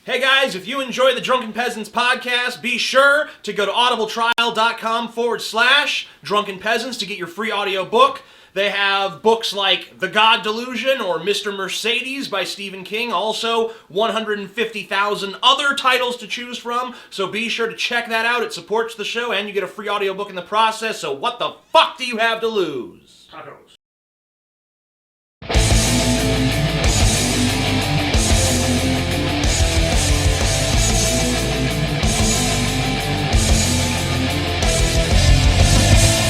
Hey guys, if you enjoy the Drunken Peasants podcast, be sure to go to audibletrial.com/Drunken Peasants to get your free audio book. They have books like The God Delusion or Mr. Mercedes by Stephen King. Also, 150,000 other titles to choose from. So be sure to check that out. It supports the show and you get a free audiobook in the process. So what the fuck do you have to lose? Tacos.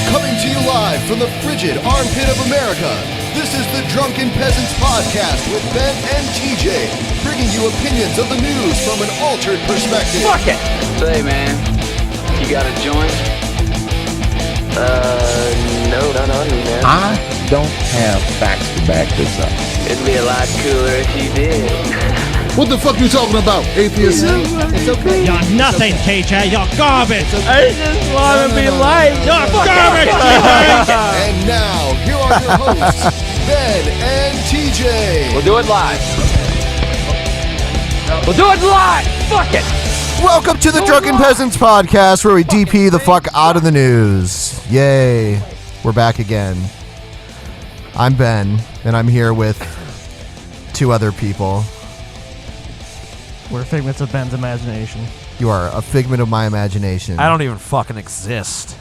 Coming to you live from the frigid armpit of America, this is the Drunken Peasants podcast with Ben and TJ, bringing you opinions of the news from an altered perspective. Fuck it! Say, man, you got a joint? No, not on me, man. I don't have facts to back this up. It'd be a lot cooler if you did. What the fuck are you talking about, atheist? It's okay. You're nothing, TJ. You're garbage. I just want to be liked. You're garbage, TJ. And now, here are your hosts, Ben and TJ. We'll do it live. We'll do it live. Fuck it. Welcome to the Drunken Peasants podcast, where we DP the fuck out of the news. Yay. We're back again. I'm Ben, and I'm here with two other people. We're figments of Ben's imagination. You are a figment of my imagination. I don't even fucking exist.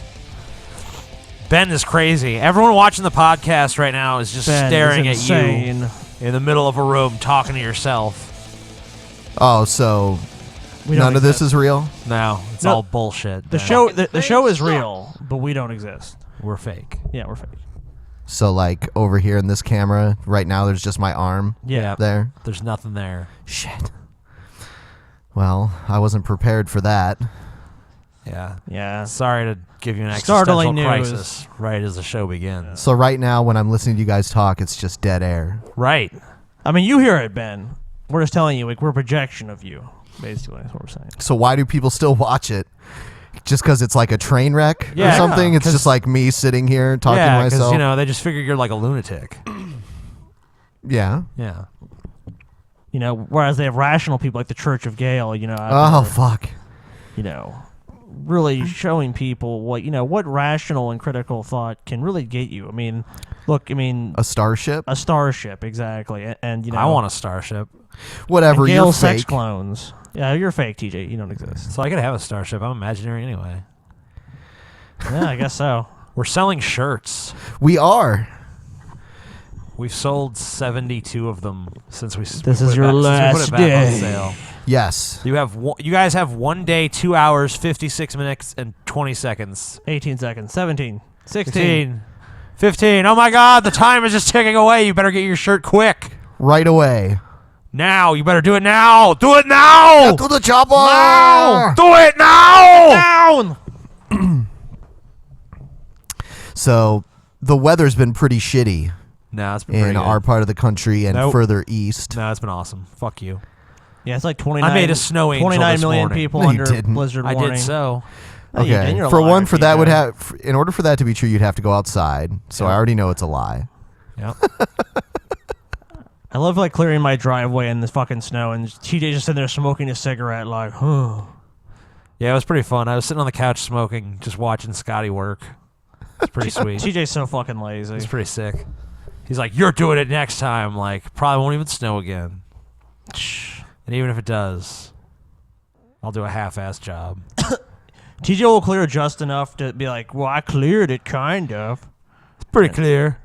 Ben is crazy. Everyone watching the podcast right now is just Ben staring is at insane. you in the middle of a room talking to yourself. Oh, so We don't none of this exist. is real? No, it's No, all bullshit. The Ben. show, the show is real, but we don't exist. We're fake. Yeah, we're fake. So, like, over here in this camera, right now, there's just my arm Yeah. there. There's nothing there. Shit. Well, I wasn't prepared for that. Yeah. Yeah. Sorry to give you an Startling existential news. crisis right as the show begins. So right now, when I'm listening to you guys talk, it's just dead air. Right. I mean, you hear it, Ben. We're just telling you, like, we're a projection of you. Basically, that's what we're saying. So why do people still watch it? Just because it's like a train wreck or Yeah, something? It's 'cause- just like me sitting here talking Yeah, to because, myself? you know, they just figure you're like a lunatic. Yeah. Yeah. You know, whereas they have rational people like the Church of Gale, you know, Oh, fuck. you know, really showing people what rational and critical thought can really get you. I mean, look, A starship? a starship, exactly, and you know, I want a starship. Whatever, and you're Gale sex fake. clones. Yeah, you're fake, TJ. You don't exist. So I could have a starship. I'm imaginary anyway. Yeah, I guess so. We're selling shirts. We are. We've sold 72 of them since we. This is your last put it back on day. sale. Yes. You guys have 1 day, 2 hours, 56 minutes, and 20 seconds. 18 seconds. 17. 16. 16, 15. Oh my God, the time is just ticking away. You better get your shirt quick Right away. now. You better do it now. Do it now. Get to the chopper! Now. Do it now. Down! So the weather's been pretty shitty No, it's been pretty in good. our part of the country and Nope. further east. No, it's been awesome. Fuck you. Yeah, it's like 29. I made a snow angel 29 this million morning. people No, you under didn't. blizzard I warning. did so. No, you Okay. didn't. You're a For liar, one, for that TJ. would have. In order for that to be true, you'd have to go outside. So I already know it's a lie. Yep. I love like clearing my driveway in the fucking snow, and TJ just sitting there smoking a cigarette, like, Yeah, it was pretty fun. I was sitting on the couch smoking, just watching Scotty work. It's pretty sweet. TJ's so fucking lazy. It's pretty sick. He's like, "You're doing it next time." Like, probably won't even snow again. And even if it does, I'll do a half-ass job. TJ will clear just enough to be like, well, I cleared it, kind of. It's pretty clear.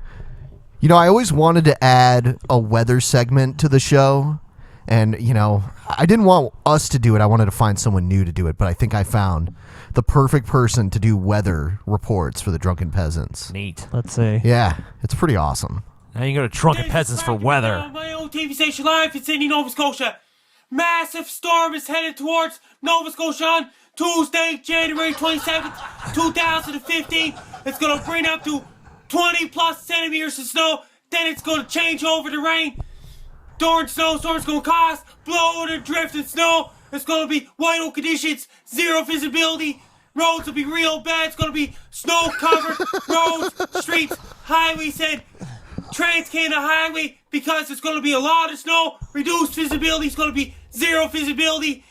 You know, I always wanted to add a weather segment to the show. And, you know, I didn't want us to do it. I wanted to find someone new to do it. But I think I found the perfect person to do weather reports for the Drunken Peasants. Neat. Let's see. Yeah, it's pretty awesome. Now you can go to Drunken Peasants for weather. On my own TV station live in Sydney, Nova Scotia. Massive storm is headed towards Nova Scotia on Tuesday, January 27th, 2015. It's going to bring up to 20 plus centimeters of snow. Then it's going to change over to rain. During snowstorms going to cause blow and drift and snow. It's going to be whiteout conditions, zero visibility. Roads will be real bad. It's going to be snow-covered roads, streets, highways, and Trans-Canada Highway because it's going to be a lot of snow. Reduced visibility is going to be zero visibility.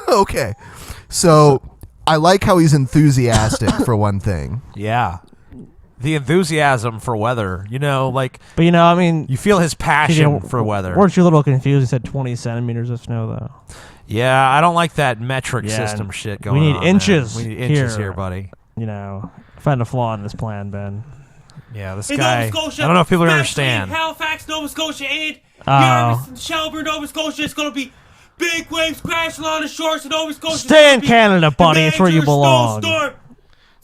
Okay. So I like how he's enthusiastic for one thing. Yeah. The enthusiasm for weather, like. But I mean, you feel his passion for weather. Weren't you a little confused? He said 20 centimeters of snow, though. Yeah, I don't like that metric system shit going on. We need inches. Man. We need inches here, buddy. Find a flaw in this plan, Ben. Yeah, this In guy. Nova Scotia, I don't know if people especially understand. In Halifax, Nova Scotia, and Yarmouth and Shelburne, Nova Scotia, it's going to be big waves crashing along the shores of Nova Scotia. Stay in Canada, buddy. It's where you belong. Snowstorm.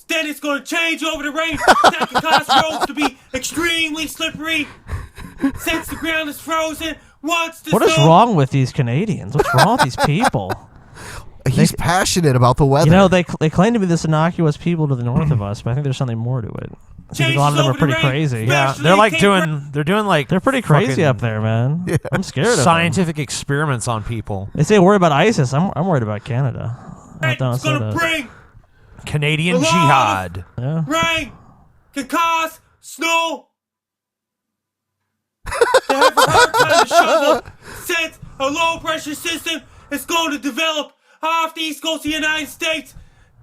Then it's going to change over the rain. That can cause roads to be extremely slippery. Since the ground is frozen, what is wrong with these Canadians? What's wrong with these people? He's passionate about the weather. They claim to be this innocuous people to the north of us, but I think there's something more to it. I think a lot of them are pretty crazy. Yeah, they're pret're pretty crazy up there, man. Yeah. I'm scared of scientific experiments on people. They say worry about ISIS. I'm worried about Canada. It's going to bring Canadian jihad. Yeah. Rain can cause snow. They have a hard time to shovel since a low pressure system is going to develop off the east coast of the United States.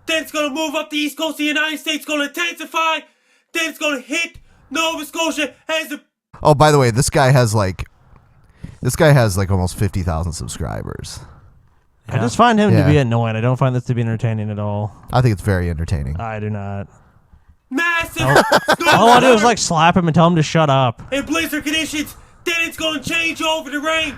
Then it's going to move up the east coast of the United States, going to intensify. Then it's going to hit Nova Scotia as a... Oh, by the way, this guy has almost 50,000 subscribers. I just find him to be annoying. I don't find this to be entertaining at all. I think it's very entertaining. I do not. Massive all I do is slap him and tell him to shut up. In blizzard conditions, then it's going to change over the rain.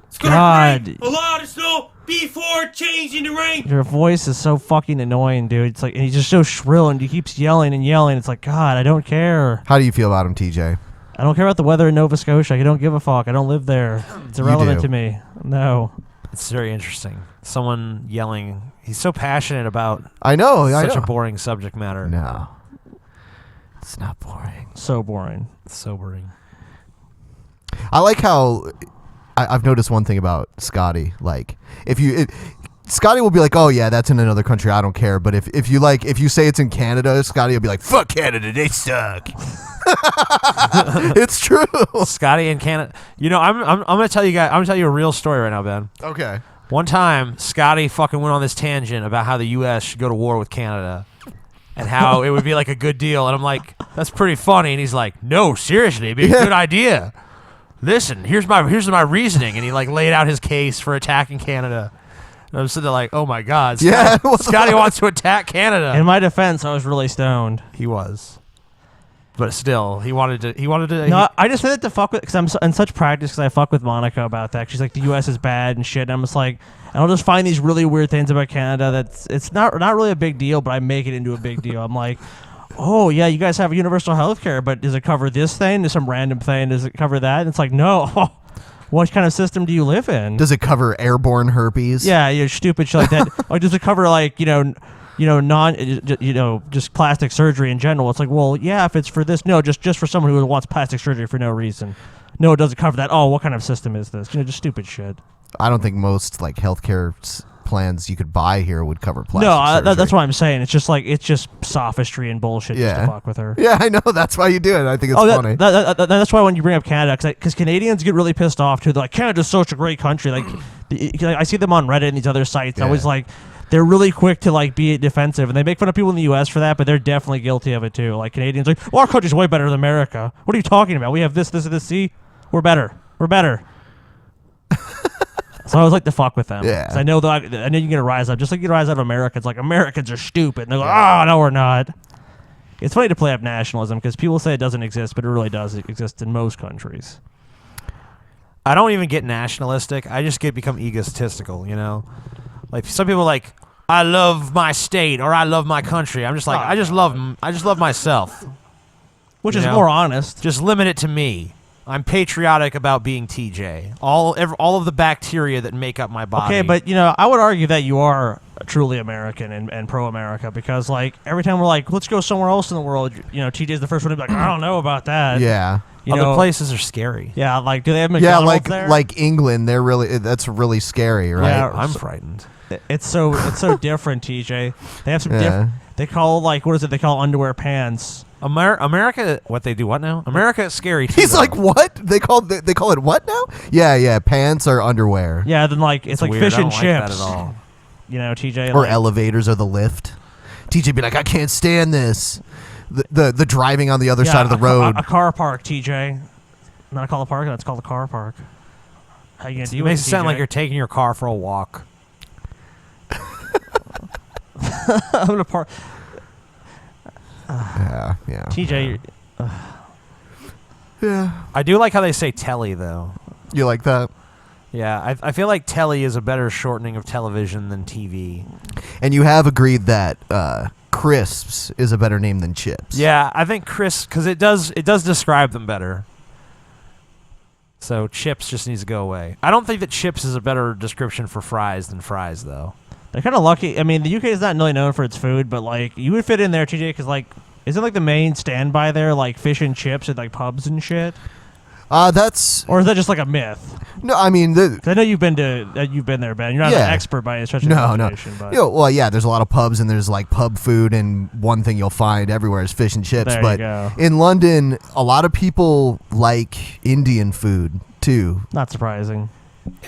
It's going to rain a lot of snow before changing the rain. Your voice is so fucking annoying, dude. It's and he's just so shrill and he keeps yelling and yelling. It's God, I don't care. How do you feel about him, TJ? I don't care about the weather in Nova Scotia. I don't give a fuck. I don't live there. It's irrelevant to me. No. It's very interesting. Someone yelling. He's so passionate about such a boring subject matter. No. It's not boring. So boring. Sobering. I like how I've noticed one thing about Scotty. Like, Scotty will be like, "Oh yeah, that's in another country. I don't care." But if you say it's in Canada, Scotty will be like, "Fuck Canada, they suck." It's true. Scotty in Canada. I'm gonna tell you guys. I'm gonna tell you a real story right now, Ben. Okay. One time, Scotty fucking went on this tangent about how the U.S. should go to war with Canada, and how it would be like a good deal. And I'm like, "That's pretty funny." And he's like, "No, seriously, it'd be a good idea. Listen, here's my reasoning." And he laid out his case for attacking Canada. And I'm sitting there like, "Oh my God, Scotty wants to attack Canada." In my defense, I was really stoned. He was. But still, he wanted to. No, I just said it to fuck with, because I'm in such practice, because I fuck with Monica about that. She's like, the U.S. is bad and shit. And I'm just like, and I'll just find these really weird things about Canada it's not really a big deal, but I make it into a big deal. I'm like, oh yeah, you guys have universal health care, but does it cover this thing? Does some random thing? Does it cover that? And it's like, no. What kind of system do you live in? Does it cover airborne herpes? Yeah, you're stupid shit like that. Or does it cover just plastic surgery in general? It's like, well, yeah, if it's for this, no, just for someone who wants plastic surgery for no reason. No, it doesn't cover that. Oh, what kind of system is this? Just stupid shit. I don't think most healthcare plans you could buy here would cover plastic surgery. That's what I'm saying. It's just sophistry and bullshit just to fuck with her. Yeah, I know. That's why you do it. I think it's funny. That's why when you bring up Canada, because Canadians get really pissed off too. They're like, Canada's such a great country. I see them on Reddit and these other sites. Yeah. Always they're really quick to be defensive, and they make fun of people in the U.S. for that, but they're definitely guilty of it too. Like Canadians, well, our country's way better than America. What are you talking about? We have this, and this. See, we're better. So I always like to fuck with them. Yeah. I know you get a rise up, just like you get a rise up of America. It's like Americans are stupid, and they're like, oh no, we're not. It's funny to play up nationalism because people say it doesn't exist, but it really does. It exists in most countries. I don't even get nationalistic. I just become egotistical. Like some people I love my state or I love my country. I'm just like, I just love myself. Which is more honest. Just limit it to me. I'm patriotic about being TJ. All of the bacteria that make up my body. Okay, but I would argue that you are truly American and pro-America because every time we're like, let's go somewhere else in the world, TJ's the first one to be like, I don't know about that. Yeah. Other places are scary. Yeah, do they have McDonald's there? Like England, that's really scary, right? Yeah, I'm frightened. It's so different, TJ. They have some different. They call what is it? They call underwear pants. America, what they do? What now? America is scary. Too, He's though. like, what? They call it what now? Yeah. Pants are underwear. Yeah, then like it's like weird. fish I don't and like chips. that at all. You know, TJ. Or like, elevators or the lift. TJ be like, I can't stand this. The driving on the other side of the road. A car park, TJ. Not called a park. That's called a car park. How you gonna It deal makes with it sound TJ? like you're taking your car for a walk. I'm gonna park. Yeah. TJ. Yeah. I do like how they say telly though. You like that? Yeah, I feel like telly is a better shortening of television than TV. And you have agreed that crisps is a better name than chips. Yeah, I think crisp because it does describe them better. So chips just needs to go away. I don't think that chips is a better description for fries than fries though. They're kind of lucky. I mean, the UK is not really known for its food, but like you would fit in there, TJ, because like isn't like the main standby there like fish and chips at like pubs and shit? That's Or is that just like a myth? no. I mean, 'Cause I know you've been there, Ben. You're not Yeah. an expert by any stretch of no. imagination, but Well, yeah. There's a lot of pubs and there's like pub food, and one thing you'll find everywhere is fish and chips. There you but go. in London, a lot of people like Indian food too. not surprising.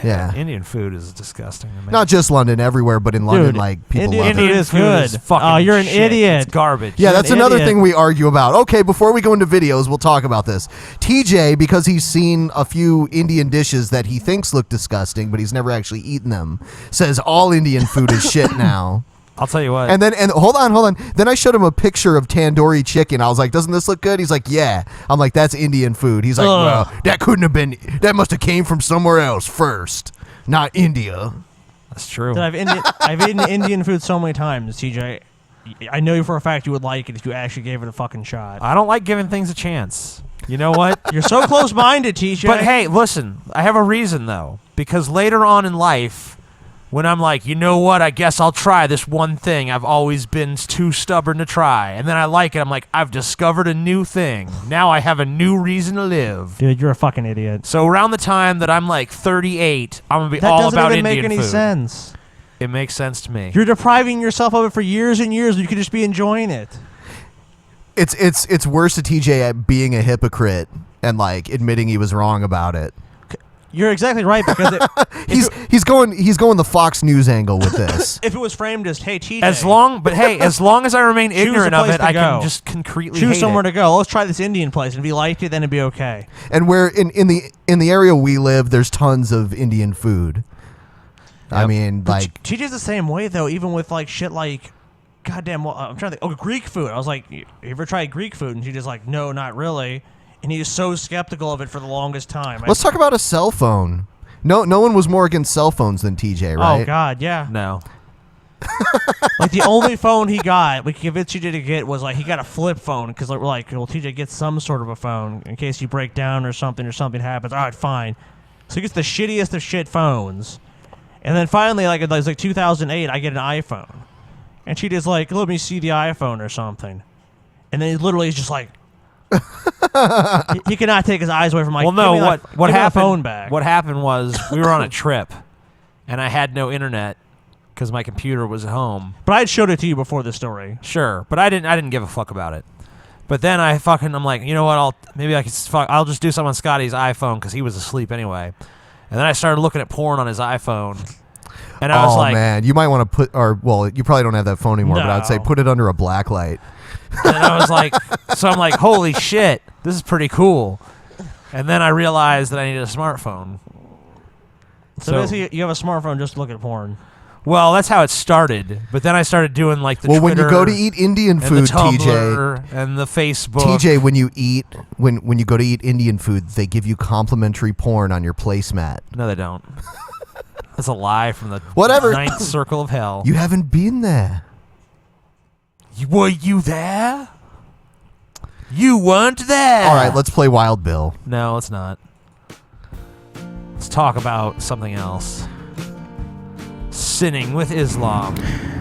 Yeah. Indian food is disgusting to me. Not just London, everywhere, but in London, Dude, like people Indian love food it. is good. fucking Oh, you're an shit. idiot. It's garbage. Yeah, You're that's an another idiot. thing we argue about. Okay, before we go into videos, we'll talk about this. TJ, because he's seen a few Indian dishes that he thinks look disgusting, but he's never actually eaten them, says all Indian food is shit now. I'll tell you what. And hold on. Then I showed him a picture of tandoori chicken. I was like, doesn't this look good? He's like, yeah. I'm like, that's Indian food. He's like, well, that must have came from somewhere else first, not India. That's true. Dude, I've eaten Indian food so many times, TJ. I know for a fact you would like it if you actually gave it a fucking shot. I don't like giving things a chance. You know what? You're so close-minded, TJ. But hey, listen, I have a reason though. Because later on in life, when I'm like, you know what, I guess I'll try this one thing I've always been too stubborn to try. And then I like it. I'm like, I've discovered a new thing. Now I have a new reason to live. Dude, you're a fucking idiot. So around the time that I'm like 38, I'm going to be That all doesn't about even Indian make any food. sense. It makes sense to me. You're depriving yourself of it for years and years. You could just be enjoying it. It's worse to TJ at being a hypocrite and like admitting he was wrong about it. You're exactly right because He's going the Fox News angle with this. if it was framed as, hey, TJ, As long as I remain ignorant a of place it, to I can go. just concretely choose hate somewhere it. to go. Let's try this Indian place, and if you liked it, then it'd be okay. And where in the area we live, there's tons of Indian food. I Yep. mean, like TJ's the same way though, even with like shit like, goddamn, well, I'm trying to think. Oh, Greek food. I was like, you ever tried Greek food? And TJ's like, no, not really. And he was so skeptical of it for the longest time. let's talk about a cell phone. No one was more against cell phones than TJ, right? Oh God, yeah. No. Like the only phone he got, we convinced TJ to get, was like he got a flip phone because we're like, well, TJ gets some sort of a phone in case you break down or something happens. All right, fine. So he gets the shittiest of shit phones, and then finally, like it was like 2008, I get an iPhone, and TJ's like, let me see the iPhone or something, and then he literally is just like. he cannot take his eyes away from my. Well, no. give me What give me happened? my phone back. What happened was we were on a trip, and I had no internet because my computer was at home. But I had showed it to you before the story. Sure, but I didn't give a fuck about it. But then I'm like, you know what? I'll just do something on Scotty's iPhone because he was asleep anyway. And then I started looking at porn on his iPhone, and I was oh like, man, you might want to you probably don't have that phone anymore, but I'd say No. put it under a black light. and I was like, so I'm like, holy shit, this is pretty cool. And then I realized that I needed a smartphone. So basically, you have a smartphone just to look at porn. Well, that's how it started. But then I started doing like the Well, Twitter when you go to eat Indian and the food, Tumblr and the Facebook. TJ, when you go to eat Indian food, they give you complimentary porn on your placemat. No, they don't. That's a lie from the Whatever. ninth circle of hell. You haven't been there. Were you there? You weren't there. All right, let's play Wild Bill. No, let's not. Let's talk about something else. Sinning with Islam.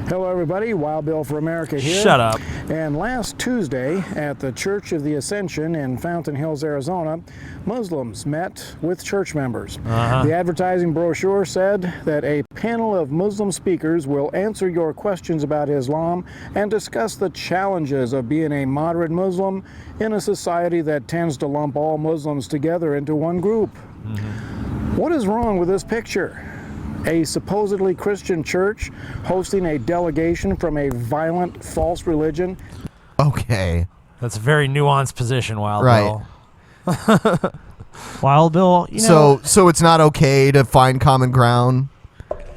Hello, everybody. Wild Bill for America here. Shut up. And last Tuesday at the Church of the Ascension in Fountain Hills, Arizona, Muslims met with church members. The advertising brochure said that a panel of Muslim speakers will answer your questions about Islam and discuss the challenges of being a moderate Muslim in a society that tends to lump all Muslims together into one group. What is wrong with this picture? A supposedly Christian church hosting a delegation from a violent, false religion. Okay. That's a very nuanced position, Wild Right. Bill. Wild Bill, you know. So it's not okay to find common ground.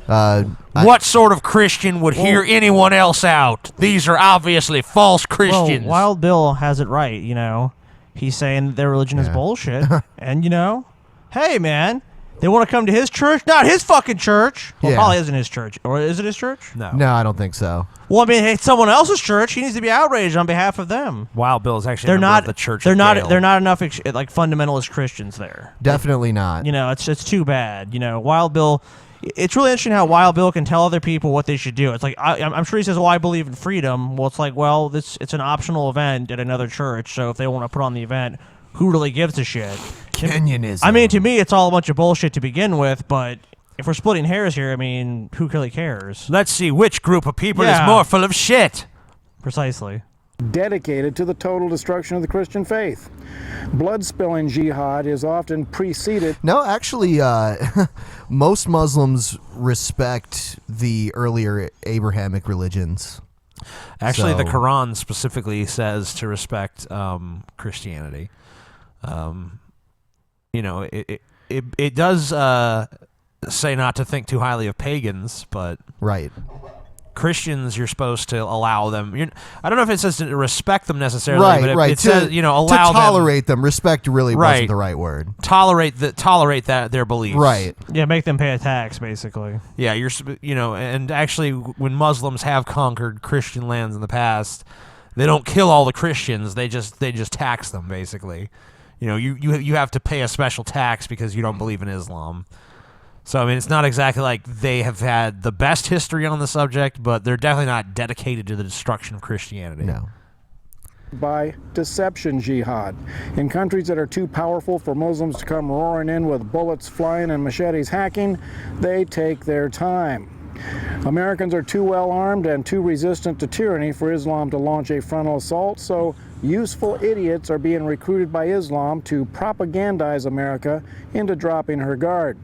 What sort of Christian would hear anyone else out? These are obviously false Christians. Well, Wild Bill has it right, you know. He's saying their religion is bullshit. And, you know, hey, man, they want to come to his church? Not his fucking church. Well, probably isn't his church. Or is it his church? No. No, I don't think so. Well, I mean, hey, it's someone else's church. He needs to be outraged on behalf of them. Wild Bill is actually They're a member not of the church. They're of not. Dale. They're not enough like fundamentalist Christians there. Definitely not. You know, it's too bad. You know, Wild Bill. It's really interesting how Wild Bill can tell other people what they should do. It's like I'm sure he says, "Well, I believe in freedom." Well, it's like, well, it's an optional event at another church. So if they want to put on the event, who really gives a shit? Kenyonism. I mean, to me, it's all a bunch of bullshit to begin with. But if we're splitting hairs here, I mean, who really cares? Let's see which group of people Yeah. is more full of shit. Precisely. Dedicated to the total destruction of the Christian faith. Blood-spilling jihad is often preceded. No, actually, most Muslims respect the earlier Abrahamic religions. Actually, the So- Quran specifically says to respect Christianity. You know, it does say not to think too highly of pagans, but Right. Christians, you're supposed to allow them. I don't know if it says to respect them necessarily, Right, but right. it says, you know, to allow tolerate them. Respect really Right. wasn't the right word. tolerate that their beliefs. Right. Yeah, make them pay a tax, basically. Yeah, you know, and actually, when Muslims have conquered Christian lands in the past, they don't kill all the Christians. They just tax them, basically. You know, you have to pay a special tax because you don't believe in Islam. So, I mean, it's not exactly like they have had the best history on the subject, but they're definitely not dedicated to the destruction of Christianity. No. By deception jihad. In countries that are too powerful for Muslims to come roaring in with bullets flying and machetes hacking, they take their time. Americans are too well armed and too resistant to tyranny for Islam to launch a frontal assault, so useful idiots are being recruited by Islam to propagandize America into dropping her guard.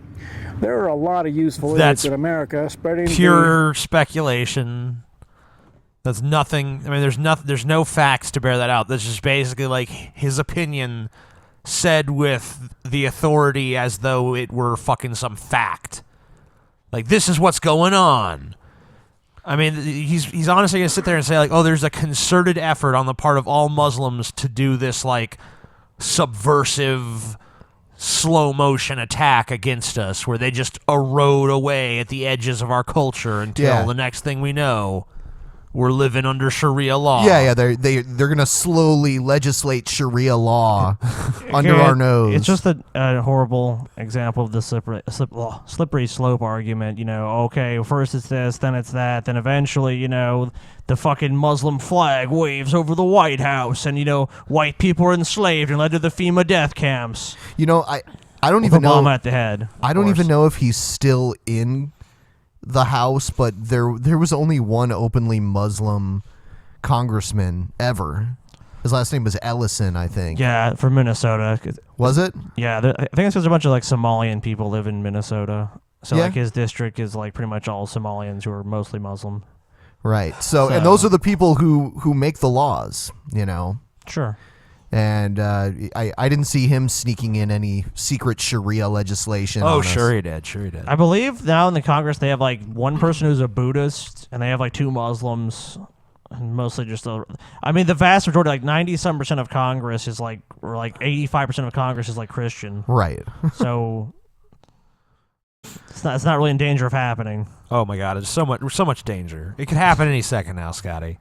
There are a lot of useful idiots in America spreading pure speculation. That's nothing. I mean, there's no facts to bear that out. That's just basically like his opinion said with the authority as though it were fucking some fact. Like, this is what's going on. I mean, he's honestly going to sit there and say, like, oh, there's a concerted effort on the part of all Muslims to do this, like, subversive, slow-motion attack against us where they just erode away at the edges of our culture until the next thing we know, we're living under Sharia law. Yeah, they're gonna slowly legislate Sharia law under our nose. It's just a horrible example of the slippery slope argument. You know, okay, first it's this, then it's that, then eventually, you know, the fucking Muslim flag waves over the White House, and you know, white people are enslaved and led to the FEMA death camps. You know, I don't With even know. Obama at the head. I don't even know if he's still in the House, but there was only one openly Muslim congressman ever. His last name was Ellison, I think. Yeah, from Minnesota. Was it? Yeah, I think it's because a bunch of like Somalian people live in Minnesota. So like his district is like pretty much all Somalians who are mostly Muslim. Right. So and those are the people who make the laws, you know. Sure. And I didn't see him sneaking in any secret Sharia legislation. Oh, on us. sure he did. Sure he did. I believe now in the Congress they have like one person who's a Buddhist and they have like two Muslims, and mostly just I mean the vast majority, like 90% of Congress is like, or like 85% of Congress is like Christian. Right. So it's not really in danger of happening. Oh my God, it's so much danger. It could happen any second now, Scotty.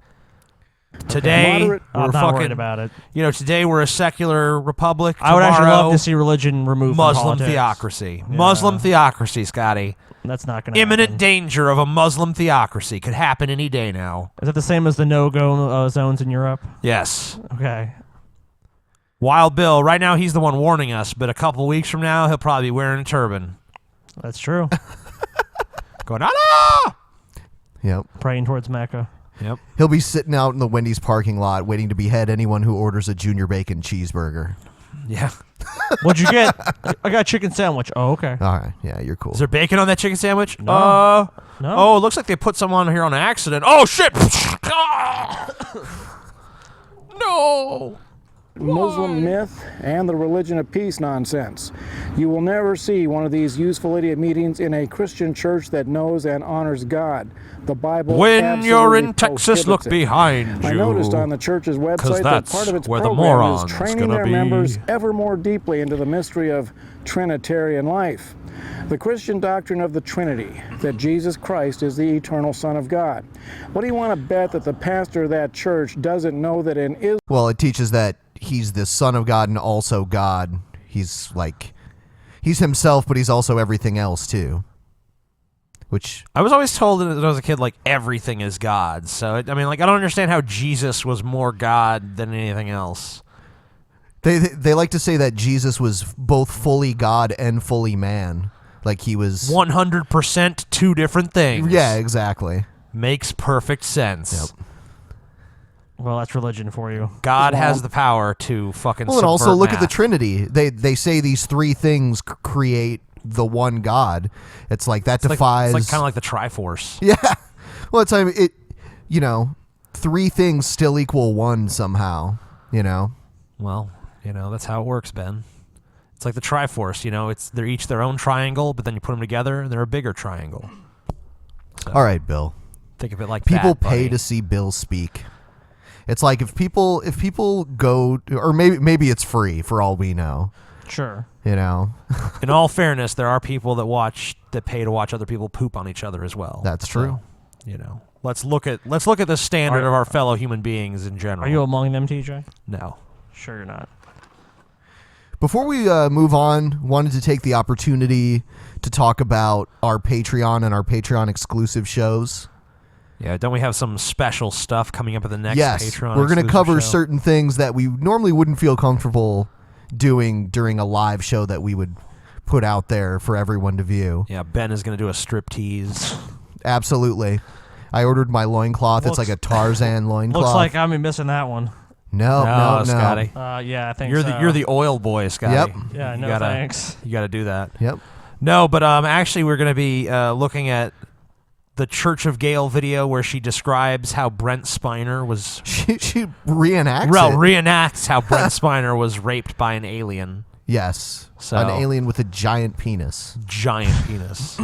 Today, Moderate- I'm we're not fucking, worried about it. You know, today we're a secular republic. I would actually Tomorrow, love to see religion removed from Muslim politics. theocracy. Muslim theocracy, Scotty. That's not going to Imminent happen. danger of a Muslim theocracy could happen any day now. Is that the same as the no-go zones in Europe? Yes. Okay. Wild Bill, right now he's the one warning us, but a couple weeks from now he'll probably be wearing a turban. That's true. Going, Allah! Yep. Praying towards Mecca. Yep. He'll be sitting out in the Wendy's parking lot waiting to behead anyone who orders a junior bacon cheeseburger. Yeah. What'd you get? I got a chicken sandwich. Oh, okay. All right. Yeah, you're cool. Is there bacon on that chicken sandwich? No. Oh, it looks like they put some on here on accident. Oh, shit! No! Muslim myth and the religion of peace nonsense. You will never see one of these useful idiot meetings in a Christian church that knows and honors God. The Bible When you're in absolutely Texas, look prohibits it. behind you. I noticed on the church's website that that's part of its where the program morons is training gonna their be. members ever more deeply into the mystery of Trinitarian life. The Christian doctrine of the Trinity, that Jesus Christ is the eternal Son of God. What do you want to bet that the pastor of that church doesn't know that in Israel? Well, it teaches that he's the Son of God and also God. He's himself, but he's also everything else too. Which I was always told that when I was a kid, like, everything is God. So, I don't understand how Jesus was more God than anything else. they like to say that Jesus was both fully God and fully man. Like he was 100% two different things. Yeah, exactly. Makes perfect sense. Yep. Well, that's religion for you. God has the power to fucking Well, and also subvert look at the math. Trinity. They say these three things create the one God. It's like that defies. It's like kind of like the Triforce. Yeah. Well, it's three things still equal one somehow. Well, that's how it works, Ben. It's like the Triforce. They're each their own triangle, but then you put them together and they're a bigger triangle. So, All right, Bill. think of it like People that, pay buddy. to see Bill speak. It's like if people go, or maybe it's free for all we know. Sure. In all fairness, there are people that pay to watch other people poop on each other as well. That's true. So, let's look at the standard of our fellow human beings in general. Are you among them, TJ? No. Sure you're not. Before we move on, wanted to take the opportunity to talk about our Patreon and our Patreon exclusive shows. Yeah, don't we have some special stuff coming up at the next Patreon? We're going to exclusive cover show? certain things that we normally wouldn't feel comfortable doing during a live show that we would put out there for everyone to view. Yeah, Ben is going to do a strip tease. Absolutely. I ordered my loincloth. It's like a Tarzan loincloth. Looks like I'm missing that one. No, Scotty. Yeah, I think You're the oil boy, Scotty. Yep. Yeah, no thanks. You got to do that. Yep. No, but actually, we're going to be looking at the Church of Gale video where she describes how Brent Spiner was. She reenacts it. Reenacts how Brent Spiner was raped by an alien. Yes. So, an alien with a giant penis. Giant penis.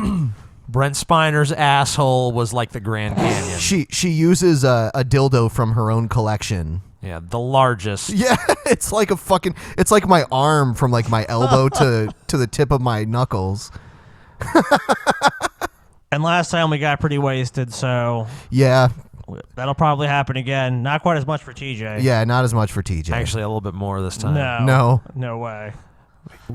Brent Spiner's asshole was like the Grand Canyon. She uses a dildo from her own collection. Yeah, the largest. Yeah, it's like it's like my arm from like my elbow to the tip of my knuckles. And last time we got pretty wasted, so Yeah. that'll probably happen again. Not quite as much for TJ. Yeah, not as much for TJ. Actually, a little bit more this time. No way.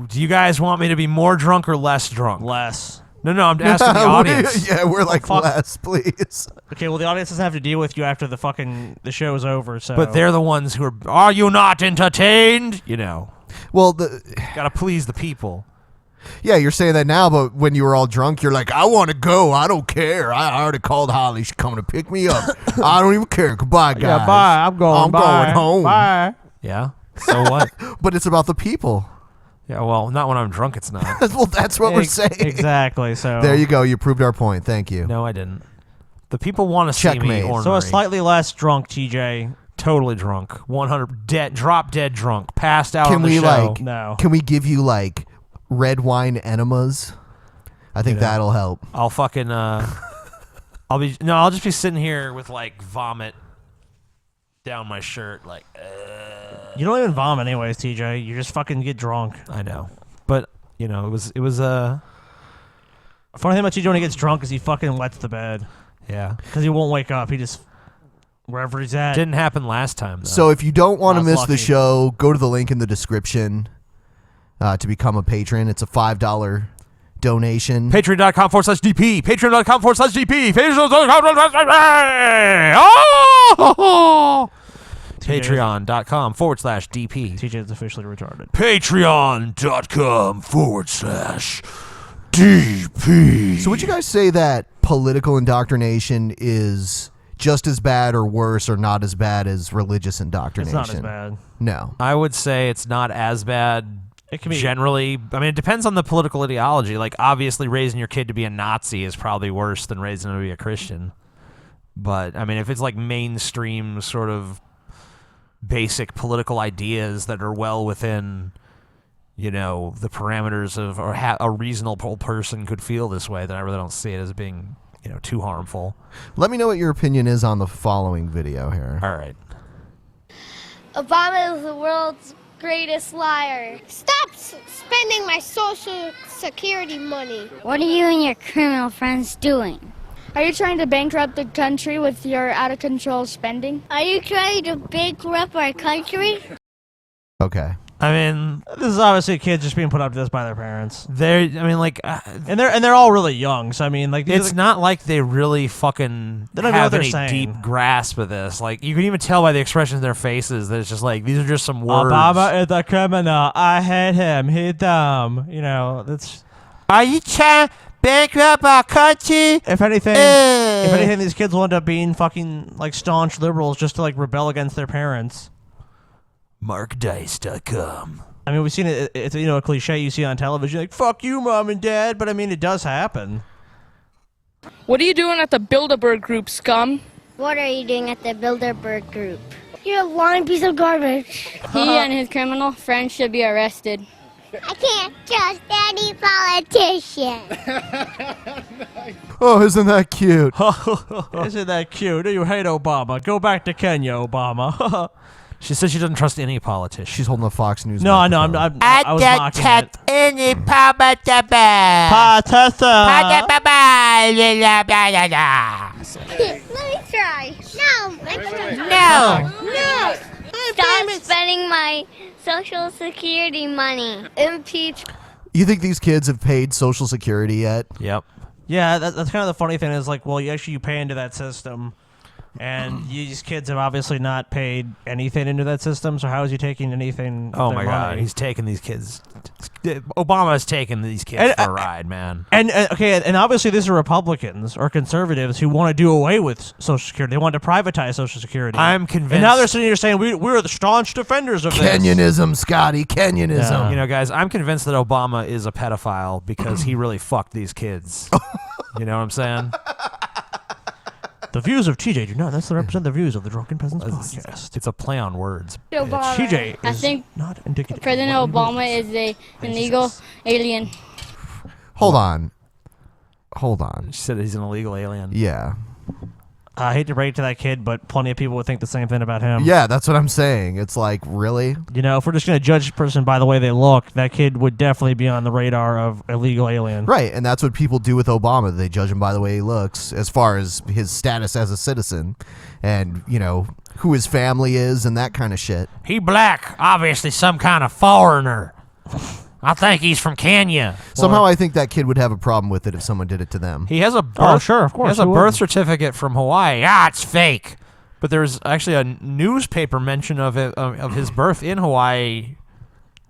Do you guys want me to be more drunk or less drunk? Less. No, I'm asking the audience. Yeah, we're like, fuck. less, please. Okay, well, the audience doesn't have to deal with you after the show is over, so. But they're the ones who are you not entertained? Well, Gotta please the people. yeah, you're saying that now, but when you were all drunk, you're like, I want to go. I don't care. I already called Holly. She's coming to pick me up. I don't even care. Goodbye, guys. Yeah, bye. I'm going. going home. Bye. Yeah? So what? But it's about the people. Yeah, well, not when I'm drunk, it's not. Well, that's what we're saying. Exactly, so. There you go. You proved our point. Thank you. No, I didn't. The people want to see me Checkmate. ornery. So a slightly less drunk TJ. Totally drunk. 100 drop dead drunk. Passed out Can on the we show. No. Can we give you like red wine enemas? I think that'll help. I'll fucking I'll just be sitting here with like vomit down my shirt like You don't even vomit anyways, TJ. You just fucking get drunk. I know. But, it was Funny thing about TJ when he gets drunk is he fucking wets the bed. yeah. Because he won't wake up. He just Wherever he's at. Didn't happen last time, though. So if you don't want to That's miss the lucky. show, go to the link in the description to become a patron. It's a $5 donation. Patreon.com/DP. Patreon.com/DP. Patreon.com/DP. Oh! Patreon.com/DP. TJ is officially retarded. Patreon.com/DP. So would you guys say that political indoctrination is just as bad or worse or not as bad as religious indoctrination? It's not as bad. No. I would say it's not as bad. It can be Generally, I mean, it depends on the political ideology. Like, obviously, raising your kid to be a Nazi is probably worse than raising him to be a Christian. But, I mean, if it's like mainstream sort of basic political ideas that are well within, you know, the parameters of, or a reasonable person could feel this way, then I really don't see it as being, you know, too harmful. Let me know what your opinion is on the following video here. All right. Obama is the world's greatest liar. Stop spending my social security money. What are you and your criminal friends doing? Are you trying to bankrupt the country with your out-of-control spending? Are you trying to bankrupt our country? Okay. I mean, this is obviously kids just being put up to this by their parents. And they're all really young. So I mean, like, it's not like they really fucking They don't know what have they're any saying. deep grasp of this. Like, you can even tell by the expressions of their faces that it's just like, these are just some words. Obama is a criminal. I hate him. He's dumb. You know, that's. Are you trying to bankrupt our country? If anything, these kids will end up being fucking like staunch liberals just to like rebel against their parents. MarkDice.com. I mean, we've seen it. It's, you know, a cliche you see on television, like "fuck you, mom and dad," but I mean, it does happen. What are you doing at the Bilderberg group, scum? What are you doing at the Bilderberg group? You're a lying piece of garbage. He and his criminal friends should be arrested. I can't trust any politician. Oh, isn't that cute? Isn't that cute? You hate Obama. Go back to Kenya, Obama. She says she doesn't trust any politician. She's holding the Fox News. No, I know. I was mocking it. any Politician. Let me try. No. No. Stop spending my Social Security money. Impeach. You think these kids have paid Social Security yet? Yep. Yeah, that's kind of the funny thing is like, well, you pay into that system, and these kids have obviously not paid anything into that system. So how is he taking anything? Oh of my their God, money? he's taking these kids. Obama's taking these kids for a ride, man. And okay, and obviously these are Republicans or conservatives who want to do away with Social Security. They want to privatize Social Security. I'm convinced. And now they're sitting here saying we're the staunch defenders of this. Kenyanism, Scotty. Kenyanism. Yeah. You know, guys, I'm convinced that Obama is a pedophile because he really fucked these kids. You know what I'm saying? The views of TJ do not necessarily represent the views of the Drunken Peasants podcast. It's a play on words. TJ I is think not indicative. President of what he Obama believes. is an illegal alien. Hold on. She said he's an illegal alien. Yeah. I hate to break it to that kid, but plenty of people would think the same thing about him. Yeah, that's what I'm saying. It's like, really? You know, if we're just going to judge a person by the way they look, that kid would definitely be on the radar of illegal alien. Right, and that's what people do with Obama. They judge him by the way he looks, as far as his status as a citizen, and, you know, who his family is and that kind of shit. He black, obviously some kind of foreigner. I think he's from Kenya. Somehow I think that kid would have a problem with it if someone did it to them. He has a birth, Oh, sure, of course, He has a who birth wouldn't? certificate from Hawaii. Ah, it's fake. But there's actually a newspaper mention of it, of his birth in Hawaii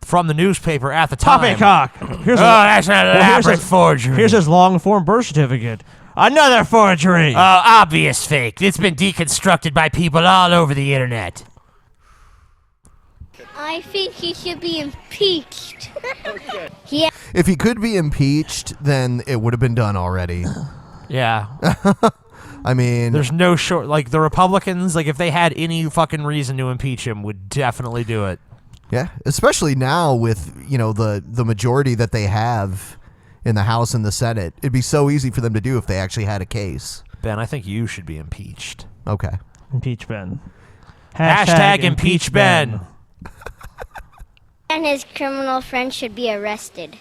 from the newspaper at the time. Poppycock. That's an elaborate forgery. Here's his long form birth certificate. Another forgery. Obvious fake. It's been deconstructed by people all over the internet. I think he should be impeached. Yeah. If he could be impeached, then it would have been done already. Yeah. I mean, There's no short, like the Republicans, like if they had any fucking reason to impeach him, would definitely do it. yeah, especially now with, you know, the majority that they have in the House and the Senate. It'd be so easy for them to do if they actually had a case. Ben, I think you should be impeached. Okay. Impeach Ben. Hashtag impeach Ben. And his criminal friend should be arrested.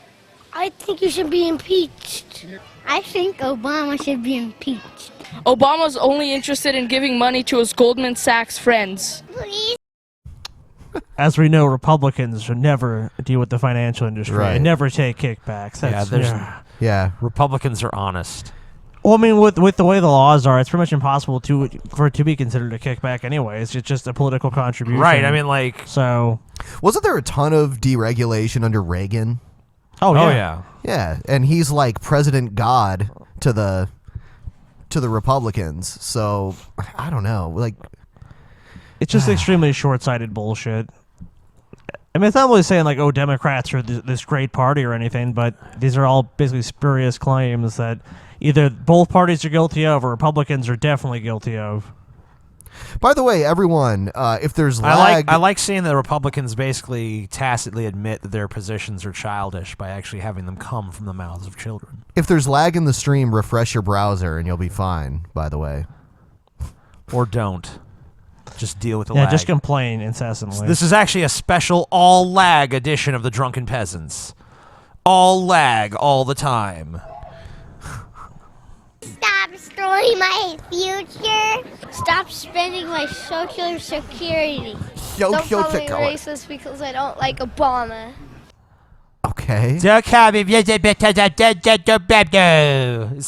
I think you should be impeached. I think Obama should be impeached. Obama's only interested in giving money to his Goldman Sachs friends. Please. As we know, Republicans should never deal with the financial industry Right. and never take kickbacks. Yeah. Republicans are honest. Well, I mean, with the way the laws are, it's pretty much impossible for it to be considered a kickback anyway. It's just a political contribution. Right. I mean, like, so. Wasn't there a ton of deregulation under Reagan? Oh yeah. yeah. Yeah, and he's like President God to the Republicans. So I don't know. Like, It's just extremely short-sighted bullshit. I mean, it's not really saying like, oh, Democrats are this great party or anything, but these are all basically spurious claims that either both parties are guilty of or Republicans are definitely guilty of. by the way, everyone, if there's lag, I like seeing the Republicans basically tacitly admit that their positions are childish by actually having them come from the mouths of children. if there's lag in the stream, refresh your browser and you'll be fine. By the way, Or don't. Just deal with the Yeah, lag. just complain incessantly. This is actually a special all lag edition of the Drunken Peasants. All lag all the time. Stop destroying my future. Stop spending my social security. Don't call me racist because I don't like Obama. okay. It's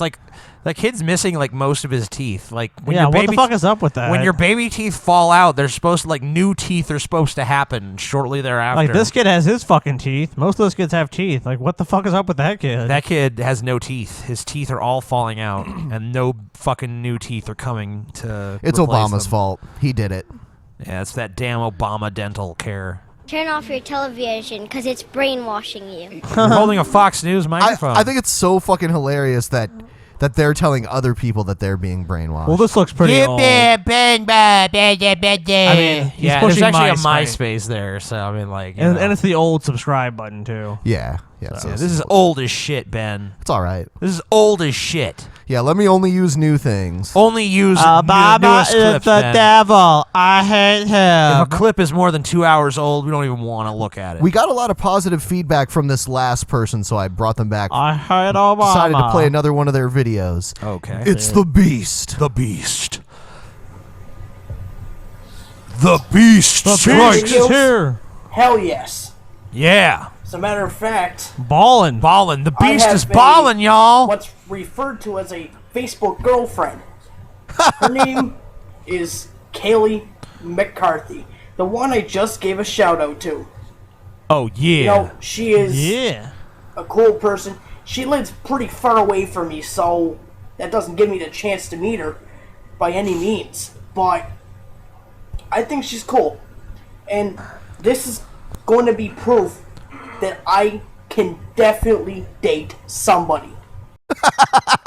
like that kid's missing like most of his teeth. Like when yeah, your what baby the fuck is up with that? when your baby teeth fall out, they're supposed to, like, new teeth are supposed to happen shortly thereafter. like this kid has his fucking teeth. Most of those kids have teeth. Like, what the fuck is up with that kid? That kid has no teeth. His teeth are all falling out, and no fucking new teeth are coming to. It's replace Obama's them. fault. He did it. Yeah, it's that damn Obama dental care. Turn off your television because it's brainwashing you. You're holding a Fox News microphone. I think it's so fucking hilarious that they're telling other people that they're being brainwashed. Well, this looks pretty old. I mean, he's yeah, there's pushing actually a MySpace. MySpace there, so I mean, like, And it's the old subscribe button, too. yeah. So this is old as shit, Ben. it's all right. This is old as shit. Yeah, let me only use new things. Only use Obama newest is clips, the Ben. devil. I hate him. If a clip is more than 2 hours old, we don't even want to look at it. We got a lot of positive feedback from this last person, so I brought them back. I hate Obama. Decided to play another one of their videos. Okay. It's the Beast. The Beast. The Beast The strikes. beast is here. Hell yes. Yeah. As a matter of fact, Ballin'. Ballin'. The I Beast have is ballin', y'all. what's referred to as a Facebook girlfriend. Her name is Kaylee McCarthy, the one I just gave a shout out to. Oh, yeah. You know, she is Yeah. a cool person. She lives pretty far away from me, so that doesn't give me the chance to meet her by any means. But I think she's cool. And this is going to be proof that I can definitely date somebody.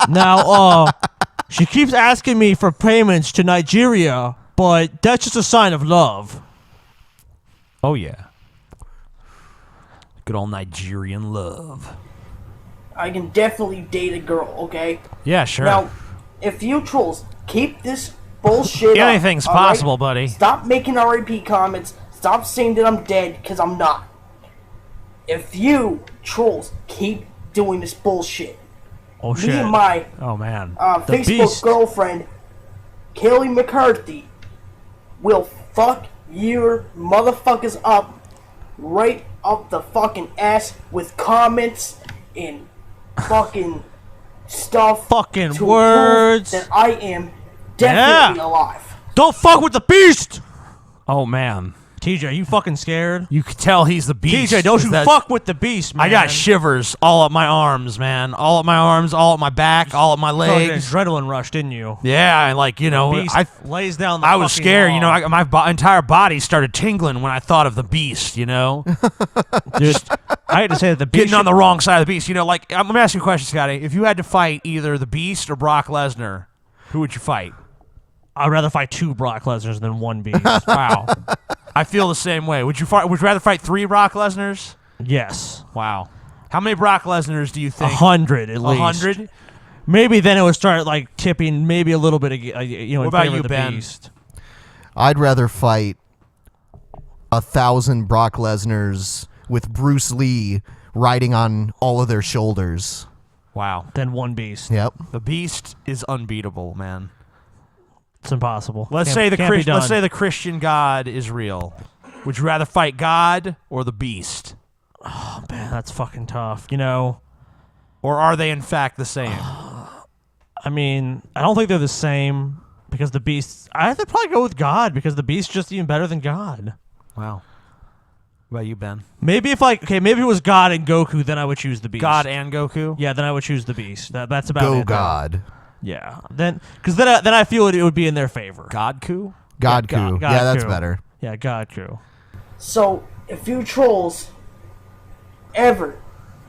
Now, she keeps asking me for payments to Nigeria, but that's just a sign of love. Oh, yeah. Good old Nigerian love. I can definitely date a girl, okay? Yeah, sure. Now, if you trolls keep this bullshit up, Anything's all right? possible, buddy. Stop making RIP comments. Stop saying that I'm dead, because I'm not. If you trolls keep doing this bullshit, Oh, me shit. and my Oh, man. The Facebook Beast. girlfriend, Kaylee McCarthy, will fuck your motherfuckers up right up the fucking ass with comments and fucking stuff. Fucking to words. prove that I am definitely alive. Don't fuck with the beast! Oh, man. TJ, you fucking scared? You could tell he's the Beast. TJ, don't you That- fuck with the beast, man. I got shivers all up my arms, man. All up my arms, all up my back, all up my Felt an legs. adrenaline rush, didn't you? Yeah, and like, you know, Beast lays down the I was fucking scared. law. You know, my entire body started tingling when I thought of the Beast, you know? Just, I had to say that the beast Getting on the wrong side of the Beast. You know, like, I'm going to ask you a question, Scotty. If you had to fight either the Beast or Brock Lesnar, who would you fight? I'd rather fight 2 Brock Lesnars than 1 beast. Wow. I feel the same way. Would you rather fight 3 Brock Lesnars? Yes. Wow. How many Brock Lesnars do you think? 100 at least. 100? Maybe then it would start like tipping maybe a little bit, in What about favor you, of the Ben? beast. I'd rather fight 1,000 Brock Lesnars with Bruce Lee riding on all of their shoulders. Wow. Than 1 beast. Yep. The Beast is unbeatable, man. It's impossible. Let's say the Christian God is real. Would you rather fight God or the beast? Oh man, that's fucking tough. You know, or are they in fact the same? I mean, I don't think they're the same because the beast. I have to probably go with God because the beast's just even better than God. Wow. What about you, Ben? Maybe if maybe it was God and Goku, then I would choose the beast. God and Goku? Yeah, then I would choose the beast. That's about it. God. Yeah. Then I feel it would be in their favor. Godku? Godku. Yeah, that's better. Yeah, Godku. So, if you trolls ever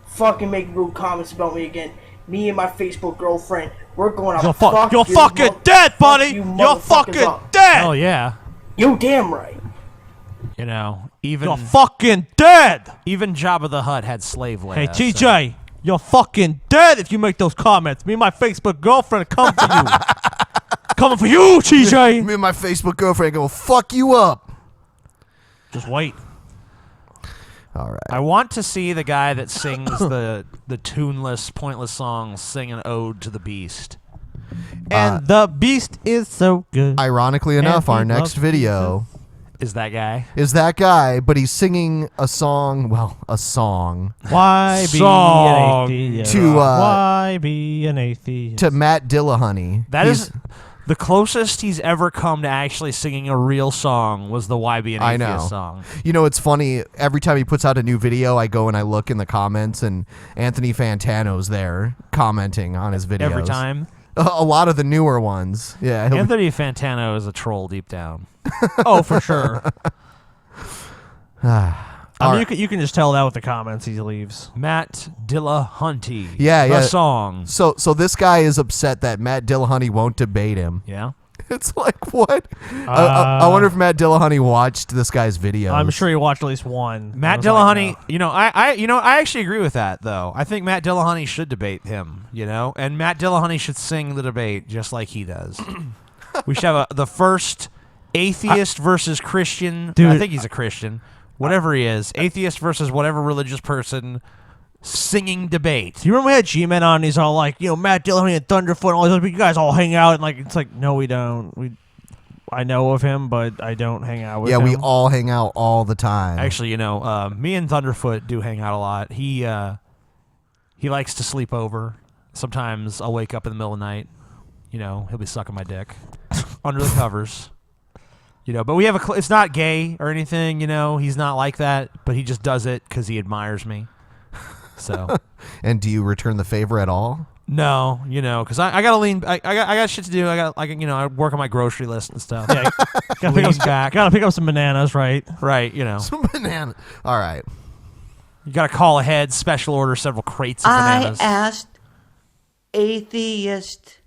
fucking make rude comments about me again, me and my Facebook girlfriend, we're going to fuck You're fucking dead, buddy! You're fucking dead! Oh, yeah. You damn right. You know, even... You're fucking dead! Even Jabba the Hutt had slave labor. Hey, TJ, you're fucking dead if you make those comments. Me and my Facebook girlfriend are coming for you. Coming for you, TJ! Me and my Facebook girlfriend go fuck you up. Just wait. All right. I want to see the guy that sings the tuneless, pointless songs sing an ode to the beast. And the beast is so good. Ironically enough, our next video is that guy. But he's singing a song. Well, a song. Why be an atheist? Why be an atheist? To Matt Dillahunty. That is the closest he's ever come to actually singing a real song was the Why Be an Atheist song. You know, it's funny. Every time he puts out a new video, I go and I look in the comments, and Anthony Fantano's there commenting on his videos. Every time? A lot of the newer ones. Yeah. Anthony Fantano is a troll deep down. Oh, for sure. I mean, you can just tell that with the comments he leaves. Matt Dillahunty. Yeah. The song. So this guy is upset that Matt Dillahunty won't debate him. Yeah. It's like, what? I wonder if Matt Dillahunty watched this guy's videos. I'm sure he watched at least one. Matt Dillahunty, I actually agree with that, though. I think Matt Dillahunty should debate him, and Matt Dillahunty should sing the debate just like he does. We should have the first atheist versus Christian. Dude, I think he's a Christian. Whatever he is, atheist versus whatever religious person, singing debate. Do you remember we had G-Men on and he's all like, Matt Dillahunty and Thunderfoot and all these other people, you guys all hang out, and it's like, no, we don't. I know of him, but I don't hang out with him. Yeah, we all hang out all the time. Actually, me and Thunderfoot do hang out a lot. He likes to sleep over. Sometimes I'll wake up in the middle of the night. He'll be sucking my dick under the covers. But we have it's not gay or anything, he's not like that, but he just does it because he admires me. So. And do you return the favor at all? No, because I gotta lean. I got shit to do. I work on my grocery list and stuff. Yeah, gotta pick up some bananas, right? Right, Some bananas. All right. You gotta call ahead, special order several crates of bananas. I asked atheist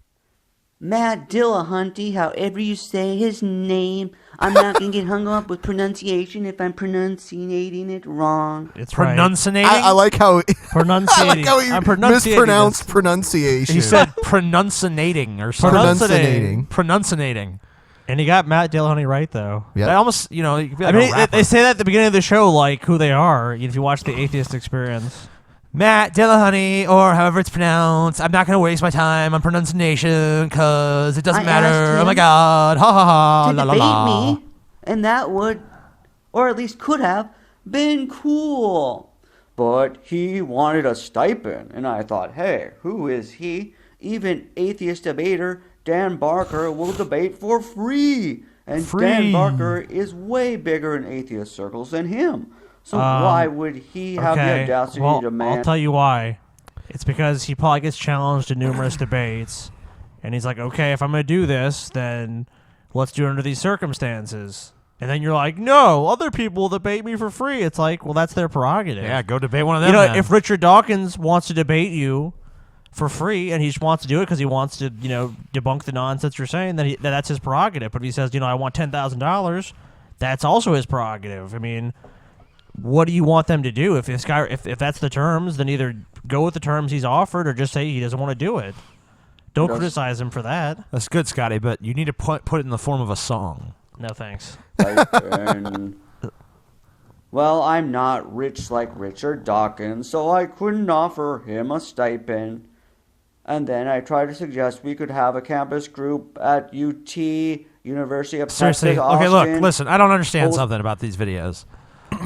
Matt Dillahunty, however you say his name. I'm not going to get hung up with pronunciation if I'm pronunciating it wrong. It's pronunciating. I like how pronunciating. I'm mispronounced pronunciation. He said pronunciating or something. Pronunciating. And he got Matt Dillahunty right, though. Yeah. That almost, you could be like they say that at the beginning of the show, like who they are. If you watch the Atheist Experience. Matt Dillahunty, or however it's pronounced. I'm not going to waste my time on pronunciation because it doesn't matter. Oh my God. Ha ha ha. To debate me, and that would, or at least could have, been cool. But he wanted a stipend, and I thought, hey, who is he? Even atheist debater Dan Barker will debate for free. And Dan Barker is way bigger in atheist circles than him. So why would he have the audacity to demand... I'll tell you why. It's because he probably gets challenged in numerous debates, and he's like, okay, if I'm going to do this, then let's do it under these circumstances. And then you're like, no, other people debate me for free. It's like, well, that's their prerogative. Yeah, go debate one of them. Then. If Richard Dawkins wants to debate you for free, and he just wants to do it because he wants to, debunk the nonsense you're saying, then that's his prerogative. But if he says, I want $10,000, that's also his prerogative. I mean... What do you want them to do? If this guy, if that's the terms, then either go with the terms he's offered or just say he doesn't want to do it. Don't criticize him for that. That's good, Scotty, but you need to put it in the form of a song. No thanks. Well, I'm not rich like Richard Dawkins, so I couldn't offer him a stipend. And then I tried to suggest we could have a campus group at UT, University of Seriously, Texas, okay, Austin. look, listen, I don't understand something about these videos.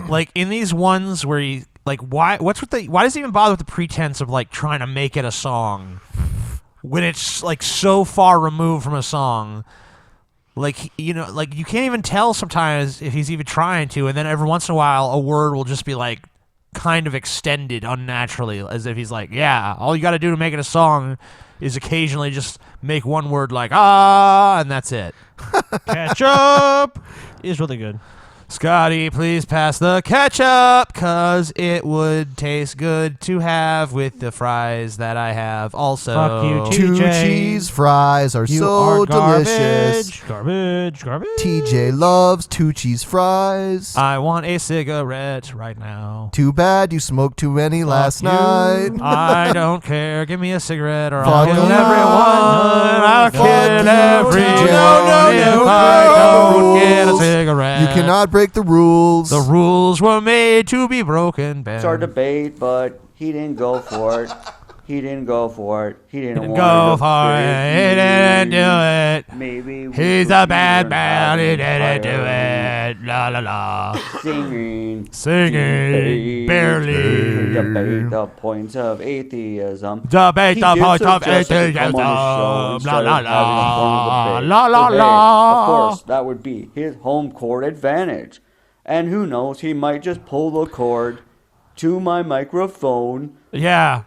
Like, in these ones where you, like, why does he even bother with the pretense of, like, trying to make it a song when it's, like, so far removed from a song? Like, you know, like, you can't even tell sometimes if he's even trying to, and then every once in a while a word will just be, like, kind of extended unnaturally, as if he's like, yeah, all you got to do to make it a song is occasionally just make one word like, ah, and that's it. Ketchup is really good. Scotty, please pass the ketchup, cause it would taste good to have with the fries that I have also. Fuck you, Two TJ. cheese fries are You so are delicious. Garbage. TJ loves 2 cheese fries. I want a cigarette right now. Too bad you smoked too many last you. night. I don't care. Give me a cigarette or Fuck I'll kill you. everyone. I'll Fuck kill you. everyone No, if I don't get a cigarette. You cannot break the rules. The rules were made to be broken, Ben. It's our debate, but he didn't go for it. He didn't go for it. He didn't want Go to for it. He didn't do it. Maybe He's a bad man. He didn't do it. La la la. Singing, barely. Debate the points of atheism. Debate He the did points of suggest to atheism. come on the show La instead la of having a formal la. debate. La la Debate. la. Of course, that would be his home court advantage. And who knows, he might just pull the cord to my microphone. Yeah.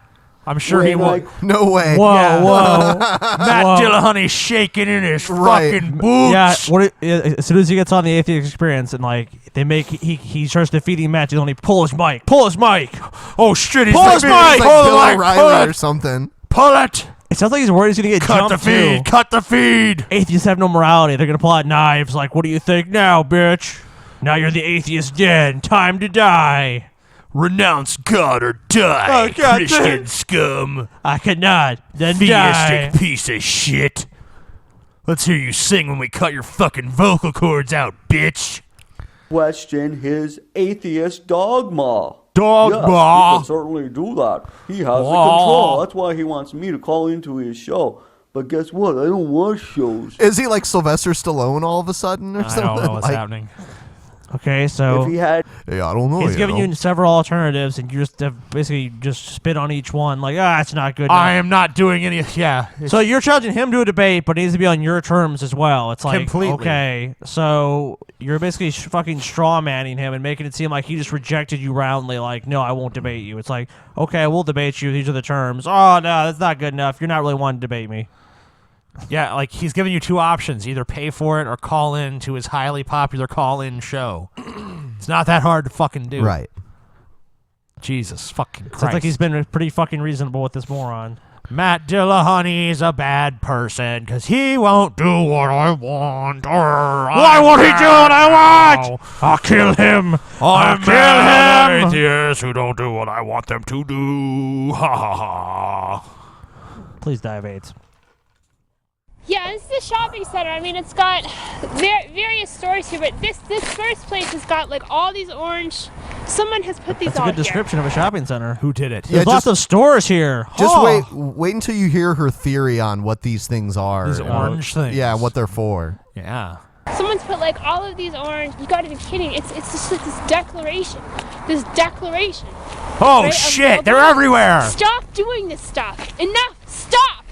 I'm sure he would. No way. Whoa, Yeah. whoa. Matt Dillahunty's shaking in his Right. fucking boots. Yeah, as soon as he gets on the Atheist Experience and like he starts defeating Matt Dillahunty, pull his mic. Oh shit, he's Pull like, his mic! It's like Pull Bill the mic, O'Reilly pull or it, something. pull it. It sounds like he's worried he's gonna get Cut jumped the feed, too. cut the feed. Atheists have no morality. They're gonna pull out knives. Like, what do you think now, bitch? Now you're the atheist dead. Time to die. Renounce God or die, Oh, God Christian damn. scum. I cannot. Then Theistic die. piece of shit. Let's hear you sing when we cut your fucking vocal cords out, bitch. Question his atheist dogma. Dogma. Yes, he can certainly do that. He has the Wow. control. That's why he wants me to call into his show. But guess what? I don't watch shows. Is he like Sylvester Stallone all of a sudden or I something? don't know what's Like, happening. Okay, so If he had Yeah, I don't know. he's giving know. you several alternatives, and you just have basically just spit on each one. Like, it's not good. I enough. am not doing any. Yeah. So you're challenging him to a debate, but it needs to be on your terms as well. It's like, Completely. okay, so you're basically fucking straw manning him and making it seem like he just rejected you roundly. Like, no, I won't debate you. It's like, okay, we'll debate you. These are the terms. Oh no, that's not good enough. You're not really wanting to debate me. Yeah, like he's giving you two options: either pay for it or call in to his highly popular call-in show. It's not that hard to fucking do. Right. Jesus fucking Christ. Sounds like he's been pretty fucking reasonable with this moron. Matt Dillahunty's a bad person because he won't do what I want. Why won't he do what I want? I'll kill him. I'll kill him. Atheists who don't do what I want them to do. Ha ha ha. Please die of AIDS. Yeah, this is a shopping center. I mean, it's got various stores here, but this first place has got like all these orange. Someone has put these That's a all good here. description of a shopping center. Who did it? There's Yeah, lots of stores here. Just Huh. wait until you hear her theory on what these things are. These orange things. Yeah, what they're for. Yeah. Someone's put like all of these orange. You gotta be kidding! It's just like this declaration. This declaration. Oh right, of- shit! of They're what? everywhere. Stop doing this stuff. Enough. Stop.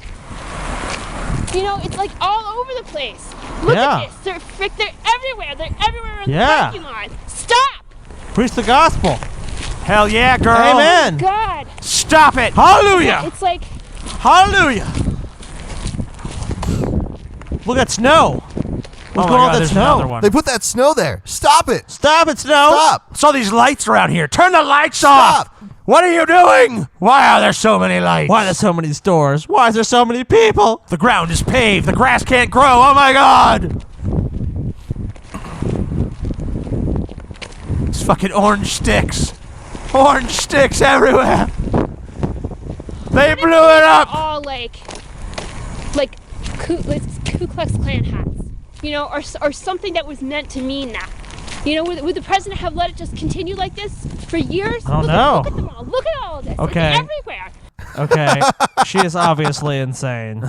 You know, it's like all over the place. Look Yeah. at this. They're everywhere. They're everywhere in Yeah. the parking lot. Stop. Preach the gospel. Hell yeah, girl. Amen. God. Stop it. Hallelujah. It's like. Hallelujah. Look at snow. What's going on with that snow? They put that snow there. Stop it. Stop it, snow. Stop. Saw these lights around here. Turn the lights off. What are you doing? Why are there so many lights? Why are there so many stores? Why is there so many people? The ground is paved. The grass can't grow. Oh my god. It's fucking orange sticks. Orange sticks everywhere. They blew it up. All like Ku Klux Klan hats, you know, or something that was meant to mean that. You know, would the president have let it just continue like this for years? I don't know. Look at them all. Look at all of this. Okay. Like, everywhere. Okay, she is obviously insane.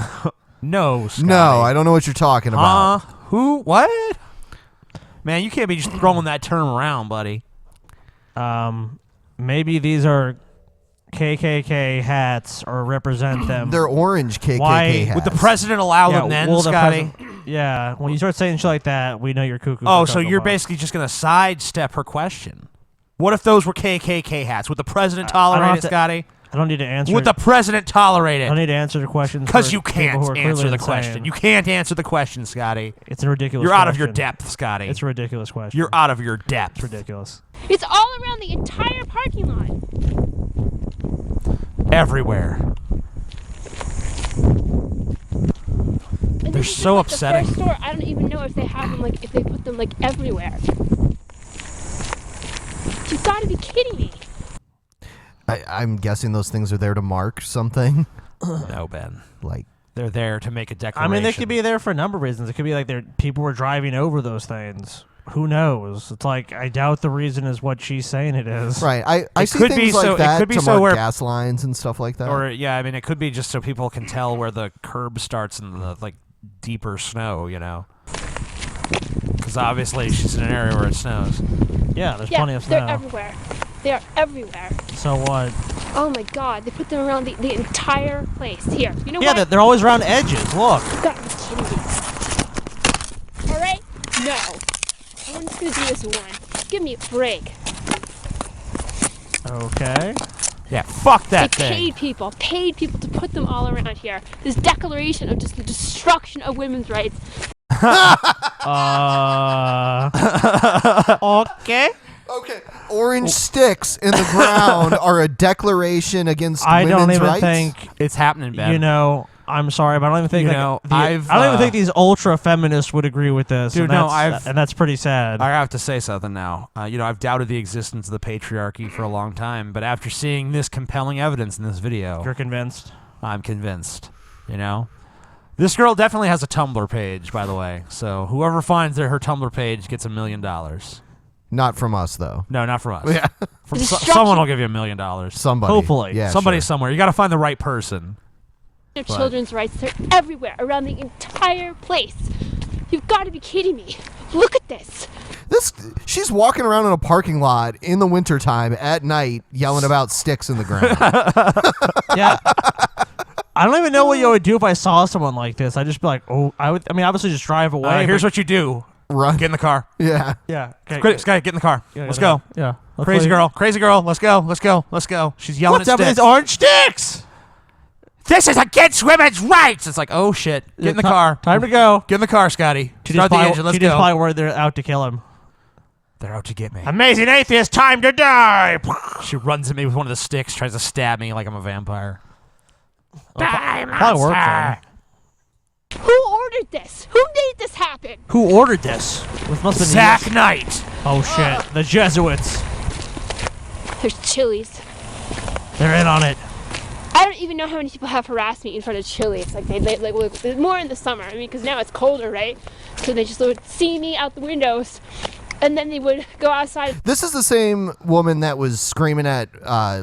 No, Scotty. No, I don't know what you're talking about. Who? What? Man, you can't be just throwing that term around, buddy. Maybe these are KKK hats or represent them. They're orange KKK Why hats. Would the president allow them then, will the Scotty? Yeah, when you start saying shit like that, we know you're cuckoo. Oh, for so Cocoa you're Puffs. basically just going to sidestep her question. What if those were KKK hats? Would the president tolerate it, Scotty? I don't need to answer. Would the president tolerate I it? don't need to answer the question Because you can't answer the question. Insane. You can't answer the question, Scotty. It's a ridiculous. You're out of your question. depth, Scotty. It's a ridiculous question. You're out of your depth. It's ridiculous. It's all around the entire parking lot. Everywhere. And They're this is so like upsetting. The first store, I don't even know if they have them, like, if they put them, like, everywhere. You've got to be kidding me. I'm guessing those things are there to mark something. No, Ben. Like they're there to make a declaration. I mean, they could be there for a number of reasons. It could be like people were driving over those things. Who knows? It's like, I doubt the reason is what she's saying it is. Right. I see could things be like so- it that could be to so mark where- gas lines and stuff like that. Or yeah, I mean, it could be just so people can tell where the curb starts in the like deeper snow, you know. Because obviously she's in an area where it snows. Yeah, there's plenty of snow. They're everywhere. They are everywhere. So what? Oh my god, they put them around the entire place. Here, you know Yeah, what? they're always around edges. Look. You gotta be kidding me. Alright? No. I'm just gonna do this one. Give me a break. Okay. Yeah, fuck that They thing. paid people to put them all around here. This declaration of just the destruction of women's rights. Okay. Okay. Orange sticks in the ground are a declaration against I women's don't even rights? think it's happening, Ben. You know, I'm sorry, but I don't even think You like, know, I don't even think these ultra feminists would agree with this. Dude, and no, that's pretty sad. I have to say something now. You know, I've doubted the existence of the patriarchy for a long time, but after seeing this compelling evidence in this video, You're convinced? I'm convinced. You know, this girl definitely has a Tumblr page, by the way. So whoever finds her Tumblr page gets $1 million. Not from us, though. No, not from us. Yeah. From someone will give you $1 million. Somebody. Hopefully. Yeah, somebody sure. somewhere. You got to find the right person. Of But- children's rights, they're everywhere, around the entire place. You've got to be kidding me. Look at this. She's walking around in a parking lot in the wintertime at night yelling about sticks in the ground. Yeah. I don't even know what you would do if I saw someone like this. I'd just be like, oh, I mean, obviously just drive away. Here's but- what you do. Run. Get in the car. Yeah. Yeah. Sky, get in the car. Yeah, Let's yeah, go. yeah. Let's Crazy leave. girl. Crazy girl. Let's go. Let's go. Let's go. She's yelling What's at up with sticks. these orange sticks? This is against women's rights. It's like, oh shit. Get in the car. Time to go. Get in the car, Scotty. Start the engine. Let's She just go. probably worried they're out to kill him. They're out to get me. Amazing atheist, time to die. She runs at me with one of the sticks, tries to stab me like I'm a vampire. Probably worked then. Who ordered this? Who made this happen? Who ordered this? This must have been Zach Knight. Oh shit! The Jesuits. There's Chili's. They're in on it. I don't even know how many people have harassed me in front of Chili's. Like they like more in the summer. I mean, because now it's colder, right? So they just would see me out the windows, and then they would go outside. This is the same woman that was screaming at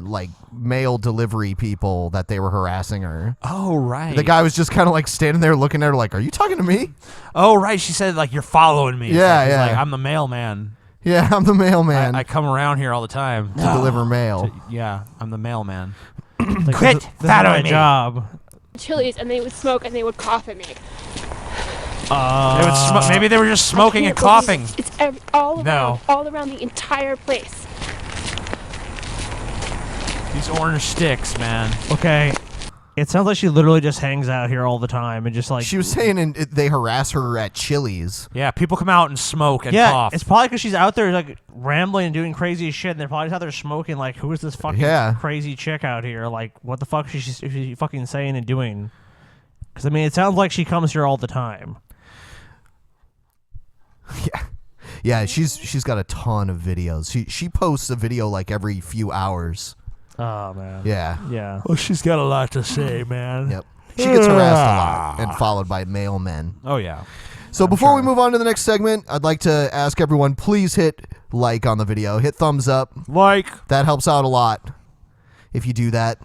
like mail delivery people that they were harassing her. Oh, right. The guy was just kind of like standing there looking at her like, "Are you talking to me?" Oh, right. She said, like, you're following me. Yeah, He's yeah. like, I'm the mailman. Yeah, I'm the mailman I come around here all the time. to deliver mail. Yeah, I'm the mailman. Like, Quit this is following my me. job. Chili's, and they would smoke and they would cough at me. They would maybe they were just smoking I and can't believe coughing. It's all around, No. all around the entire place. These orange sticks, man. Okay. It sounds like she literally just hangs out here all the time and just like. She was saying they harass her at Chili's. Yeah, people come out and smoke and Yeah, cough. it's probably because she's out there like rambling and doing crazy shit, and they're probably just out there smoking. Like, who is this fucking crazy chick out here? Like, what the fuck is she fucking saying and doing? Because I mean, it sounds like she comes here all the time. Yeah, she's got a ton of videos. She posts a video like every few hours. Oh man. Yeah. Yeah. Well, she's got a lot to say, man. Yep. She gets harassed a lot and followed by mailmen. Oh yeah. So before we move on to the next segment, I'd like to ask everyone, please hit like on the video. Hit thumbs up. Like. That helps out a lot if you do that.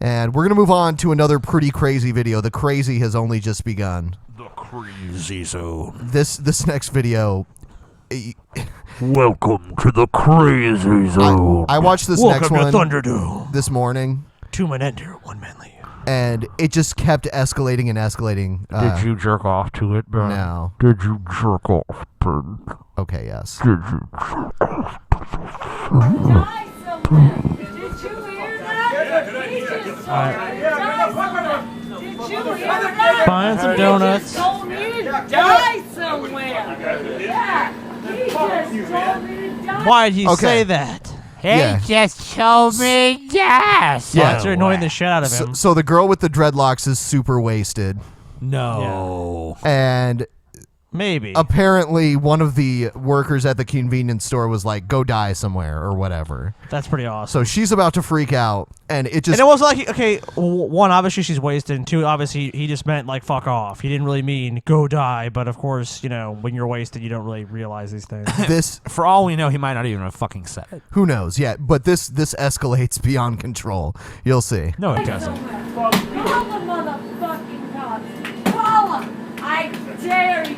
And we're going to move on to another pretty crazy video. The crazy has only just begun. The crazy zone. This next video... Welcome to the crazy zone. I watched this next one this morning. 2 men enter, 1 man leave. And it just kept escalating and escalating. Did you jerk off to it, bro? No. Did you jerk off, bro? Okay, yes. Did you jerk off? Did you hear that? He just Did you hear that? Buying some donuts. He just told me to die somewhere. Yeah. He just told me to die. Why'd you say that? He just told me yes. Yeah, you're annoying the shit out of him. So the girl with the dreadlocks is super wasted. No. And maybe apparently one of the workers at the convenience store was like, go die somewhere or whatever. That's pretty awesome. So she's about to freak out, and it just... And it was like, okay, one, obviously she's wasted, and two, obviously he just meant like fuck off. He didn't really mean go die, but of course, you know, when you're wasted, you don't really realize these things. This, for all we know, he might not even have fucking said it. Who knows? Yeah, but this escalates beyond control. You'll see. No, it doesn't. Call the motherfucking cops. Call them. I dare you.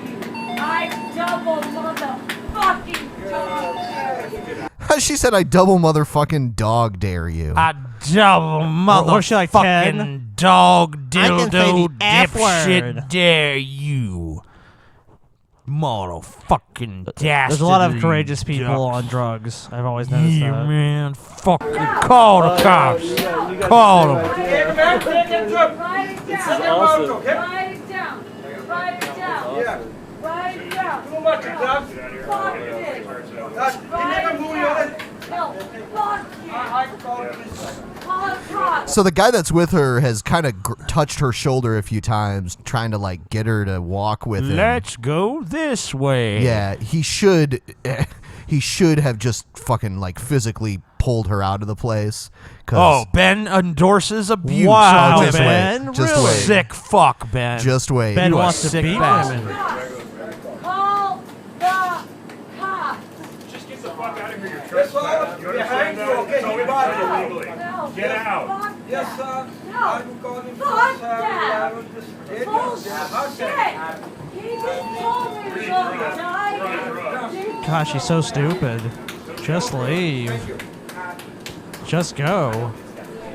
I double motherfucking dare you. She said, I double motherfucking dog dare you. I double was she like motherfucking 10? dog I can say dildo the F dipshit word. dare you. Motherfucking dastardly. There's a lot of courageous people on drugs. I've always noticed Yeah, that. man. Fucking call the cops. Call them. Write it down. Write it down. Write it down. Yeah. Write it down. Too much, Doug. Fuck this. Never move your No, fuck you. Call the cops. So the guy that's with her has kind of touched her shoulder a few times, trying to like get her to walk with him. Let's go this way. Yeah, he should have just fucking like physically pulled her out of the place. Oh, Ben endorses abuse. Wow, on just Ben. wait. Just Really? wait. Sick fuck, Ben. Just wait. Ben You a wants to sick beat bastard. women. Call the cops. Just get the fuck out of here. You're Yes, trespassing. sir. Behind you, okay? So You got it. illegally. No, Get out. fuck Yes, that. sir. No. I'm calling for Fuck sir. that. I was just- Bullshit. He just told me to go die. Gosh, she's so stupid. Just leave. Just go.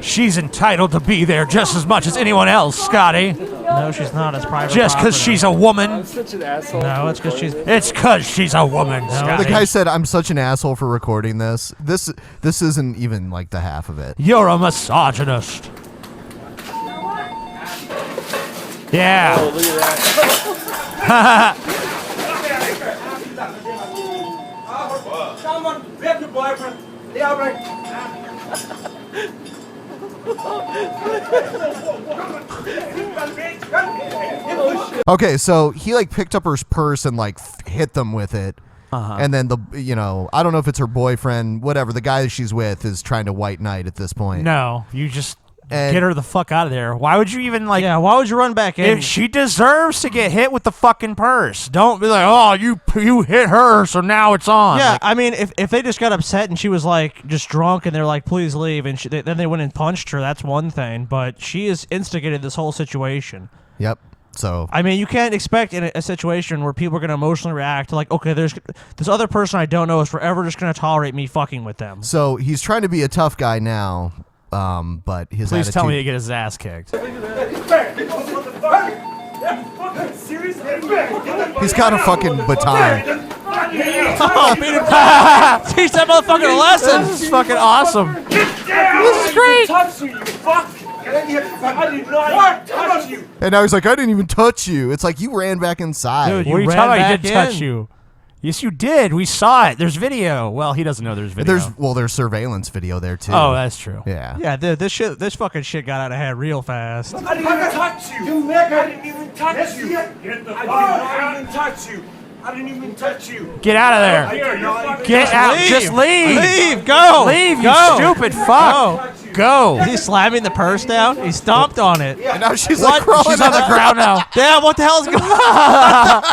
She's entitled to be there just as much as anyone else, Scotty. No, she's not. It's private Just because property. she's a woman. Such an asshole. No, it's because she's... It's because she's a woman, The Scotty. guy said, I'm such an asshole for recording this. This isn't even like the half of it. You're a misogynist. Yeah. Oh, look at that. Someone grab your boyfriend. Yeah, right. Okay, so he like picked up her purse and like hit them with it. And then I don't know if it's her boyfriend, whatever. The guy that she's with is trying to white knight at this point. No, you just And- get her the fuck out of there. Why would you even like? Yeah, why would you run back in? If she deserves to get hit with the fucking purse. Don't be like, oh, you hit her, so now it's on. Yeah, Like, I mean, if they just got upset and she was like just drunk and they're like, please leave, and then they went and punched her, that's one thing. But she has instigated this whole situation. Yep. So I mean, you can't expect in a situation where people are going to emotionally react to like, okay, there's this other person I don't know is forever just going to tolerate me fucking with them. So he's trying to be a tough guy now, but his please attitude. tell me to get his ass kicked. He's got a fucking baton. Oh, beat him. Teach that motherfucker a lesson. This is fucking awesome. This is great. Touch you fuck. I did not touch you. And now he's like, I didn't even touch you. It's like you ran back inside. Dude, What are you ran talking about? He back did touch in. you. Yes, you did. We saw it. There's video. Well, he doesn't know there's video. There's surveillance video there too. Oh, that's true. Yeah. Yeah, dude, this fucking shit got out of hand real fast. I didn't even touch you. You nigga. I didn't even touch you. Get the I fuck did out. not even touch you. I didn't even touch you. Get out of there. Get out. Leave. Just leave. Leave. Go. Leave, you Go. stupid fuck. Go. Is he slamming the purse down? He stomped on it. And now she's What? like crawling She's on the ground now. Damn, what the hell's going on?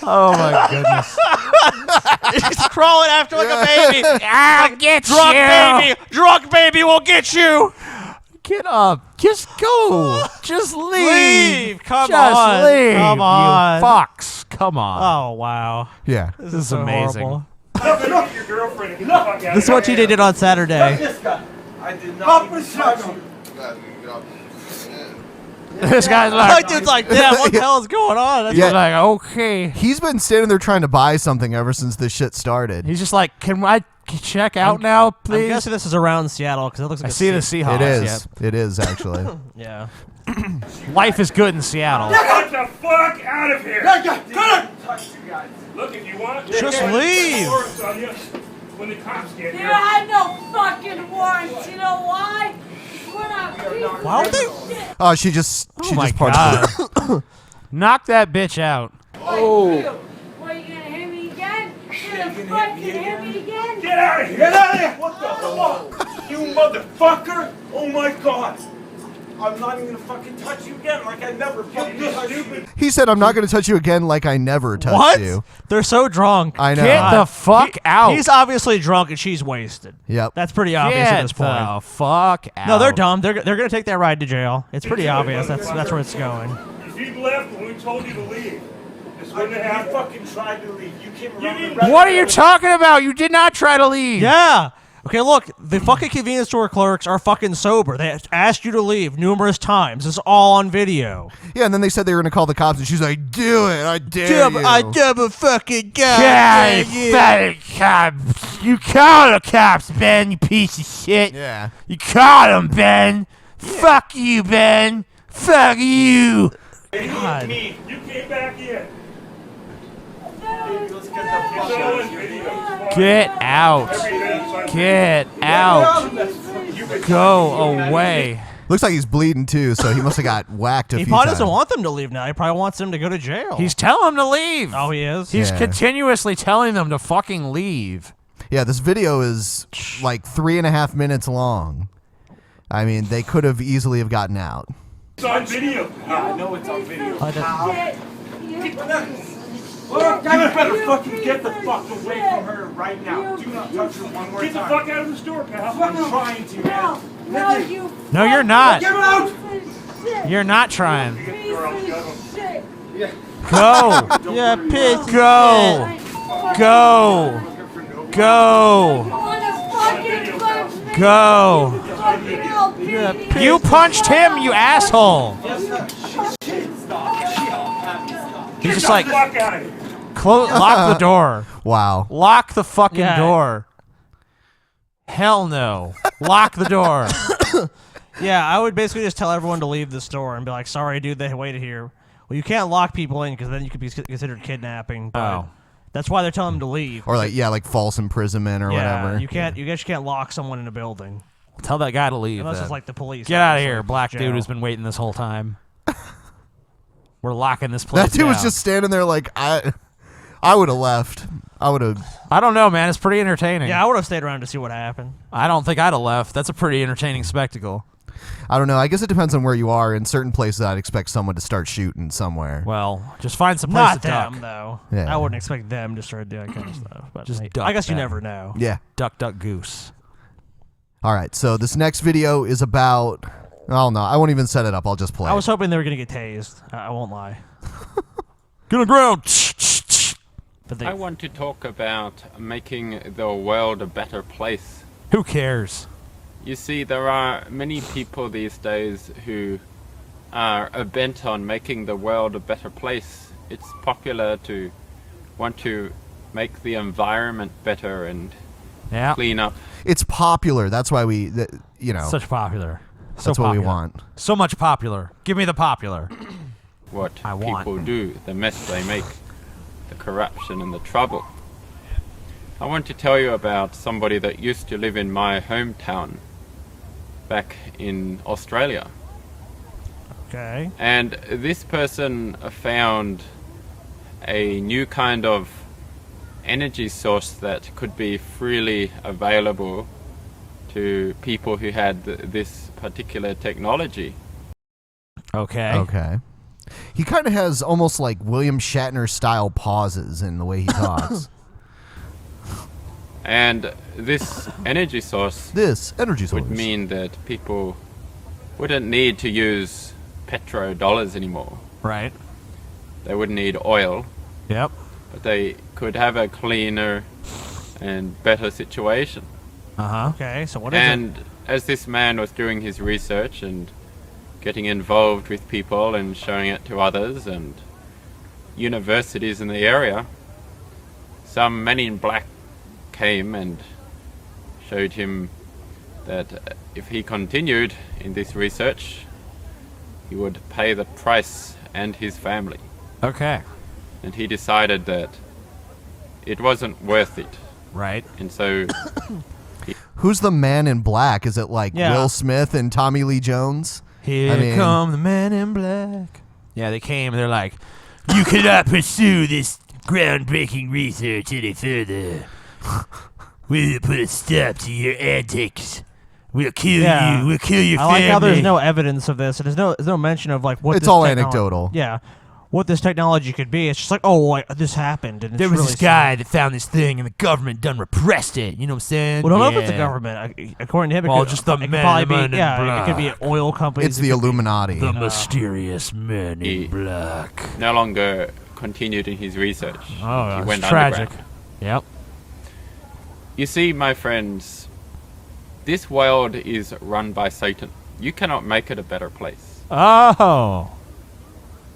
Oh my goodness. He's crawling after like a baby. I'll get drunk you. baby. Drunk baby will get you. Get up. Just go. Just leave. Come Just on. leave. Come on. You fucks. Come on. Oh, wow. Yeah. This is so amazing. horrible. Look, your girlfriend and get the fuck out of This is what here. she did on Saturday. This guy. I did not even touch him. This guy's My like, dude's like, damn, what the hell is going on? That's Yeah. he's like, okay. He's been standing there trying to buy something ever since this shit started. He's just like, can I check out now, please? I'm guessing this is around Seattle because it looks like I see the Seahawks. It is. It is actually. Yeah. Life is good in Seattle. Get the fuck out of here! Look, if you want, Just leave. warrants on you when the cops get You here. had no fucking warrants. You know why? We're not people. Why would they? Shit. Oh, she just my punched God. her. Knock that bitch out. Oh. What, you gonna hit me again? You gonna fucking hit me again? Get out of here! Get out of here! What the fuck? You motherfucker! Oh my god! I'm not even gonna fucking touch you again like I never fucking touched you. He said, "I'm not going to touch you again, like I never touched What? you." They're so drunk. I know. Get the fuck out. He's obviously drunk and she's wasted. Yep. That's pretty obvious at this Get point. the fuck out. No, they're dumb. They're gonna take that ride to jail. It's pretty obvious. That's where it's going. If you'd left when we told you to leave, this wouldn't have happened. fucking tried to leave. You came around. What are you talking about? You did not try to leave. Yeah. Okay, look, the fucking convenience store clerks are fucking sober. They asked you to leave numerous times. It's all on video. Yeah, and then they said they were going to call the cops, and she's like, "Do it, I dare you." I double fucking God, fucking cops. You call the cops, Ben, you piece of shit. Yeah. You call them, Ben. Fuck you, Ben. Fuck you. God. Me, you came back in. Get out. Get out. Go away. Looks like he's bleeding too, so he must have got whacked a He few probably times. doesn't want them to leave now. He probably wants them to go to jail. He's telling them to leave. Oh, he is? He's Yeah. continuously telling them to fucking leave. Yeah, this video is like 3.5 minutes long. I mean, they could have easily have gotten out. It's on video. I know it's on video. You better fucking get the fuck away from her right now. Do not touch her one more time. Get the fuck out of the store, pal. I'm trying to, man. No, you. No, you're not. Get out! You're not trying. Shit. Go. Yeah, piss. Go. Go. Go. Go. You punched him, you asshole. He's just like, Fuck out of here. lock the door. Wow. Lock the fucking Yeah. door. Hell no. Lock the door. Yeah, I would basically just tell everyone to leave the store and be like, sorry, dude, they waited here. Well, you can't lock people in because then you could be considered kidnapping. But Oh. that's why they're telling them to leave. Or like false imprisonment or yeah, whatever. you guess you can't lock someone in a building. Tell that guy to leave. Unless then. it's like the police. Get out of obviously, here, black jail. dude who's been waiting this whole time. We're locking this place That dude was down. just standing there like, I would have left. I don't know, man. It's pretty entertaining. Yeah, I would have stayed around to see what happened. I don't think I'd have left. That's a pretty entertaining spectacle. I don't know. I guess it depends on where you are. In certain places, I'd expect someone to start shooting somewhere. Well, just find some place Not to them, duck. though. Yeah. I wouldn't expect them to start doing that kind of stuff. But Just hey, duck I guess you them. never know. Yeah. Duck, duck, goose. All right. So this next video is about. Oh no, I won't even set it up. I'll just play. I was hoping they were going to get tased. I won't lie. Get on the ground. But they, I want to talk about making the world a better place. Who cares? You see, there are many people these days who are bent on making the world a better place. It's popular to want to make the environment better and clean up. It's popular. That's why Such popular. That's So what we popular. want. So much popular. Give me the popular. What I want. people do, the mess they make, the corruption and the trouble. I want to tell you about somebody that used to live in my hometown back in Australia. Okay. And this person found a new kind of energy source that could be freely available to people who had this particular technology. Okay. Okay. He kind of has almost like William Shatner style pauses in the way he talks. And this energy source would mean that people wouldn't need to use petrodollars anymore. Right. They wouldn't need oil. Yep. But they could have a cleaner and better situation. Okay, so what is it? And as this man was doing his research and getting involved with people and showing it to others and universities in the area, some men in black came and showed him that if he continued in this research, he would pay the price and his family. Okay. And he decided that it wasn't worth it. Right. And so... Who's the man in black? Is it like Yeah. Will Smith and Tommy Lee Jones? Here come the men in black. Yeah, they came and they're like, you cannot pursue this groundbreaking research any further. We'll put a stop to your antics. We'll kill you. We'll kill your I family. like how there's no evidence of this. And there's no mention of like what It's this all technolo- anecdotal. Yeah, what this technology could be. It's just like, oh, like this happened, and it's There was really this guy that found this thing, and the government done repressed it. You know what I'm saying? We don't know if it's the government. According to him, Well, it could, just the it could men probably in be, yeah, black. it could be oil companies. It's it the could be, Illuminati. The mysterious men in black. No longer continued in his research. Oh, He that's went tragic. underground. Yep. You see, my friends, this world is run by Satan. You cannot make it a better place. Oh.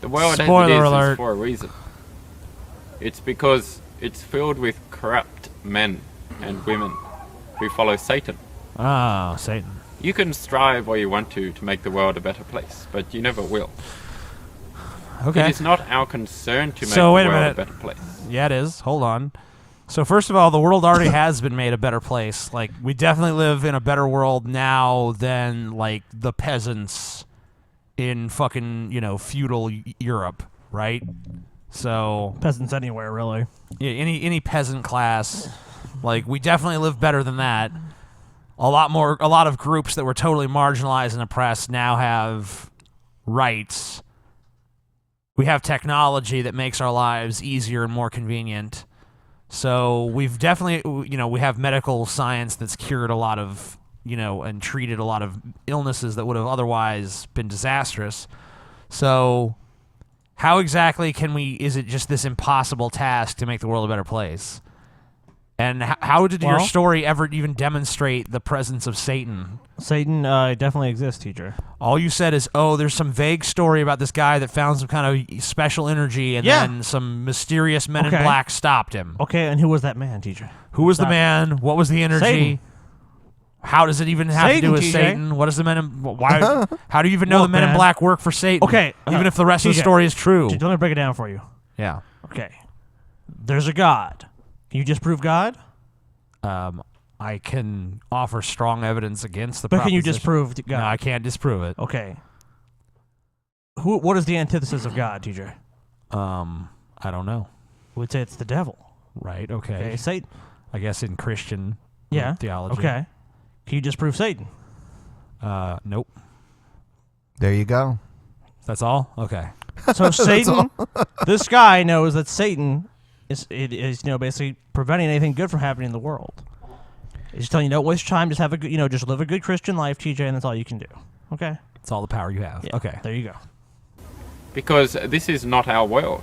The world Spoiler as it alert. is for a reason. It's because it's filled with corrupt men and women who follow Satan. Oh, Satan. You can strive all you want to make the world a better place, but you never will. Okay. It is not our concern to make So the wait a world minute. a better place. Yeah, it is. Hold on. So first of all, the world already has been made a better place. Like, we definitely live in a better world now than, like, the peasants in fucking, feudal Europe, right? So peasants anywhere, really. Yeah, any peasant class, like, we definitely live better than that. A lot of groups that were totally marginalized and oppressed now have rights. We have technology that makes our lives easier and more convenient. So we've definitely, we have medical science that's cured a lot of, and treated a lot of illnesses that would have otherwise been disastrous. So how exactly is it just this impossible task to make the world a better place? And how did your story ever even demonstrate the presence of Satan? Satan definitely exists, teacher. All you said is, there's some vague story about this guy that found some kind of special energy, and then some mysterious men in black stopped him. Okay, and who was that man, teacher? Who was the man? What was the energy? Satan. How does it even have to do with TJ. Satan? What is the men in... Why? How do you even know the men in black work for Satan? Okay. Even if the rest of the TJ, story is true. Let me break it down for you. Yeah. Okay. There's a God. Can you disprove God? I can offer strong evidence against the But can you proposition. disprove God? No, I can't disprove it. Okay. What is the antithesis of God, teacher? I don't know. We'd say it's the devil. Right, okay. Satan. I guess in Christian theology. Okay. Can you disprove Satan? Nope. There you go. That's all? Okay. So Satan, this guy knows that Satan is basically preventing anything good from happening in the world. He's just telling you, don't waste your time, just have a good, just live a good Christian life, TJ, and that's all you can do. Okay. It's all the power you have. Yeah, Okay. There you go. Because this is not our world.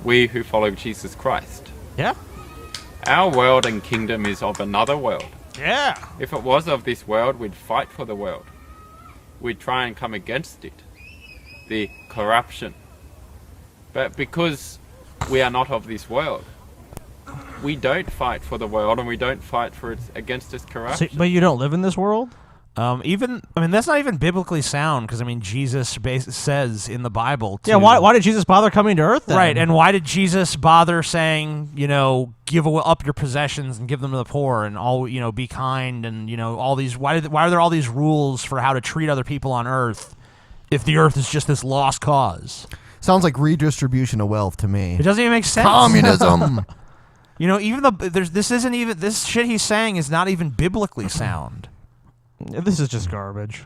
We who follow Jesus Christ. Yeah. Our world and kingdom is of another world. Yeah. If it was of this world, we'd fight for the world. We'd try and come against it. The corruption. But because we are not of this world, we don't fight for the world, and we don't fight against its corruption. But you don't live in this world? That's not even biblically sound, because Jesus says in the Bible. Why did Jesus bother coming to earth then? Right, and why did Jesus bother saying, give up your possessions and give them to the poor, and all, be kind, and all these? Why are there all these rules for how to treat other people on earth, if the earth is just this lost cause? Sounds like redistribution of wealth to me. It doesn't even make sense. Communism. This shit he's saying is not even biblically sound. This is just garbage.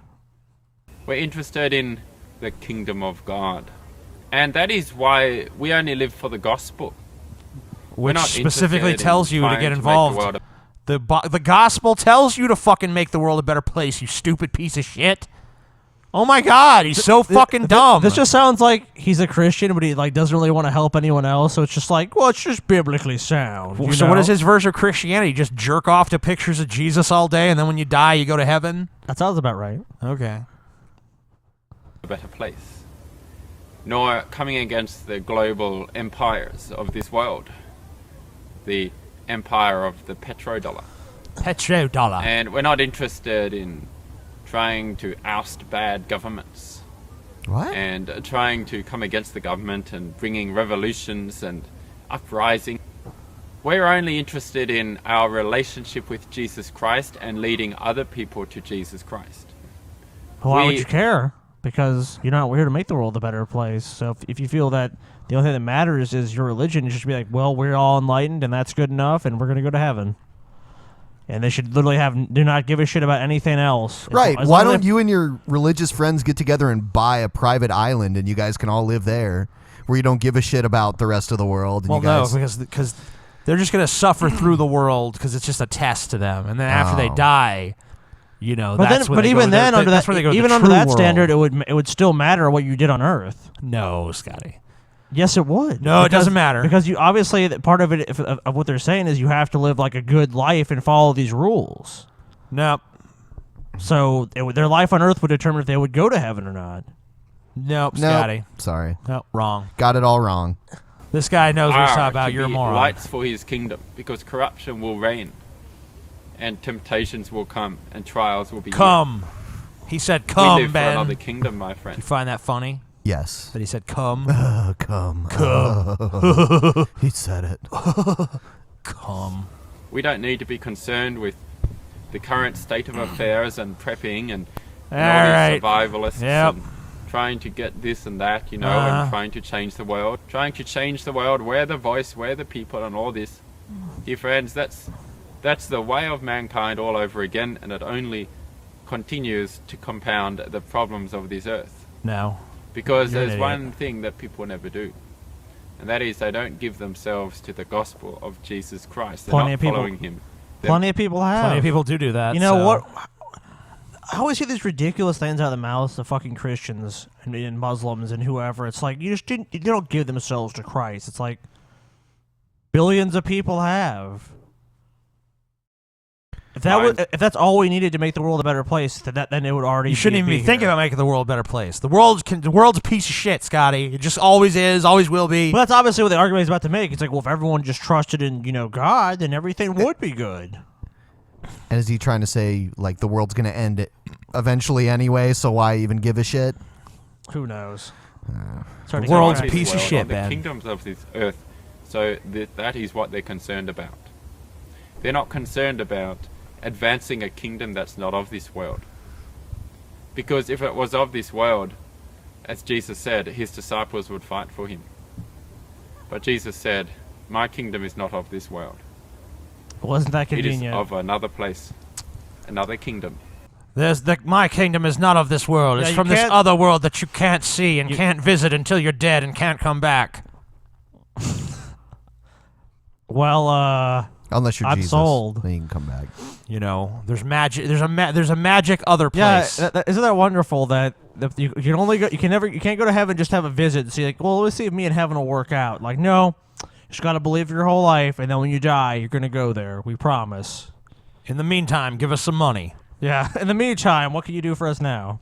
We're interested in the kingdom of God. And that is why we only live for the gospel. We're Which not specifically interested in tells you to trying get make the involved. world The gospel tells you to fucking make the world a better place, you stupid piece of shit. Oh my God, he's so fucking dumb. This just sounds like he's a Christian, but he like doesn't really want to help anyone else. So it's just like, well, it's just biblically sound. You So know? what is his version of Christianity? Just jerk off to pictures of Jesus all day, and then when you die, you go to heaven? That sounds about right. Okay. A better place. Nor coming against the global empires of this world. The empire of the petrodollar. Petrodollar. And we're not interested in trying to oust bad governments. What? And trying to come against the government and bringing revolutions and uprising. We're only interested in our relationship with Jesus Christ and leading other people to Jesus Christ. Well, why would you care? Because you're not here to make the world a better place. So if you feel that the only thing that matters is your religion, you should be like, well, we're all enlightened and that's good enough and we're going to go to heaven. And they should literally do not give a shit about anything else. Right. Why don't you and your religious friends get together and buy a private island and you guys can all live there where you don't give a shit about the rest of the world? And Well, you guys... no, because they're just going to suffer through the world because it's just a test to them. And then after they die, you know, But that's then, when but even then, under that, where they go to even the under true that world. standard, it would still matter what you did on Earth. No, Scotty. Yes, it would. No, it doesn't matter. Because you obviously part of it of what they're saying is you have to live like a good life and follow these rules. Nope. So their life on Earth would determine if they would go to heaven or not. Nope, Scotty. Sorry. Nope, wrong. Got it all wrong. This guy knows what he's talking Are about. to You're a be moron. lights for his kingdom, because corruption will reign, and temptations will come, and trials will be. Come. He said, We "Come, live Ben." for another kingdom, my friend. You find that funny? Yes. That he said, "Come." Come. Come. He said it. Come. We don't need to be concerned with the current state of affairs and prepping and all All these survivalists Yep. and trying to get this and that, you know, Uh-huh. and trying to change the world. Trying to change the world, we're the voice, we're the people, and all this. Dear friends, that's the way of mankind all over again, and it only continues to compound the problems of this earth. No. Because You're an there's idiot. one thing that people never do, and that is they don't give themselves to the gospel of Jesus Christ. They're Plenty not of people- following him. Plenty of people have. Plenty of people do that. You know so- what? I always hear these ridiculous things out of the mouths of fucking Christians and Muslims and whoever. It's like you don't give themselves to Christ. It's like billions of people have. If that's all we needed to make the world a better place, then it would already. You shouldn't even be here. thinking about making the world a better place. The world's a piece of shit, Scotty. It just always is, always will be. Well, that's obviously what the argument is about to make. It's like, well, if everyone just trusted in God, then everything would be good. And is he trying to say, like, the world's going to end it eventually anyway, so why even give a shit? Who knows? The world's a This piece of world, shit, or the man. kingdoms of this earth. So that is what they're concerned about. They're not concerned about advancing a kingdom that's not of this world. Because if it was of this world, as Jesus said, his disciples would fight for him. But Jesus said, my kingdom is not of this world. Wasn't that It is convenient? of another place, another kingdom. My kingdom is not of this world. Yeah, It's you from this can't- other world that you can't see and can't visit until you're dead and can't come back. Well, Unless you're I'm Jesus, sold. then you can come back. You know, there's magic. There's a magic other Yeah, place. isn't that wonderful that you can only go, you can't go to heaven just have a visit and see like, well, let's see if me and heaven will work out. Like, no, you just gotta believe your whole life, and then when you die, you're gonna go there. We promise. In the meantime, give us some money. Yeah. In the meantime, what can you do for us now?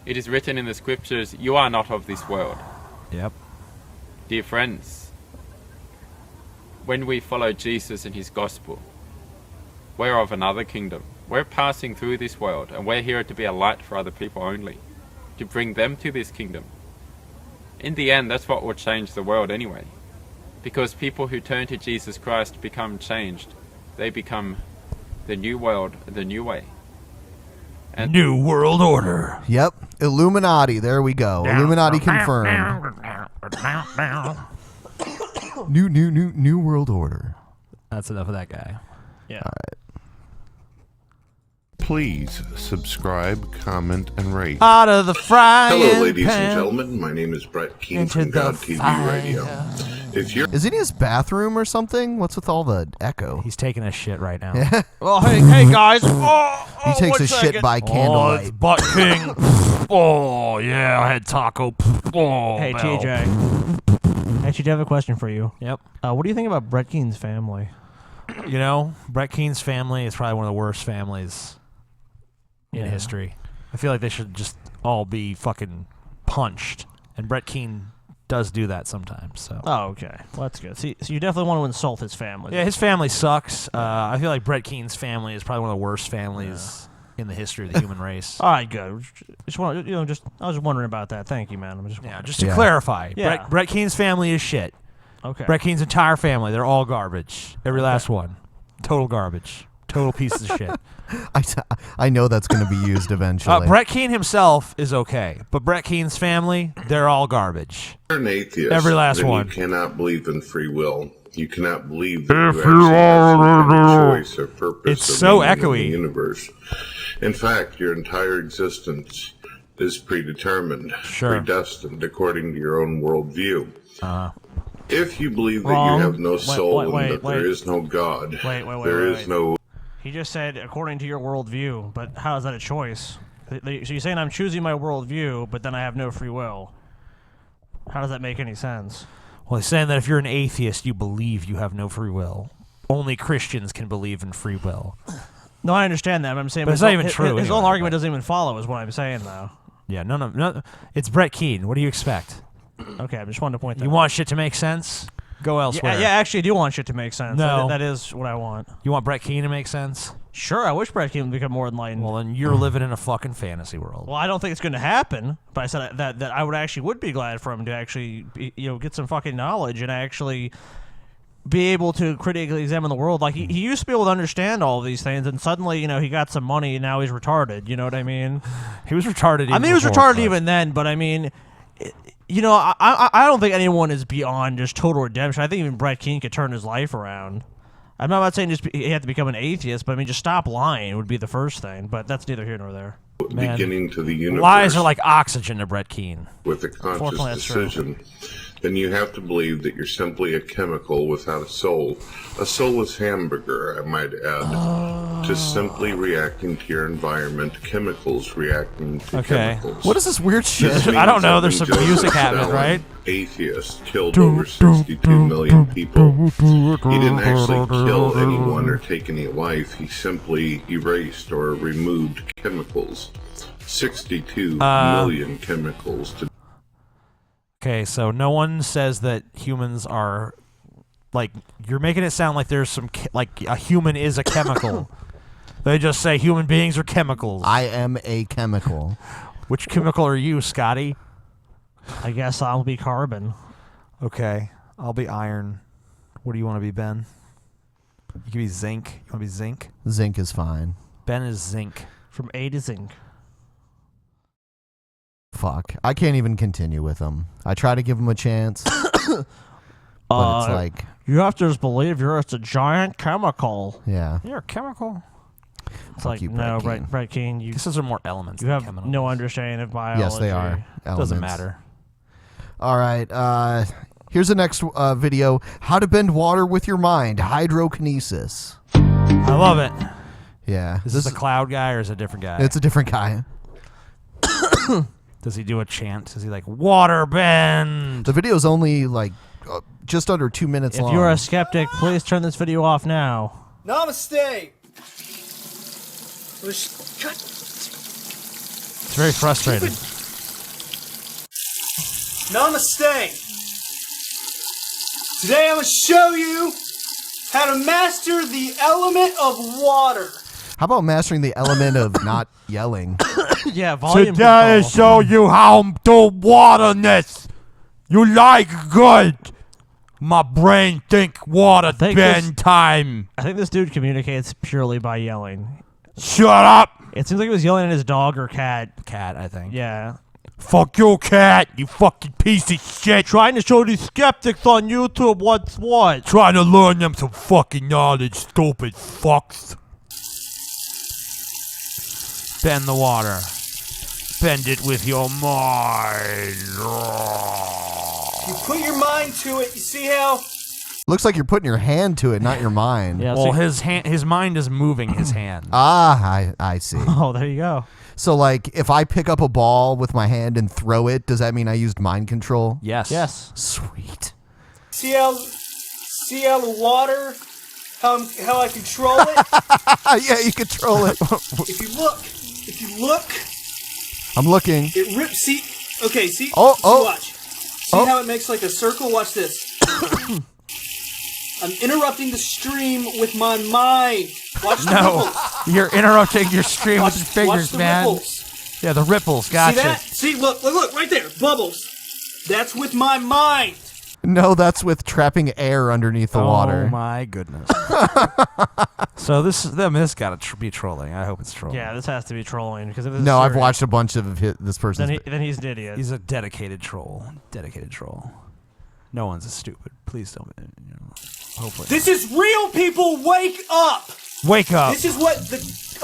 It is written in the scriptures, you are not of this world. Yep. Dear friends, when we follow Jesus and his gospel, we're of another kingdom. We're passing through this world, and we're here to be a light for other people only, to bring them to this kingdom. In the end, that's what will change the world anyway. Because people who turn to Jesus Christ become changed. They become the new world, the new way. And New World Order. Yep. Illuminati. There we go. Illuminati confirmed. New World Order. That's enough of that guy. Yeah. All right. Please subscribe, comment, and rate. Out of the frying Hello, ladies pan and gentlemen. My name is Brett Keane into from the God TV fire. Radio. If you're Is he in his bathroom or something? What's with all the echo? He's taking a shit right now. Yeah. Oh, hey guys. He takes a shit by candlelight. Oh, it's Butt King. Oh, yeah, I had taco. Oh, Hey, Bell. TJ. Actually, do have a question for you. Yep. What do you think about Brett Keen's family? You know, Brett Keen's family is probably one of the worst families in history. I feel like they should just all be fucking punched. And Brett Keen does do that sometimes. So. Oh, okay. Well, that's good. So you definitely want to insult his family. Yeah, his family sucks. I feel like Brett Keen's family is probably one of the worst families in the history of the human race. All right, good. I was wondering about that. Thank you, man. Just to clarify, Yeah. Brett Keen's family is shit. Okay. Brett Keen's entire family, they're all garbage. Every last one. Total garbage. Total pieces of shit. I know that's going to be used eventually. Brett Keen himself is okay, but Brett Keen's family, they're all garbage. an atheist, Every last then one. you cannot believe in free will. You cannot believe that If you you actually have some kind are- of choice or purpose. It's or so meaning in echoey. the universe. In fact, your entire existence is predetermined, predestined according to your own worldview. If you believe that Wrong. you have no Wait, soul wait, and that wait. there is no God, Wait, there is no. He just said, according to your worldview, but how is that a choice? So you're saying I'm choosing my worldview, but then I have no free will. How does that make any sense? Well, he's saying that if you're an atheist, you believe you have no free will. Only Christians can believe in free will. No, I understand that, but I'm saying But it's not even true His own anyway, argument doesn't even follow, is what I'm saying, though. Yeah, no. It's Brett Keen. What do you expect? Okay, I just wanted to point that You out. want shit to make sense? Go elsewhere. Yeah, actually, I do want shit to make sense. No. That is what I want. You want Brett Keen to make sense? Sure, I wish Brett Keen would become more enlightened. Well, then you're living in a fucking fantasy world. Well, I don't think it's going to happen, but I said that I would be glad for him to actually get some fucking knowledge and actually be able to critically examine the world. Like he used to be able to understand all of these things, and suddenly he got some money and now he's retarded. You know what I mean? He was retarded. I mean, he was retarded even then, but I mean, I don't think anyone is beyond just total redemption. I think even Brett Keen could turn his life around. I'm not saying he had to become an atheist, but I mean, just stop lying would be the first thing. But that's neither here nor there. Beginning to the universe. Lies are like oxygen to Brett Keen. With a conscious decision, then you have to believe that you're simply a chemical without a soul. A soulless hamburger, I might add. Just simply reacting to your environment, chemicals reacting to chemicals. What is this weird shit? This I don't means know, that there's when some music Joseph happening, Stalin, right? Atheist, killed over 62 million people. He didn't actually kill anyone or take any life. He simply erased or removed chemicals. 62 million chemicals to. Okay, so no one says that humans are like you're making it sound like there's some like a human is a chemical. They just say human beings are chemicals. I am a chemical. Which chemical are you, Scotty? I guess I'll be carbon. Okay, I'll be iron. What do you want to be, Ben? You can be zinc. You want to be zinc? Zinc is fine. Ben is zinc. From A to zinc. Fuck. I can't even continue with him. I try to give him a chance. But it's like... You have to just believe you're just a giant chemical. Yeah. You're a chemical. It's like, no, Brett Keen, you... Guess those are more elements You than have chemicals. no understanding of biology. Yes, they are. Doesn't elements. matter. All right. Here's the next video. How to bend water with your mind. Hydrokinesis. I love it. Yeah. Is this a cloud guy or is it a different guy? It's a different guy. Does he do a chant? Is he like, water bend? The video's only like just under 2 minutes long. If you're a skeptic, please turn this video off now. Namaste. It's very frustrating. Namaste. Today I'm going to show you how to master the element of water. How about mastering the element of not yelling? Yeah, volume Today I control. show you how to waterness. You like good. My brain think water bend time. I think this dude communicates purely by yelling. Shut up. It seems like he was yelling at his dog or cat. Cat, I think. Yeah. Fuck you, cat. You fucking piece of shit. Trying to show these skeptics on YouTube what's what. Trying to learn them some fucking knowledge, stupid fucks. Bend the water. Bend it with your mind. If you put your mind to it, you see how? Looks like you're putting your hand to it, not your mind. Yeah, Well, his mind is moving his hand. I see. Oh, there you go. So, like, if I pick up a ball with my hand and throw it, does that mean I used mind control? Yes. Yes. Sweet. See how the water, how I control it? Yeah, you control it. If you look, I'm looking. it rips. See, okay, see. Oh, oh. Watch. See how it makes like a circle? Watch this. I'm interrupting the stream with my mind. Watch the ripples. You're interrupting your stream Watch- with your fingers, watch the man. ripples. Yeah, the ripples. Gotcha. See that? See, look, right there, bubbles. That's with my mind. No, that's with trapping air underneath the water. Oh my goodness. So this got to be trolling. I hope it's trolling. Yeah, this has to be trolling because if this is No, I've serious, watched a bunch of this person's. Then he's an idiot. He's a dedicated troll. No one's as stupid. Please don't. Hopefully. This is real, people. Wake up. Wake up. This is what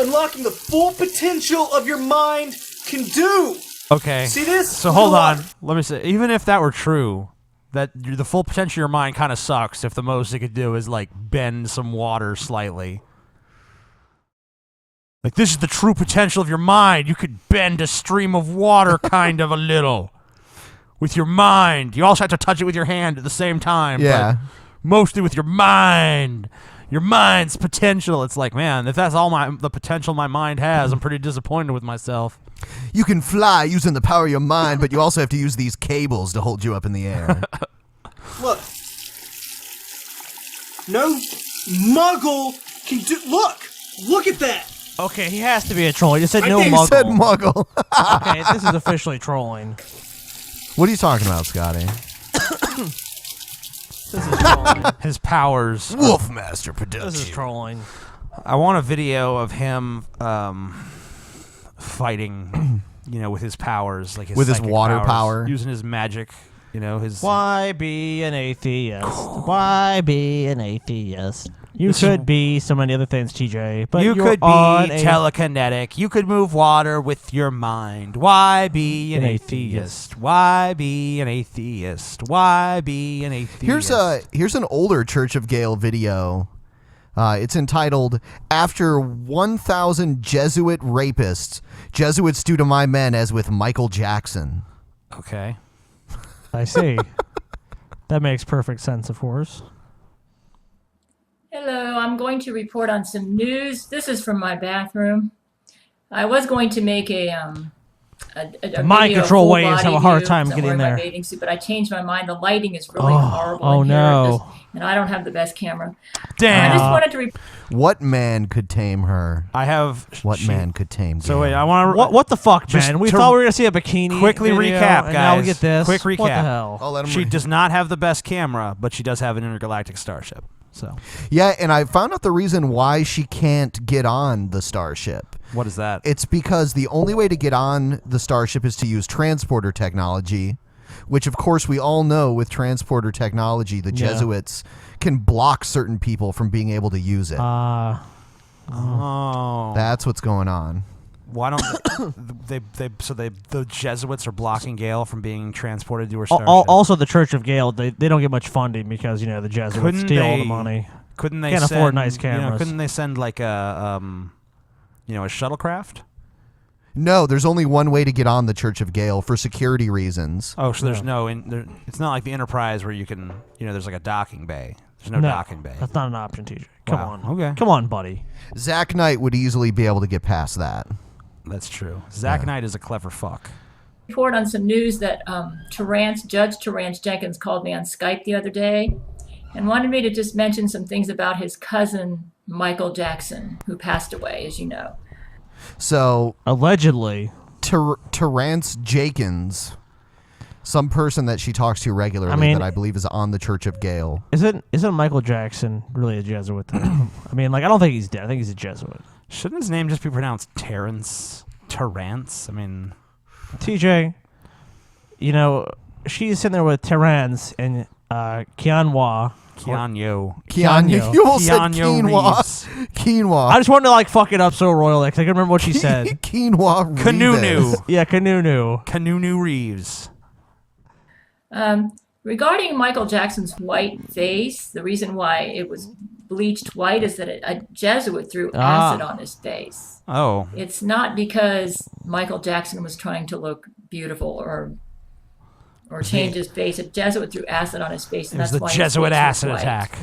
unlocking the full potential of your mind can do. Okay. See this? So hold on. Let me say, even if that were true, that the full potential of your mind kind of sucks if the most it could do is like bend some water slightly. Like, this is the true potential of your mind. You could bend a stream of water kind of a little with your mind. You also have to touch it with your hand at the same time. Yeah. But mostly with your mind. Your mind's potential. It's like, man, if that's all the potential my mind has, I'm pretty disappointed with myself. You can fly using the power of your mind, but you also have to use these cables to hold you up in the air. Look. No muggle can do. Look at that. Okay, he has to be a troll. He just said I no think muggle. He said muggle. Okay, this is officially trolling. What are you talking about, Scotty? This is trolling. His powers. Wolfmaster production. This is trolling. I want a video of him fighting, with his powers, like with his psychic water powers, power, using his magic. His. Why be an atheist? Why be an atheist? You could be so many other things, TJ. But you you're could be on telekinetic. You could move water with your mind. Why be an atheist? Why be an atheist? Why be an atheist? Here's an older Church of Gale video. It's entitled "After 1,000 Jesuit Rapists, Jesuits Do to My Men as with Michael Jackson." Okay. I see. That makes perfect sense, of course. Hello, I'm going to report on some news. This is from my bathroom. I was going to make a mind control full waves have a body hard view, time 'cause I'm getting wearing there. My bathing suit, but I changed my mind. The lighting is really Oh, horrible. oh in here, no. and I don't have the best camera. Damn. I just wanted to What man could tame her? I have. What man could tame? So wait, Gale? I want to. What the fuck, Just man? We to thought we were gonna see a bikini. Quickly video, recap, and guys. Now we get this. Quick recap. What the hell? I'll let him She does not have the best camera, but she does have an intergalactic starship. So. Yeah, and I found out the reason why she can't get on the starship. What is that? It's because the only way to get on the starship is to use transporter technology, which of course we all know with transporter technology, the Jesuits can block certain people from being able to use it. Oh. That's what's going on. Why don't the Jesuits are blocking Gale from being transported to her starship? Also, the Church of Gale, they don't get much funding because the Jesuits steal all the money. Couldn't they can't send, afford nice cameras? Couldn't they send like a shuttlecraft? No, there's only one way to get on the Church of Gale for security reasons. Oh, so there's it's not like the Enterprise where you can, there's like a docking bay. There's no docking bay. That's not an option, TJ. Come Wow. on. Okay. Come on, buddy. Zach Knight would easily be able to get past that. That's true. Zach Knight is a clever fuck. report on some news that Judge Terrance Jenkins called me on Skype the other day and wanted me to just mention some things about his cousin, Michael Jackson, who passed away, as you know. So allegedly, Terrance Jenkins, some person that she talks to regularly, that I believe is on the Church of Gale. Isn't Michael Jackson really a Jesuit? I don't think he's dead. I think he's a Jesuit. Shouldn't his name just be pronounced Terrance? I mean, TJ, she's sitting there with Terrance and Keanu. You almost said quinoa. Reeves. Quinoa. I just wanted to fuck it up so royally because I couldn't remember what she said. Quinoa Kanunu. Yeah, Kanunu. Kanunu Reeves. Regarding Michael Jackson's white face, the reason why it was bleached white is that a Jesuit threw acid on his face. Oh. It's not because Michael Jackson was trying to look beautiful or change his face. A Jesuit threw acid on his face, and It was that's the why Jesuit his face was acid white. attack.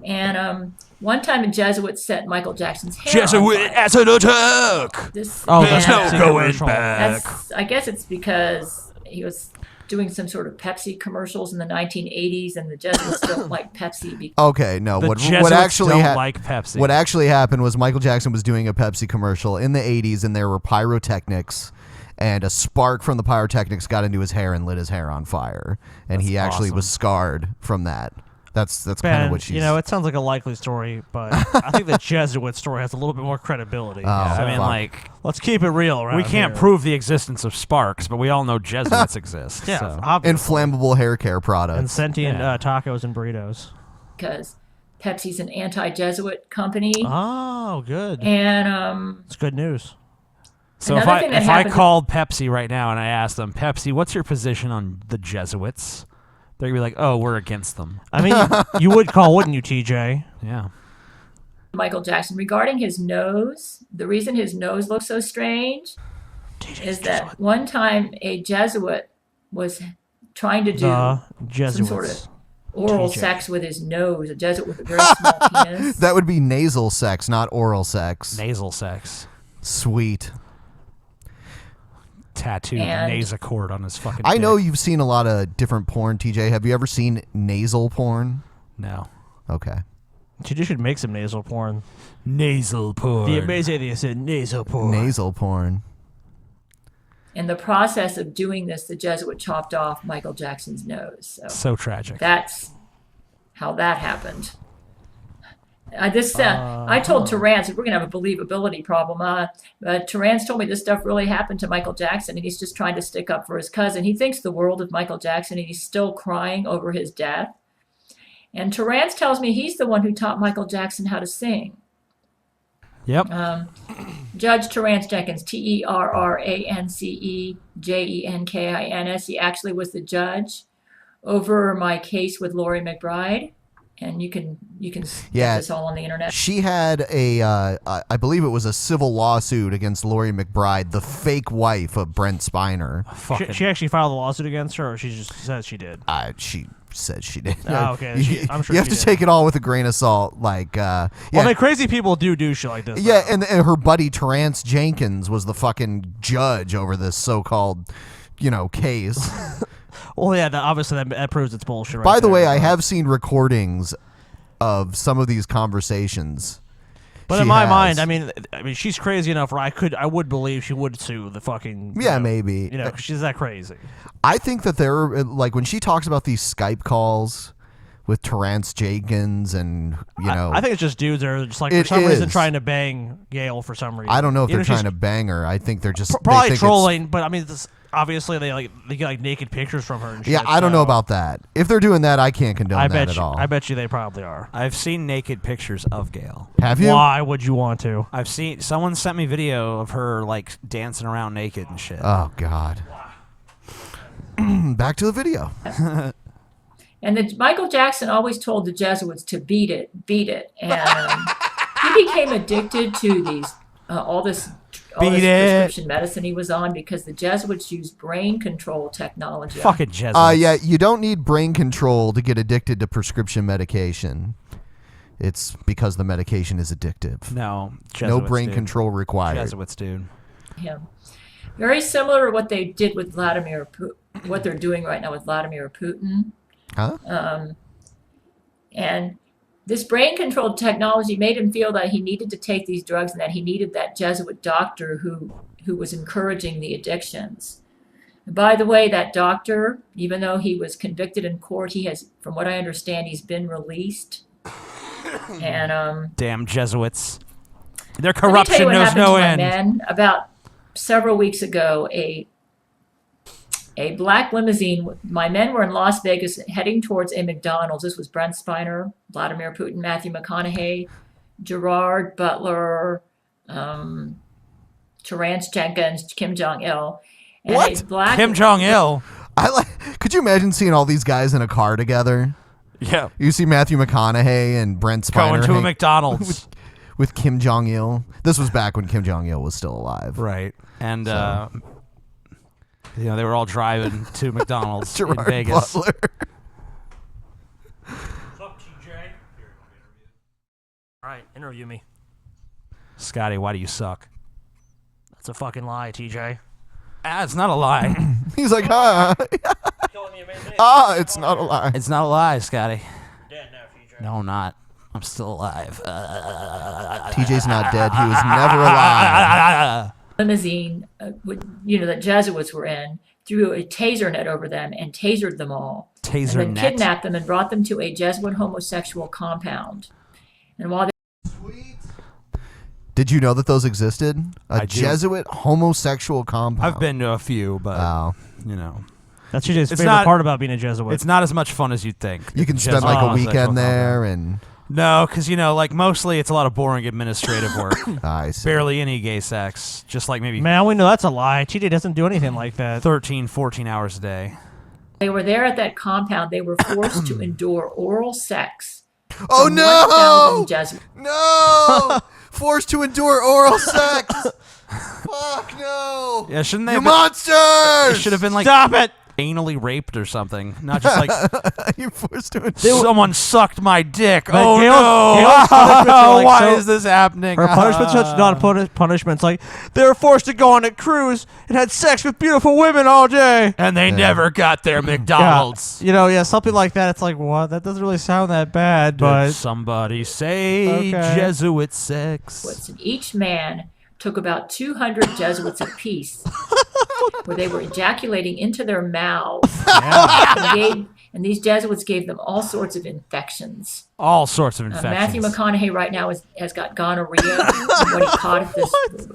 And one time a Jesuit set Michael Jackson's hair Jesuit on fire. acid attack! There's no going back. I guess it's because he was doing some sort of Pepsi commercials in the 1980s, and the Jesuits don't like Pepsi. Okay, no. The What Jesuits actually don't like Pepsi. What actually happened was Michael Jackson was doing a Pepsi commercial in the 80s, and there were pyrotechnics, and a spark from the pyrotechnics got into his hair and lit his hair on fire, and he actually was scarred from that. That's kind of what she's. You know, it sounds like a likely story, but I think the Jesuit story has a little bit more credibility. Oh, I mean, fuck. like, let's keep it real. we can't prove the existence of sparks, but we all know Jesuits exist. Yeah, so. obviously. Inflammable hair care products. And sentient tacos and burritos. Because Pepsi's an anti-Jesuit company. Oh, good. And it's good news. So if I called Pepsi right now and I asked them, Pepsi, what's your position on the Jesuits? They're gonna be like, oh, we're against them. I mean, you would call, wouldn't you, TJ? Yeah. Michael Jackson, regarding his nose, the reason his nose looks so strange is that one time a Jesuit was trying to do some sort of oral sex with his nose, a Jesuit with a very small penis. That would be nasal sex, not oral sex. Nasal sex. Sweet. Tattooed And- nasocord on his fucking I dick. know you've seen a lot of different porn, TJ. Have you ever seen nasal porn? No. Okay. TJ should make some nasal porn. Nasal porn. The amazing thing is nasal porn. Nasal porn. In the process of doing this, the Jesuit chopped off Michael Jackson's nose. So tragic. That's how that happened. I told Terrence, we're going to have a believability problem. Terrence told me this stuff really happened to Michael Jackson, and he's just trying to stick up for his cousin. He thinks the world of Michael Jackson, and he's still crying over his death. And Terrence tells me he's the one who taught Michael Jackson how to sing. Yep. Judge Terrence Jenkins, TerranceJenkins. He actually was the judge over my case with Laurie McBride. And you can get this all on the internet. She had I believe it was a civil lawsuit against Laurie McBride, the fake wife of Brent Spiner. She actually filed a lawsuit against her, or she just says she did? She said she did. Oh, okay. I'm sure you have she to did. take it all with a grain of salt. Like, Well, I mean, crazy people do shit like this. Yeah, and her buddy Terrance Jenkins was the fucking judge over this so-called, case. Well, yeah, obviously that proves it's bullshit. By the way, I have seen recordings of some of these conversations. But in my mind, I mean, she's crazy enough where I would believe she would sue the fucking. Yeah, maybe. She's that crazy. I think that they're like when she talks about these Skype calls with Terrance Jenkins and I think it's just dudes that are just like It for some reason is. trying to bang Gail for some reason. I don't know if Even they're she's trying to bang her. I think they're just they probably think trolling. But I mean, obviously they get naked pictures from her. And Yeah, shit, I don't know so about that. If they're doing that, I can't condone I that bet at you, all. I bet you they probably are. I've seen naked pictures of Gail. Have you? Why would you want to? I've seen someone sent me video of her like dancing around naked and shit. Oh God. Back to the video. And Michael Jackson always told the Jesuits to beat it. And he became addicted to all this prescription medicine he was on because the Jesuits used brain control technology. Fucking Jesuits. Yeah, you don't need brain control to get addicted to prescription medication. It's because the medication is addictive. No, no Jesuits, brain dude. control required. Jesuits, dude. Him. Very similar to what they did with Vladimir Putin, what they're doing right now with Vladimir Putin. Huh? And this brain-controlled technology made him feel that he needed to take these drugs and that he needed that Jesuit doctor who was encouraging the addictions. And by the way, that doctor, even though he was convicted in court, he has, from what I understand, he's been released. And Damn Jesuits. Their let me tell you corruption what knows happened no to my end. men. About several weeks ago, a black limousine. My men were in Las Vegas heading towards a McDonald's. This was Brent Spiner, Vladimir Putin, Matthew McConaughey, Gerard Butler, Terrance Jenkins, Kim Jong-il. And What? a black Kim Jong-il? Could you imagine seeing all these guys in a car together? Yeah. You see Matthew McConaughey and Brent Spiner Going to a McDonald's. with Kim Jong-il. This was back when Kim Jong-il was still alive. Right. And, you know, they were all driving to McDonald's in Gerard Vegas. Butler. What's up, TJ? All right, interview me. Scotty, why do you suck? That's a fucking lie, TJ. It's not a lie. He's like, it's not a lie. It's not a lie, Scotty. Dead now, TJ. No, I'm not. I'm still alive. TJ's not dead. He was never alive. Limousine, that Jesuits were in, threw a taser net over them and tasered them all. Taser and then net? kidnapped them and brought them to a Jesuit homosexual compound. And while they Did you know that those existed? I A do. Jesuit homosexual compound. I've been to a few, but, you know. That's TJ's favorite part about being a Jesuit. It's not as much fun as you'd think. You can spend like a weekend there and... No, because, like, mostly it's a lot of boring administrative work. I see. Barely any gay sex. Just like maybe... Man, we know that's a lie. TJ doesn't do anything like that. 13, 14 hours a day. were there at that compound, they were forced to endure oral sex. Oh, from no! 1,000 Jesuits. No! Forced to endure oral sex! Fuck no! Yeah, shouldn't they? You have been- monsters! It should have been like Stop it! Anally raped or something, not just like you forced to endure. someone sucked my dick. But Oh Gail's no! punishments are like Why so- is this happening? Her punishment's such not punishments. Like they were forced to go on a cruise and had sex with beautiful women all day, and they never got their McDonald's. Yeah, something like that. It's like what? That doesn't really sound that bad, but Did somebody say Okay. Jesuit sex? And each man took about 200 Jesuits apiece, where they were ejaculating into their mouths. And these Jesuits gave them all sorts of infections. All sorts of infections. Matthew McConaughey right now has got gonorrhea from what he caught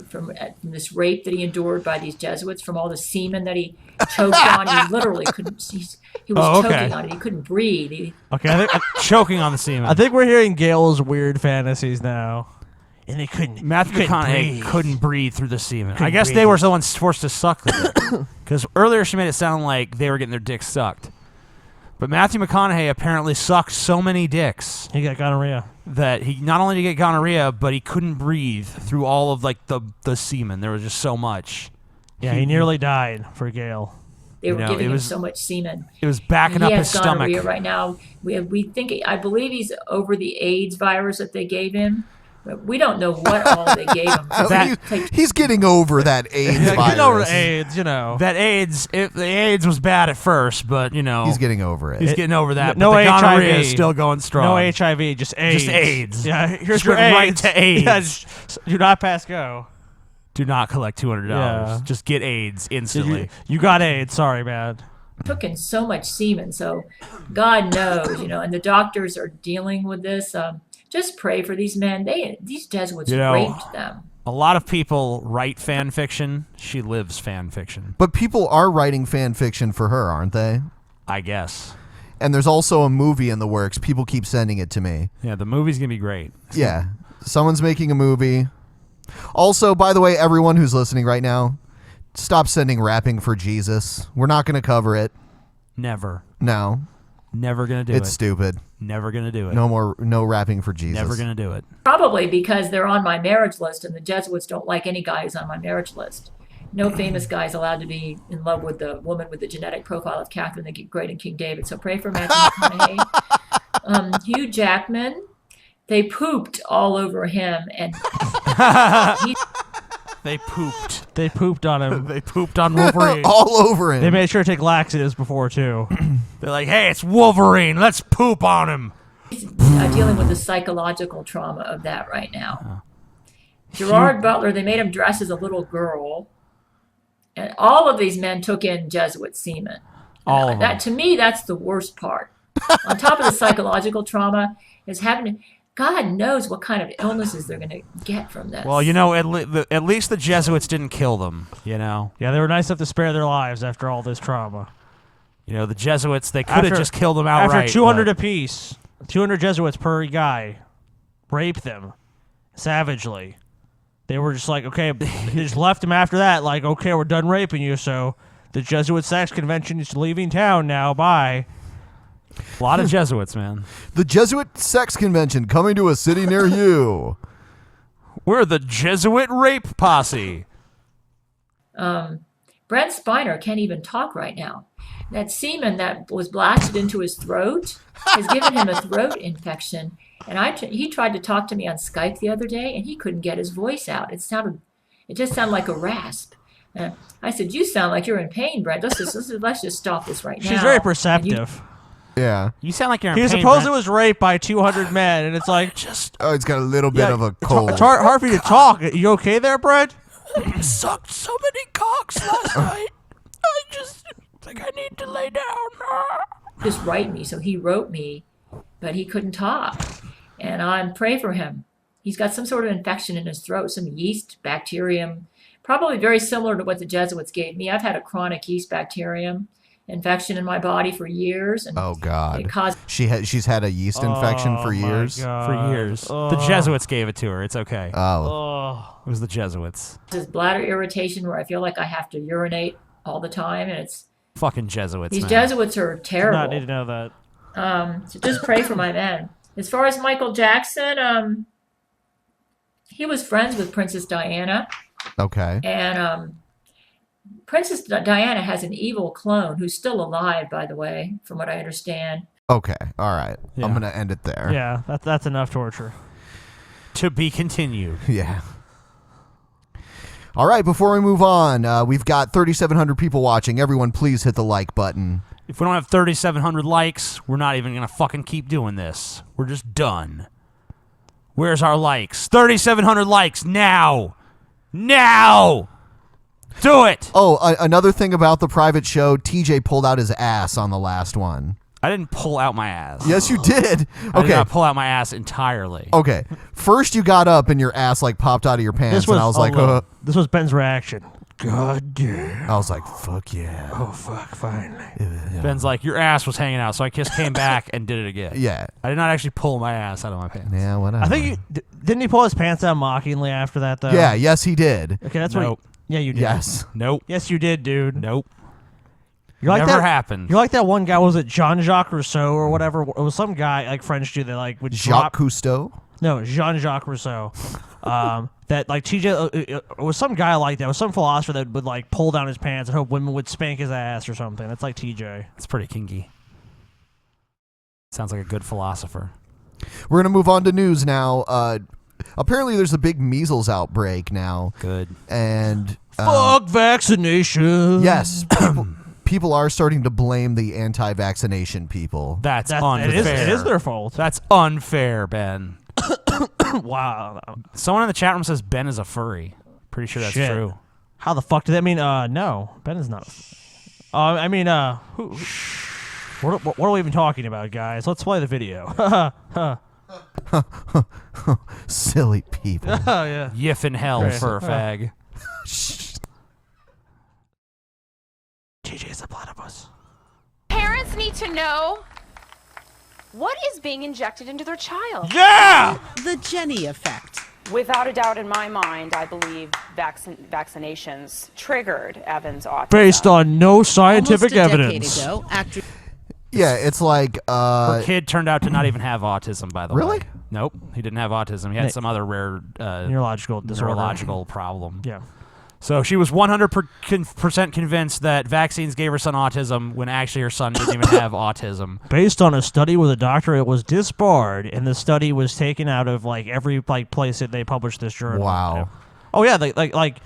from this rape that he endured by these Jesuits, from all the semen that he choked on. He literally couldn't. He was choking on it. He couldn't breathe. okay. Choking on the semen. I think we're hearing Gail's weird fantasies now. And they couldn't. Matthew McConaughey couldn't breathe through the semen. I guess they were the ones forced to suck them. Because earlier she made it sound like they were getting their dicks sucked. But Matthew McConaughey apparently sucked so many dicks. He got gonorrhea. That he not only did he get gonorrhea, but he couldn't breathe through all of like the semen. There was just so much. Yeah, he nearly died for Gail. They were giving him so much semen. It was backing up his stomach. He has gonorrhea right now. I believe he's over the AIDS virus that they gave him. But we don't know what all they gave him. He's getting over that AIDS virus. Getting over AIDS, That AIDS, the AIDS was bad at first, but he's getting over it. He's getting over that. No but the HIV. gonorrhea is still going strong. No HIV, just AIDS. Just AIDS. Yeah, here's Just your went AIDS. right to AIDS. Yeah, do not pass go. Do not collect $200. Yeah. Just get AIDS instantly. You got AIDS. Sorry, man. Took in so much semen, so God knows, and the doctors are dealing with this. Just pray for these men. These Jesuits raped them. A lot of people write fan fiction. She lives fan fiction. But people are writing fan fiction for her, aren't they? I guess. And there's also a movie in the works. People keep sending it to me. Yeah, the movie's going to be great. Yeah. Someone's making a movie. Also, by the way, everyone who's listening right now, stop sending Rapping for Jesus. We're not going to cover it. Never. No. Never going to do it. It's stupid. Never going to do it. No Rapping for Jesus. Never going to do it. Probably because they're on my marriage list, and the Jesuits don't like any guy who's on my marriage list. No famous guy is allowed to be in love with the woman with the genetic profile of Catherine the Great and King David. So pray for Matthew McConaughey. Hugh Jackman, they pooped all over him, and They pooped. They pooped on him. They pooped on Wolverine. All over him. They made sure to take laxatives before, too. They're like, hey, it's Wolverine. Let's poop on him. he's dealing with the psychological trauma of that right now. Gerard Butler, they made him dress as a little girl. And all of these men took in Jesuit semen. All of them. To me, that's the worst part. On top of the psychological trauma is having God knows what kind of illnesses they're going to get from this. Well, at least the Jesuits didn't kill them, Yeah, they were nice enough to spare their lives after all this trauma. The Jesuits, they could have just killed them outright. After 200 apiece, 200 Jesuits per guy, raped them savagely. They were just like, okay, they just left them after that, like, okay, we're done raping you, so The Jesuit sex convention is leaving town now. Bye. A lot of Jesuits, man. The Jesuit sex convention coming to a city near you. We're the Jesuit rape posse. Brent Spiner can't even talk right now. That semen that was blasted into his throat has given him a throat infection. And he tried to talk to me on Skype the other day, and he couldn't get his voice out. It just sounded like a rasp. I said, "You sound like you're in pain, Brent. Let's just stop this right now." She's very perceptive. Yeah. You sound like you're in He pain, supposedly Brent. was raped by 200 men, and it's like Oh, he's got a little bit of a cold. It's hard for you to talk. You okay there, Brent? I sucked so many cocks last night. I just think I need to lay down. Just write me. So he wrote me, but he couldn't talk. And I'm pray for him. He's got some sort of infection in his throat, some yeast bacterium, probably very similar to what the Jesuits gave me. I've had a chronic yeast bacterium infection in my body for years. And Oh God. it caused She's had a yeast infection for years. For years. The Jesuits gave it to her. It's okay. Oh. It was the Jesuits. this bladder irritation where I feel like I have to urinate all the time, and it's Fucking Jesuits, these man. Jesuits are Did terrible. not need to know that. So just pray for my man. As far as Michael Jackson, he was friends with Princess Diana, Okay. and Princess Diana has an evil clone who's still alive, by the way, from what I understand. Okay. All right. Yeah. I'm gonna end it there. Yeah, that's enough torture. To be continued. Yeah. All right. Before we move on, we've got 3,700 people watching. Everyone, please hit the like button. If we don't have 3,700 likes, we're not even going to fucking keep doing this. We're just done. Where's our likes? 3,700 likes now. Now. Do it. Oh, another thing about the private show, TJ pulled out his ass on the last one. I didn't pull out my ass. Yes, you did. I did Okay. not pull out my ass entirely. Okay. First, you got up and your ass like popped out of your pants, and I was like, this was Ben's reaction. God damn. I was like, fuck yeah. Oh fuck, finally. Ben's like, your ass was hanging out, so I just came back and did it again. Yeah. I did not actually pull my ass out of my pants. Yeah, whatever. I think didn't he pull his pants down mockingly after that though? Yeah, yes, he did. Okay, that's Nope. what. Yeah, you did. Yes. Nope. Yes, you did, dude. Nope. You're like Never that, happened. You're like that one guy. Was it Jean-Jacques Rousseau or whatever? It was some guy like French dude that like would Jacques drop. Cousteau? No, Jean-Jacques Rousseau. That like TJ it was some guy like that. It was some philosopher that would like pull down his pants and hope women would spank his ass or something. That's like TJ. It's pretty kinky. Sounds like a good philosopher. We're going to move on to news now. Apparently, there's a big measles outbreak now. Good. And fuck vaccination. Yes, people are starting to blame the anti-vaccination people. That's unfair. It is their fault. That's unfair, Ben. Wow. Someone in the chat room says Ben is a furry. Pretty sure that's Shit. true. How the fuck did that mean? No, Ben is not. I mean, what are we even talking about, guys? Let's play the video. Silly people. Oh yeah. Yiff in hell for a fag. TJ's a platypus. Parents need to know what is being injected into their child. Yeah! The Jenny effect. Without a doubt in my mind, I believe vaccinations triggered Evan's autism. Based on no scientific Almost a evidence. decade ago, actor Yeah, it's like Her kid turned out to not even have autism, by the Really? way. Nope, he didn't have autism. He had some other rare neurological disorder. neurological problem. Yeah. So she was 100% convinced that vaccines gave her son autism when actually her son didn't even have autism. Based on a study with a doctor, it was disbarred, and the study was taken out of like every like place that they published this journal. Wow. Yeah. Oh yeah, like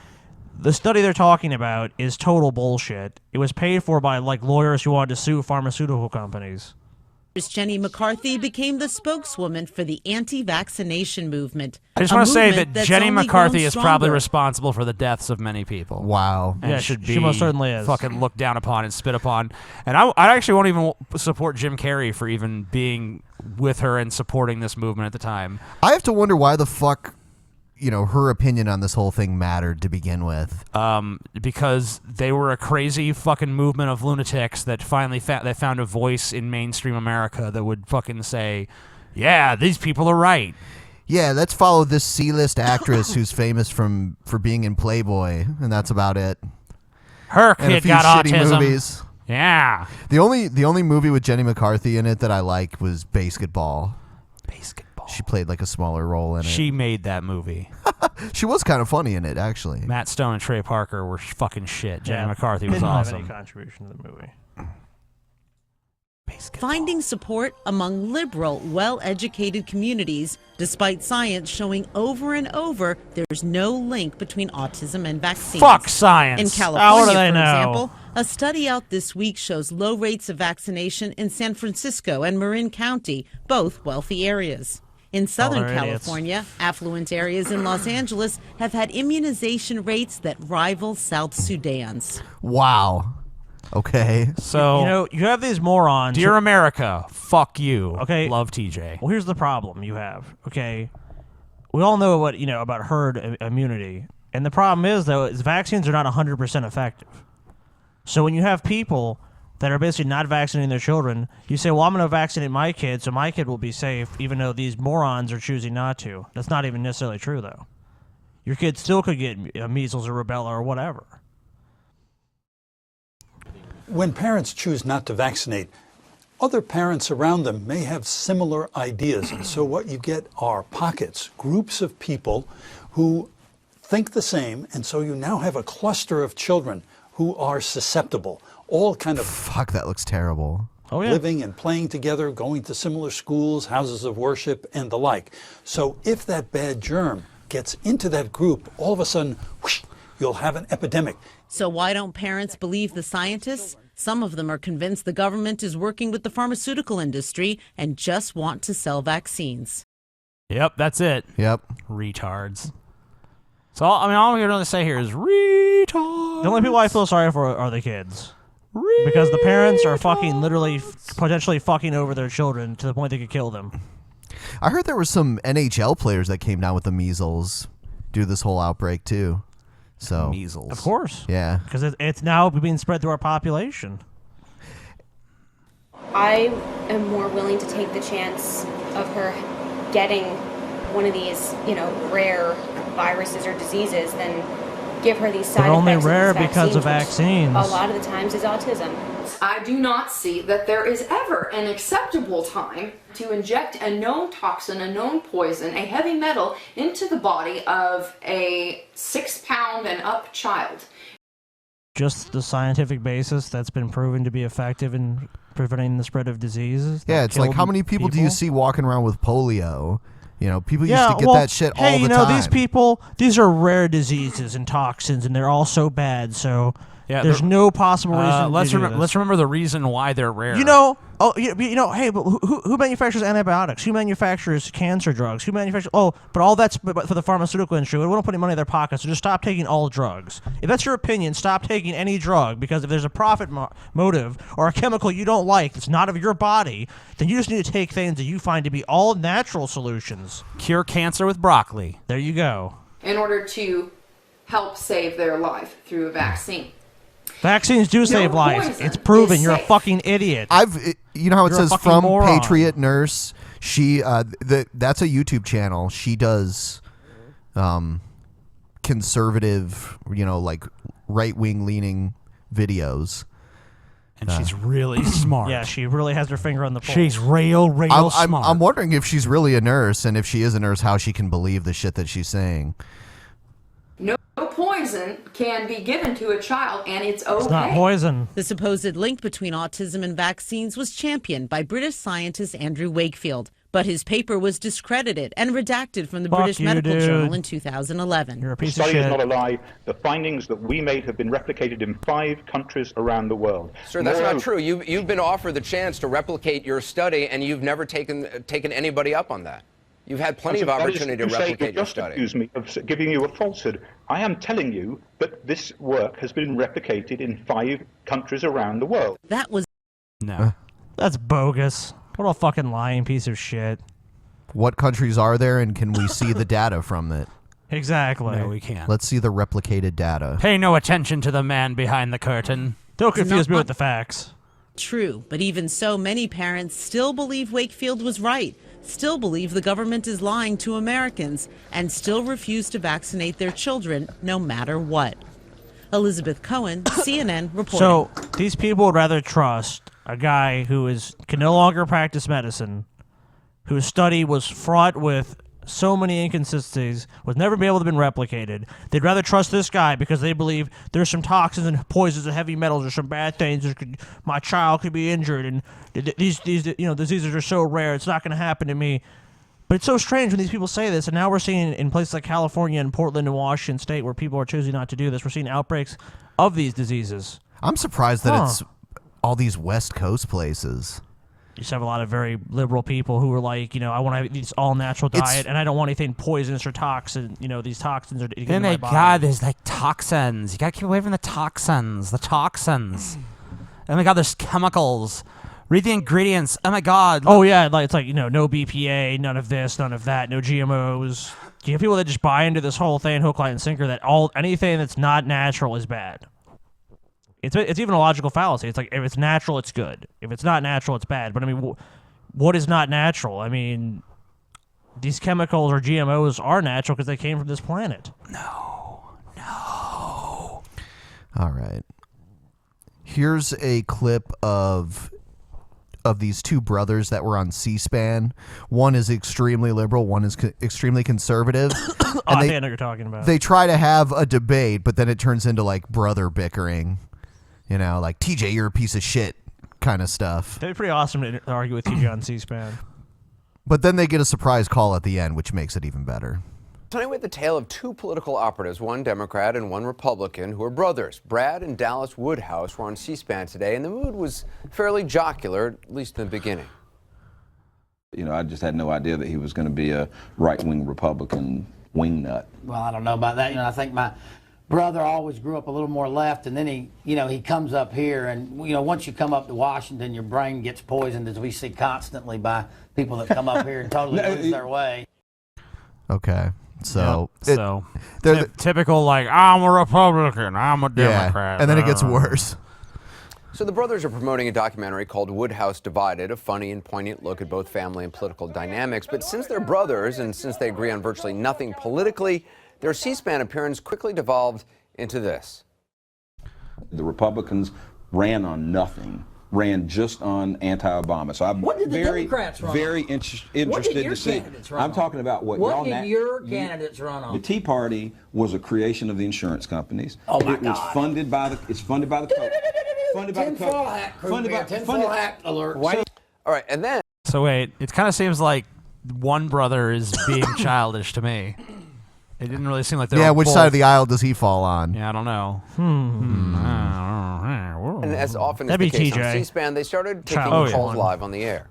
the study they're talking about is total bullshit. It was paid for by like lawyers who wanted to sue pharmaceutical companies. Jenny McCarthy became the spokeswoman for the anti-vaccination movement. I just a want to say movement that that's Jenny only McCarthy grown is probably stronger. responsible for the deaths of many people. Wow. And Yeah, should she be most certainly is. fucking looked down upon and spit upon. And I actually won't even support Jim Carrey for even being with her and supporting this movement at the time. I have to wonder why the fuck, her opinion on this whole thing mattered to begin with. Because they were a crazy fucking movement of lunatics that finally they found a voice in mainstream America that would fucking say, yeah, these people are right. Yeah, let's follow this C-list actress who's famous for being in Playboy, and that's about it. Her and a kid few got shitty autism. movies. Yeah. The only movie with Jenny McCarthy in it that I like was Basketball. Basketball. She played like a smaller role in it. She made that movie. She was kind of funny in it, actually. Matt Stone and Trey Parker were fucking shit. Jenny McCarthy was didn't have awesome. any contribution to the movie. Finding support among liberal, well-educated communities, despite science showing over and over there's no link between autism and vaccines. Fuck science. In How California, do they for know? example, a study out this week shows low rates of vaccination in San Francisco and Marin County, both wealthy areas. In Southern they're idiots. California, affluent areas in Los Angeles have had immunization rates that rival South Sudan's. Wow. Okay. So you know, you have these morons. Dear America, fuck you. Okay. Love TJ. Well, here's the problem you have. Okay, we all know what about herd immunity, and the problem is though is vaccines are not 100% effective. So when you have people that are basically not vaccinating their children, you say, well, I'm going to vaccinate my kid, so my kid will be safe, even though these morons are choosing not to. That's not even necessarily true, though. Your kid still could get measles or rubella or whatever. When parents choose not to vaccinate, other parents around them may have similar ideas. And so what you get are pockets, groups of people who think the same. And so you now have a cluster of children who are susceptible, all kind of Fuck, that looks terrible. Oh, yeah. living and playing together, going to similar schools, houses of worship, and the like. So if that bad germ gets into that group, all of a sudden, whoosh, you'll have an epidemic. So why don't parents believe the scientists? Some of them are convinced the government is working with the pharmaceutical industry and just want to sell vaccines. Yep, that's it. Yep. Retards. So, I mean, all I'm going to say here is retards. The only people I feel sorry for are the kids. Because the parents are fucking literally potentially fucking over their children to the point they could kill them. I heard there were some NHL players that came down with the measles due to this whole outbreak, too. So measles. Of course. Yeah. Because it's now being spread through our population. I am more willing to take the chance of her getting one of these, rare viruses or diseases than give her these side They're only effects. rare of these because of vaccines, which vaccines. A lot of the times is autism. I do not see that there is ever an acceptable time to inject a known toxin, a known poison, a heavy metal into the body of a 6-pound and up child. Just the scientific basis that's been proven to be effective in preventing the spread of diseases. Yeah, that it's like, killed how many people do you see walking around with polio? You know, people used to get well, that shit all hey, the time. These people, these are rare diseases and toxins, and they're all so bad, so there's no possible reason let's to do this. let's remember the reason why they're rare. Hey, but who manufactures antibiotics? Who manufactures cancer drugs? Who manufactures? But all that's for the pharmaceutical industry. We don't put any money in their pockets, so just stop taking all drugs. If that's your opinion, stop taking any drug, because if there's a profit motive or a chemical you don't like that's not of your body, then you just need to take things that you find to be all natural solutions. Cure cancer with broccoli. There you go. In order to help save their life through a vaccine. Vaccines do save lives. poison It's proven. is You're a safe. fucking idiot. You know how it You're a says fucking from moron. Patriot Nurse? She that's a YouTube channel. She does conservative, like right-wing leaning videos. And she's really smart. Yeah, she really has her finger on the pulse. She's real smart. I'm wondering if she's really a nurse, and if she is a nurse, how she can believe the shit that she's saying. No poison can be given to a child, and it's okay. It's not poison. The supposed link between autism and vaccines was championed by British scientist Andrew Wakefield, but his paper was discredited and redacted from the Fuck British you, Medical dude. Journal in 2011. You're a The piece of study is shit. not a lie. The findings that we made have been replicated in 5 countries around the world. Sir, that's not Moreover- true. You've been offered the chance to replicate your study, and you've never taken anybody up on that. You've had plenty of That is opportunity to say replicate your just study. accuse me of giving you a falsehood. I am telling you that this work has been replicated in 5 countries around the world. That was No. That's bogus. What a fucking lying piece of shit. What countries are there, and can we see the data from it? Exactly. No, we can't. Let's see the replicated data. Pay no attention to the man behind the curtain. Don't confuse Not me with the facts. true, but even so, many parents still believe Wakefield was right, still believe the government is lying to Americans, and still refuse to vaccinate their children no matter what. Elizabeth Cohen, CNN reporting. So these people would rather trust a guy who can no longer practice medicine, whose study was fraught with so many inconsistencies, was never be able to been replicated. They'd rather trust this guy because they believe there's some toxins and poisons and heavy metals or some bad things. My child could be injured, and these diseases are so rare. It's not going to happen to me. But it's so strange when these people say this, and now we're seeing in places like California and Portland and Washington State where people are choosing not to do this, we're seeing outbreaks of these diseases. I'm surprised that it's all these West Coast places. You just have a lot of very liberal people who are like, I want to have this all-natural diet, and I don't want anything poisonous or toxin. These toxins are getting in my body. God, there's like toxins. You gotta keep away from the toxins. The toxins. Oh my God, there's chemicals. Read the ingredients. Oh my God. Oh yeah, it's like no BPA, none of this, none of that, no GMOs. You have people that just buy into this whole thing, hook, line, and sinker, that anything that's not natural is bad. It's even a logical fallacy. It's like if it's natural, it's good. If it's not natural, it's bad. But I mean, what is not natural? I mean, these chemicals or GMOs are natural because they came from this planet. All right. Here's a clip of these two brothers that were on C-SPAN. One is extremely liberal, one is extremely conservative. I think I know what you're talking about. They try to have a debate, but then it turns into like brother bickering. Like, TJ, you're a piece of shit kind of stuff. That'd be pretty awesome to argue with TJ on C-SPAN. But then they get a surprise call at the end, which makes it even better. Tonight we have the tale of two political operatives, one Democrat and one Republican, who are brothers. Brad and Dallas Woodhouse were on C-SPAN today, and the mood was fairly jocular, at least in the beginning. I just had no idea that he was going to be a right-wing Republican wingnut. Well, I don't know about that. I think my brother always grew up a little more left, and then he comes up here, and once you come up to Washington, your brain gets poisoned, as we see constantly by people that come up here and totally lose their way. Okay, so typical like I'm a Republican, I'm a Democrat, and then it gets worse. So the brothers are promoting a documentary called Woodhouse Divided, a funny and poignant look at both family and political dynamics. But since they're brothers and since they agree on virtually nothing politically, their C-SPAN appearance quickly devolved into this. The Republicans ran on nothing, ran just on anti-Obama. So I'm what did the Democrats run very on? interested to see. I'm talking about what y'all. What did your candidates run on? The Tea Party was a creation of the insurance companies. Oh my God! It was funded by the. It's funded by the. Tinfoil hat alert. All right, and then. So wait, it kind of seems like one brother is being childish to me. It didn't really seem like they were which both. side of the aisle does he fall on? Yeah, I don't know. And as often as That'd the be case on TJ. C-SPAN, they started taking Child calls one. live on the air.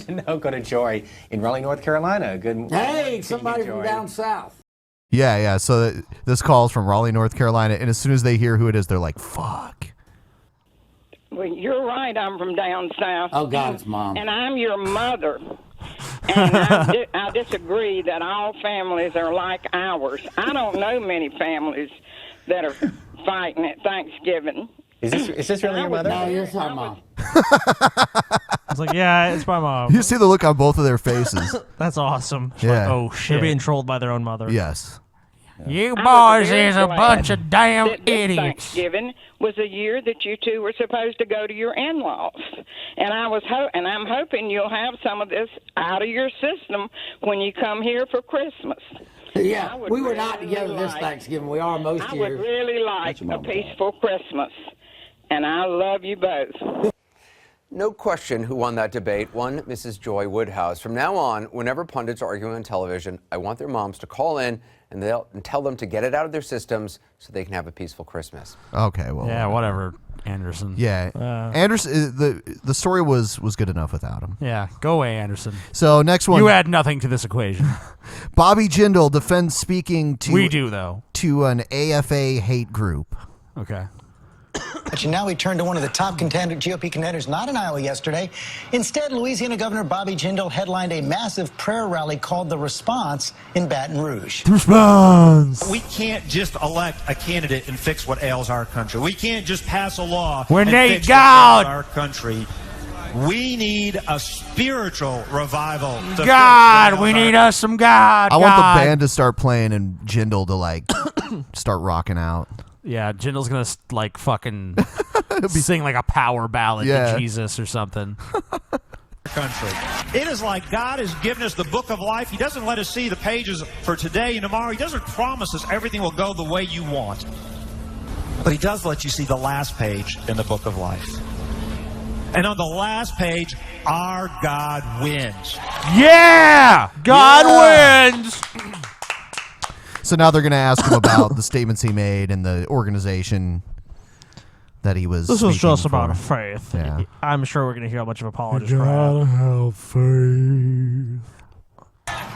No, go to Joy in Raleigh, North Carolina. Good. Hey, somebody from down south. Yeah. So this call's from Raleigh, North Carolina, and as soon as they hear who it is, they're like, "Fuck." Well, you're right. I'm from down south. Oh God, it's Mom. And I'm your mother. And I disagree that all families are like ours. I don't know many families that are fighting at Thanksgiving. Is this really your mother? No, you're my mom. I was like, yeah, it's my mom. You see the look on both of their faces. That's awesome. It's Yeah. like, oh shit. They're being trolled by their own mother. Yes. You I was boys very is a glad bunch of damn that this idiots. Thanksgiving was a year that you two were supposed to go to your in-laws, and I'm hoping you'll have some of this out of your system when you come here for Christmas. Yeah, we were not together this Thanksgiving. We are most I years. would really like a peaceful Christmas, and I love you both. No question who won that debate. One, Mrs. Joy Woodhouse. From now on, whenever pundits are arguing on television, I want their moms to call in and tell them to get it out of their systems so they can have a peaceful Christmas. Okay, well. Yeah, whatever, Anderson. Yeah, Anderson. The story was good enough without him. Yeah, go away, Anderson. So next one. You add nothing to this equation. Bobby Jindal defends speaking to. We do though. To an AFA hate group. Okay. But now we turn to one of the top GOP contenders, not in Iowa yesterday. Instead, Louisiana Governor Bobby Jindal headlined a massive prayer rally called The Response in Baton Rouge. The Response. We can't just elect a candidate and fix what ails our country. We can't just pass a law We and need fix God. what ails our country. We need a spiritual revival. To God, fix what we ails need our us some God. I want God. the band to start playing and Jindal to like start rocking out. Yeah, Jindal's gonna like fucking sing like a power ballad Yeah. to Jesus or something. Country. It is like God has given us the book of life. He doesn't let us see the pages for today and tomorrow. He doesn't promise us everything will go the way you want. But he does let you see the last page in the book of life. And on the last page, our God wins. Yeah! God wins! So now they're going to ask him about the statements he made and the organization that he was. This was speaking just about for. faith. Yeah. I'm sure we're going to hear a bunch of apologies. have faith.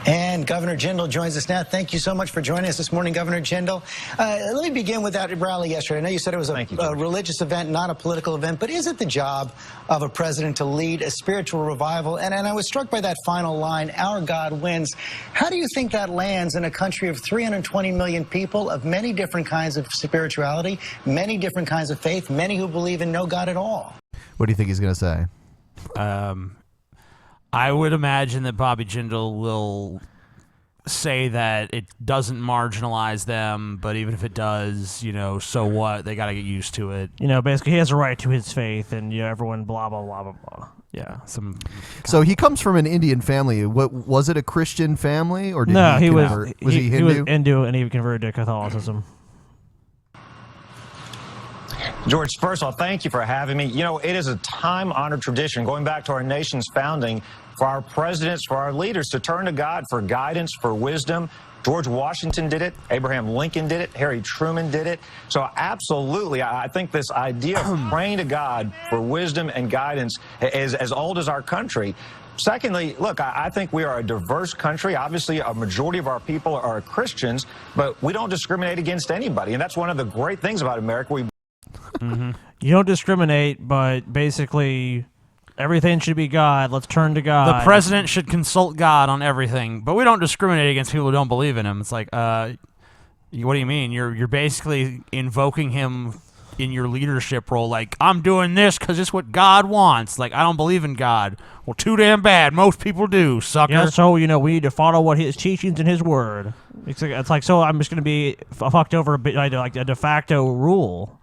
And Governor Jindal joins us now. Thank you so much for joining us this morning, Governor Jindal. Let me begin with that rally yesterday. I know you said it was a religious event, not a political event, but is it the job of a president to lead a spiritual revival? And I was struck by that final line, our God wins. How do you think that lands in a country of 320 million people of many different kinds of spirituality, many different kinds of faith, many who believe in no God at all? What do you think he's going to say? I would imagine that Bobby Jindal will say that it doesn't marginalize them, but even if it does, you know, so what? They got to get used to it. You know, basically, he has a right to his faith, and you know, everyone blah blah blah blah blah. Yeah, So he comes from an Indian family. What was it? A Christian family, or did No, he he was convert? Was he Hindu? He was Hindu, and he converted to Catholicism. George, first of all, thank you for having me. You know, it is a time-honored tradition going back to our nation's founding for our presidents, for our leaders to turn to God for guidance, for wisdom. George Washington did it. Abraham Lincoln did it. Harry Truman did it. So absolutely, I think this idea of praying to God for wisdom and guidance is as old as our country. Secondly, look, I think we are a diverse country. Obviously, a majority of our people are Christians, but we don't discriminate against anybody. And that's one of the great things about America. You don't discriminate, but basically everything should be God. Let's turn to God. The president should consult God on everything, but we don't discriminate against people who don't believe in him. It's like, what do you mean? You're basically invoking him in your leadership role. Like, I'm doing this because it's what God wants. Like, I don't believe in God. Well, too damn bad. Most people do, sucker. Yeah, so, you know, we need to follow what his teachings and his word. It's like so I'm just going to be fucked over a bit, like a de facto rule.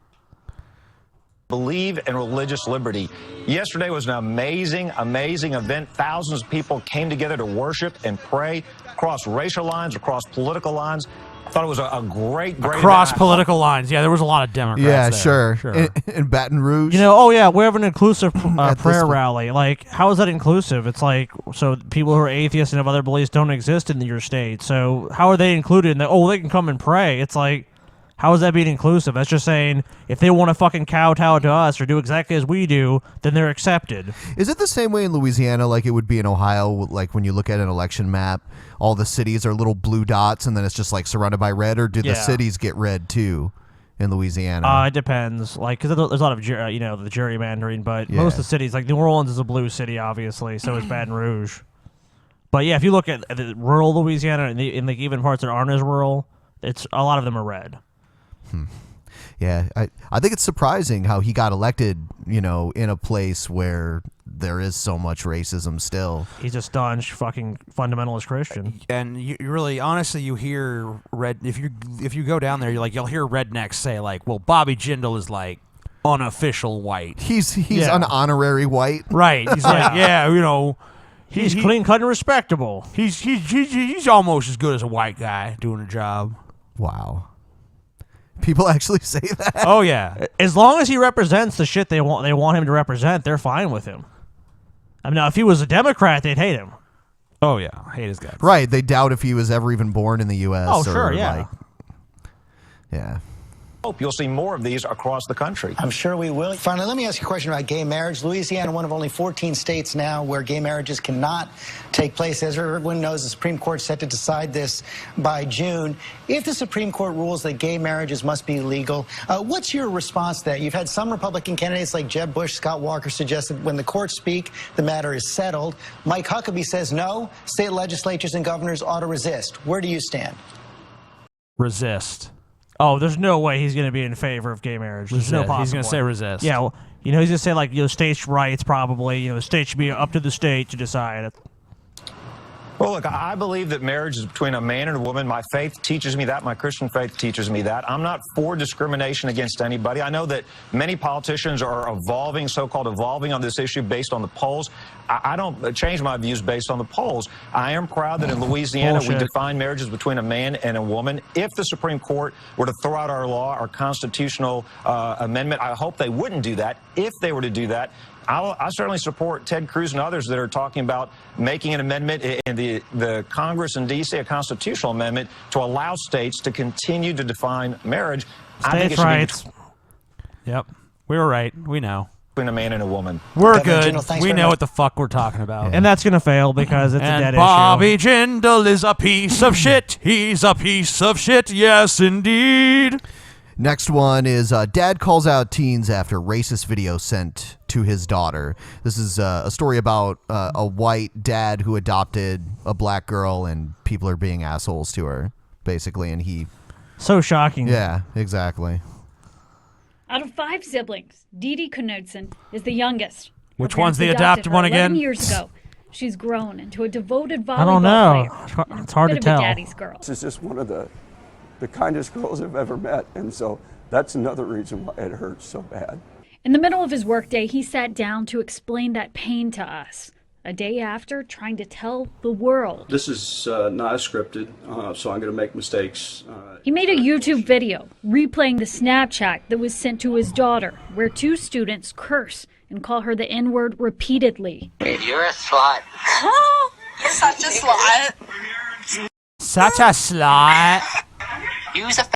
Believe in religious liberty. Yesterday was an amazing event. Thousands of people came together to worship and pray across racial lines, across political lines. I thought it was a great Across event. political lines. Yeah, there was a lot of Democrats Yeah, there. sure. In Baton Rouge. You know, oh yeah, we have an inclusive At this prayer point. rally. Like, how is that inclusive? It's like, so people who are atheists and have other beliefs don't exist in your state. So how are they included in that? Oh, they can come and pray. It's like, how is that being inclusive? That's just saying if they want to fucking kowtow to us or do exactly as we do, then they're accepted. Is it the same way in Louisiana like it would be in Ohio? Like when you look at an election map, all the cities are little blue dots and then it's just like surrounded by red, or did the Yeah. cities get red too in Louisiana? It depends. Like, because there's a lot of, the gerrymandering, but Yeah. most of the cities, like New Orleans is a blue city, obviously, so is Baton Rouge. But yeah, if you look at the rural Louisiana and in like even parts that aren't as rural, it's a lot of them are red. Yeah, I think it's surprising how he got elected, you know, in a place where there is so much racism still. He's a staunch fucking fundamentalist Christian. And you really, honestly, you hear if you go down there, you'll hear rednecks say like, well, Bobby Jindal is like unofficial white. He's an honorary white. Right. He's like, yeah, you know, he's clean cut and respectable. He's almost as good as a white guy doing a job. Wow. People actually say that. Oh yeah. As long as he represents the shit they want him to represent, they're fine with him. I mean, now if he was a Democrat, they'd hate him. Oh yeah, hate his guts. Right. They doubt if he was ever even born in the U.S. Oh sure, yeah. Like, yeah. Hope you'll see more of these across the country. I'm sure we will. Finally, let me ask you a question about gay marriage. Louisiana, one of only 14 states now where gay marriages cannot take place. As everyone knows, the Supreme Court set to decide this by June. If the Supreme Court rules that gay marriages must be legal, what's your response to that? You've had some Republican candidates like Jeb Bush, Scott Walker suggest that when the courts speak, the matter is settled. Mike Huckabee says no, state legislatures and governors ought to resist. Where do you stand? Resist. Oh, there's no way he's going to be in favor of gay marriage. There's no Resist. possible He's going to way. say resist. Yeah, well, he's going to say like, states' rights probably. The state should be up to the state to decide it. Well, look, I believe that marriage is between a man and a woman. My faith teaches me that. My Christian faith teaches me that. I'm not for discrimination against anybody. I know that many politicians are evolving, so-called evolving on this issue based on the polls. I don't change my views based on the polls. I am proud that in Louisiana we define marriages between a man and a woman. If the Supreme Court were to throw out our law, our constitutional amendment, I hope they wouldn't do that. If they were to do that, I certainly support Ted Cruz and others that are talking about making an amendment in the Congress in D.C., a constitutional amendment, to allow states to continue to define marriage. States' rights. Yep. We were right. We know. Between a man and a woman. We're Governor good. General, thanks We very know much. what the fuck we're talking about. And that's going to fail because it's a dead Bobby issue. Jindal is a piece of shit. He's a piece of shit. Yes, indeed. Next one is dad calls out teens after racist video sent to his daughter. This is a story about a white dad who adopted a black girl, and people are being assholes to her, basically. And he... So shocking. Yeah, exactly. Out of 5 siblings, Dee Dee Knudsen is the youngest. Her Which one's parents the adopted her one 11 again? years ago. She's grown into a devoted volleyball I don't know. player. It's hard to Bit of a tell. daddy's girl. This is just one of the kindest girls I've ever met, and so that's another reason why it hurts so bad. In the middle of his workday, he sat down to explain that pain to us. A day after, trying to tell the world. This is not scripted, so I'm going to make mistakes. He made a YouTube video replaying the Snapchat that was sent to his daughter, where 2 students curse and call her the N-word repeatedly. You're a slut. You're such a slut. Such a slut. You's a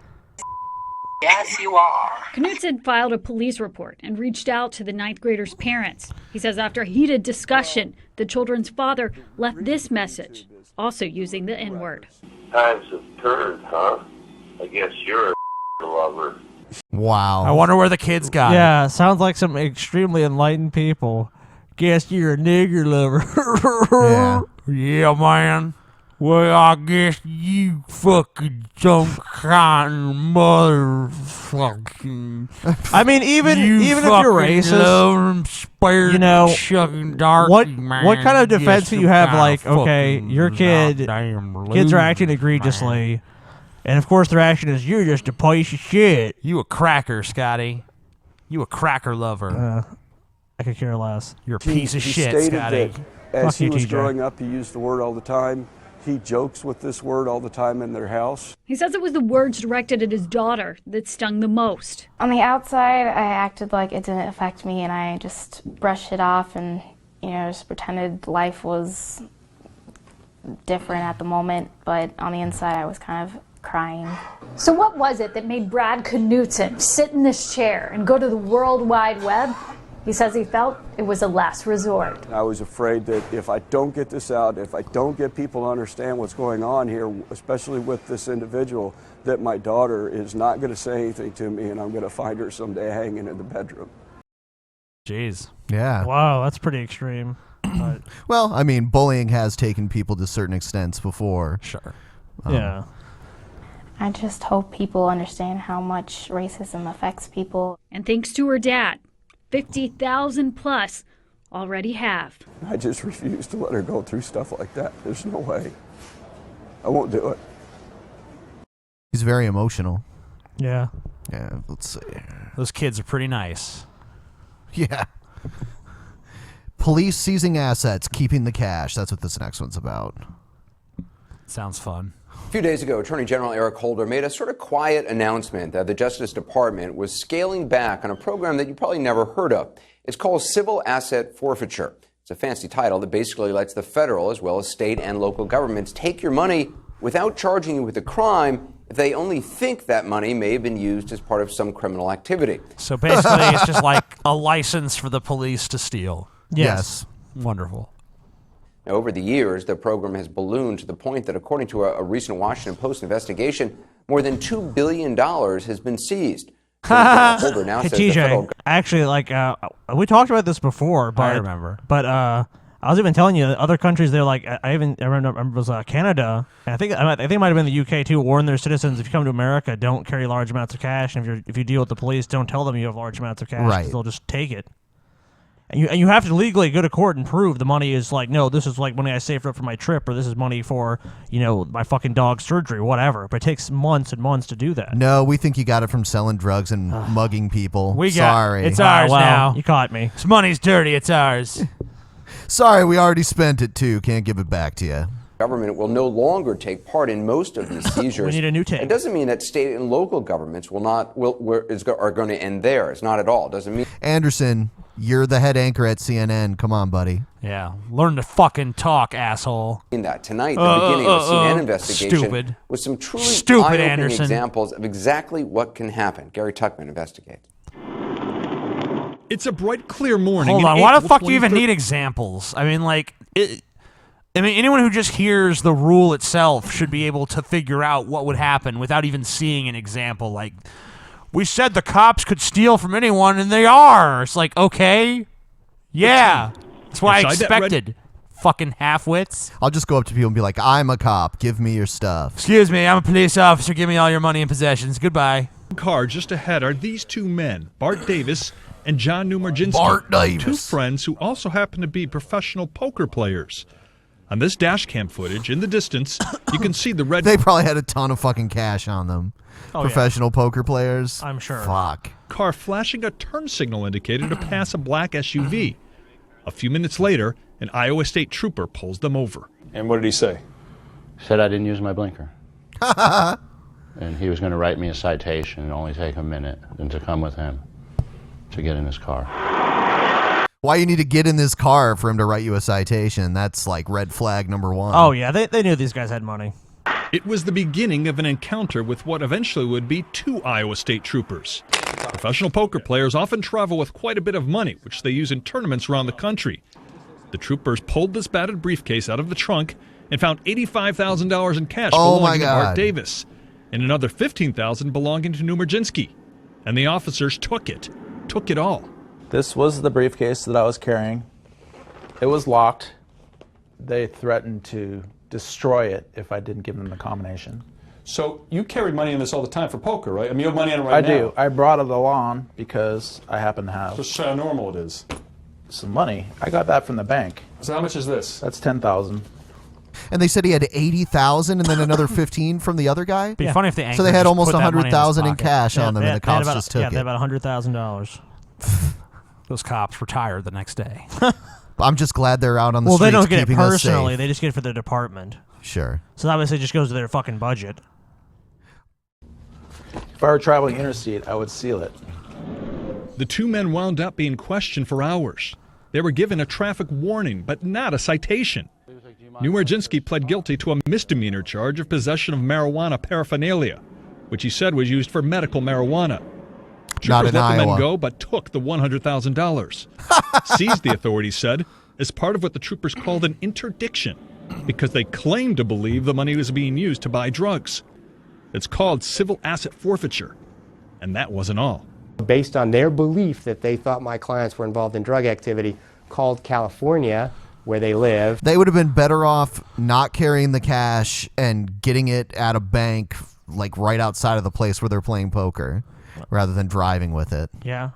yes, you are. Knudsen filed a police report and reached out to the 9th grader's parents. He says after a heated discussion, the children's father left this message, also using the N-word. Times have turned, huh? I guess you're a lover. Wow. I wonder where the kids got it. Yeah, sounds like some extremely enlightened people. Guess you're a nigger lover. Yeah, man. Well, I guess you fucking some kind of motherfucking. I mean, even if you're racist, you know, what kind of defense do you have? Like, okay, your kids are acting egregiously, and of course their action is you're just a piece of shit. You a cracker, Scotty. You a cracker lover. I could care less. You're a piece of shit, stated Scotty. that as he was growing up, he used the word all the time. He jokes with this word all the time in their house. He says it was the words directed at his daughter that stung the most. On the outside, I acted like it didn't affect me, and I just brushed it off and, just pretended life was different at the moment. But on the inside, I was kind of crying. So what was it that made Brad Knudsen sit in this chair and go to the World Wide Web? He says he felt it was a last resort. I was afraid that if I don't get this out, if I don't get people to understand what's going on here, especially with this individual, that my daughter is not going to say anything to me and I'm going to find her someday hanging in the bedroom. Jeez. Yeah. Wow, that's pretty extreme. But Well, I mean, bullying has taken people to certain extents before. Sure. Yeah. I just hope people understand how much racism affects people. And thanks to her dad, 50,000 plus already have. I just refuse to let her go through stuff like that. There's no way. I won't do it. He's very emotional. Yeah. Yeah, let's see. Those kids are pretty nice. Yeah. Police seizing assets, keeping the cash. That's what this next one's about. Sounds fun. A few days ago, Attorney General Eric Holder made a sort of quiet announcement that the Justice Department was scaling back on a program that you probably never heard of. It's called Civil Asset Forfeiture. It's a fancy title that basically lets the federal as well as state and local governments take your money without charging you with a crime if they only think that money may have been used as part of some criminal activity. So basically, it's just like a license for the police to steal. Yes. Wonderful. Now, over the years, the program has ballooned to the point that, according to a recent Washington Post investigation, more than $2 billion has been seized. Holder now Hey, says the federal TJ, actually, like, we talked about this before, but I remember. But I was even telling you, other countries, they're like, I remember it was Canada, and I think it might have been the UK too, warn their citizens, if you come to America, don't carry large amounts of cash, and if you deal with the police, don't tell them you have large amounts of cash, 'cause Right. they'll just take it. And you have to legally go to court and prove the money is like, no, this is like money I saved up for my trip, or this is money for, my fucking dog's surgery, whatever. But it takes months and months to do that. No, we think you got it from selling drugs and mugging people. Sorry. It's ours now. You caught me. This money's dirty. It's ours. Sorry, we already spent it too. Can't give it back to you. Government will no longer take part in most of these seizures. We need a new tank. It doesn't mean that state and local governments are going to end theirs. Not at all. Doesn't mean. Anderson, you're the head anchor at CNN. Come on, buddy. Yeah, learn to fucking talk, asshole. In that tonight, the beginning of a CNN investigation Stupid. with some truly Stupid, eye-opening Anderson. examples of exactly what can happen. Gary Tuckman investigates. It's a bright, clear morning. Hold on. in Why the April fuck do you even 23rd. need examples? I mean, anyone who just hears the rule itself should be able to figure out what would happen without even seeing an example. Like, we said the cops could steal from anyone, and they are. It's like, okay, yeah, that's what I Inside that red- expected. Fucking half-wits. I'll just go up to people and be like, I'm a cop. Give me your stuff. Excuse me, I'm a police officer. Give me all your money and possessions. Goodbye. Car just ahead are these two men, Bart Davis and John Numerginski. Bart Davis. Two friends who also happen to be professional poker players. On this dash cam footage, in the distance, you can see the red. They probably had a ton of fucking cash on them. Oh, Professional poker players. I'm sure. Fuck. Car flashing a turn signal indicator to pass a black SUV. A few minutes later, an Iowa State trooper pulls them over. And what did he say? Said I didn't use my blinker. And he was going to write me a citation and only take a minute and to come with him to get in his car. Why you need to get in this car for him to write you a citation? That's like red flag number one. Oh, yeah, they knew these guys had money. It was the beginning of an encounter with what eventually would be two Iowa State troopers. Professional poker players often travel with quite a bit of money, which they use in tournaments around the country. The troopers pulled this battered briefcase out of the trunk and found $85,000 in cash belonging to Bart Davis, and another $15,000 belonging to Numerginski. And the officers took it all. This was the briefcase that I was carrying. It was locked. They threatened to destroy it if I didn't give them the combination. So you carry money in this all the time for poker, right? I mean, you have money in it right now. I do. I brought it along because I happen to have. Just how normal it is. Some money. I got that from the bank. So how much is this? That's $10,000. And they said he had 80,000 and then another 15 from the other guy. Be funny if the So they anchor had just almost put that money in his 100,000 in pocket. cash on them, and the cops just took they it. had about $100,000. Those cops retired the next day. I'm just glad they're out on the Well, streets they don't get it keeping us personally. safe. They just get it for the department. Sure. So obviously it just goes to their fucking budget. If I were traveling interstate, I would seal it. The two men wound up being questioned for hours. They were given a traffic warning, but not a citation. Numerginski pled guilty to a misdemeanor charge of possession of marijuana paraphernalia, which he said was used for medical marijuana. Not Troopers in let the men Iowa. go, but took the $100,000. Seized, the authorities said, as part of what the troopers called an interdiction, because they claimed to believe the money was being used to buy drugs. It's called civil asset forfeiture. And that wasn't all. Based on their belief that they thought my clients were involved in drug activity, called California, where they live. They would have been better off not carrying the cash and getting it at a bank, like right outside of the place where they're playing poker, rather than driving with it. Yeah.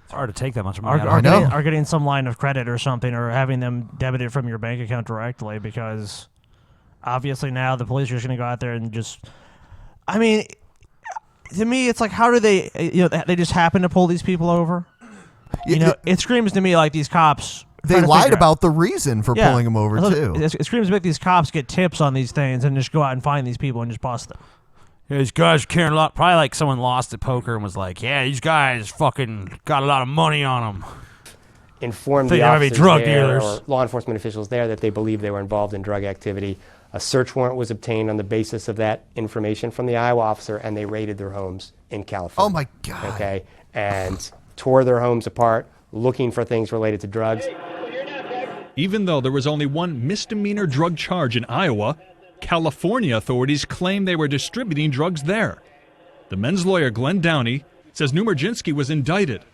It's hard to take that much money. Or getting some line of credit or something, or having them debited from your bank account directly, because obviously now the police are just going to go out there and just... I mean, to me, it's like, how do they... they just happen to pull these people over? It screams to me like these cops... They lied about the reason for pulling them over, too. It screams to make these cops get tips on these things and just go out and find these people and just bust them. Yeah, these guys are carrying a lot. Probably like someone lost at poker and was like, yeah, these guys fucking got a lot of money on them. Informed Think the they might be officers drug there, dealers. or law enforcement officials there, that they believe they were involved in drug activity. A search warrant was obtained on the basis of that information from the Iowa officer, and they raided their homes in California. Oh, my God. Okay, and tore their homes apart, looking for things related to drugs. Even though there was only one misdemeanor drug charge in Iowa, California authorities claim they were distributing drugs there. The men's lawyer, Glenn Downey, says Numerginski was indicted.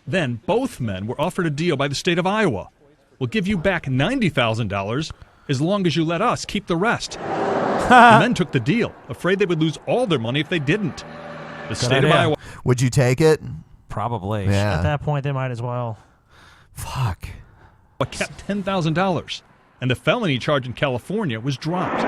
Then both men were offered a deal by the state of Iowa. We'll give you back $90,000 as long as you let us keep the rest. The men took the deal, afraid they would lose all their money if they didn't. The state of Iowa... Would you take it? Probably. Yeah. At that point, they might as well. Fuck. But kept $10,000, and the felony charge in California was dropped.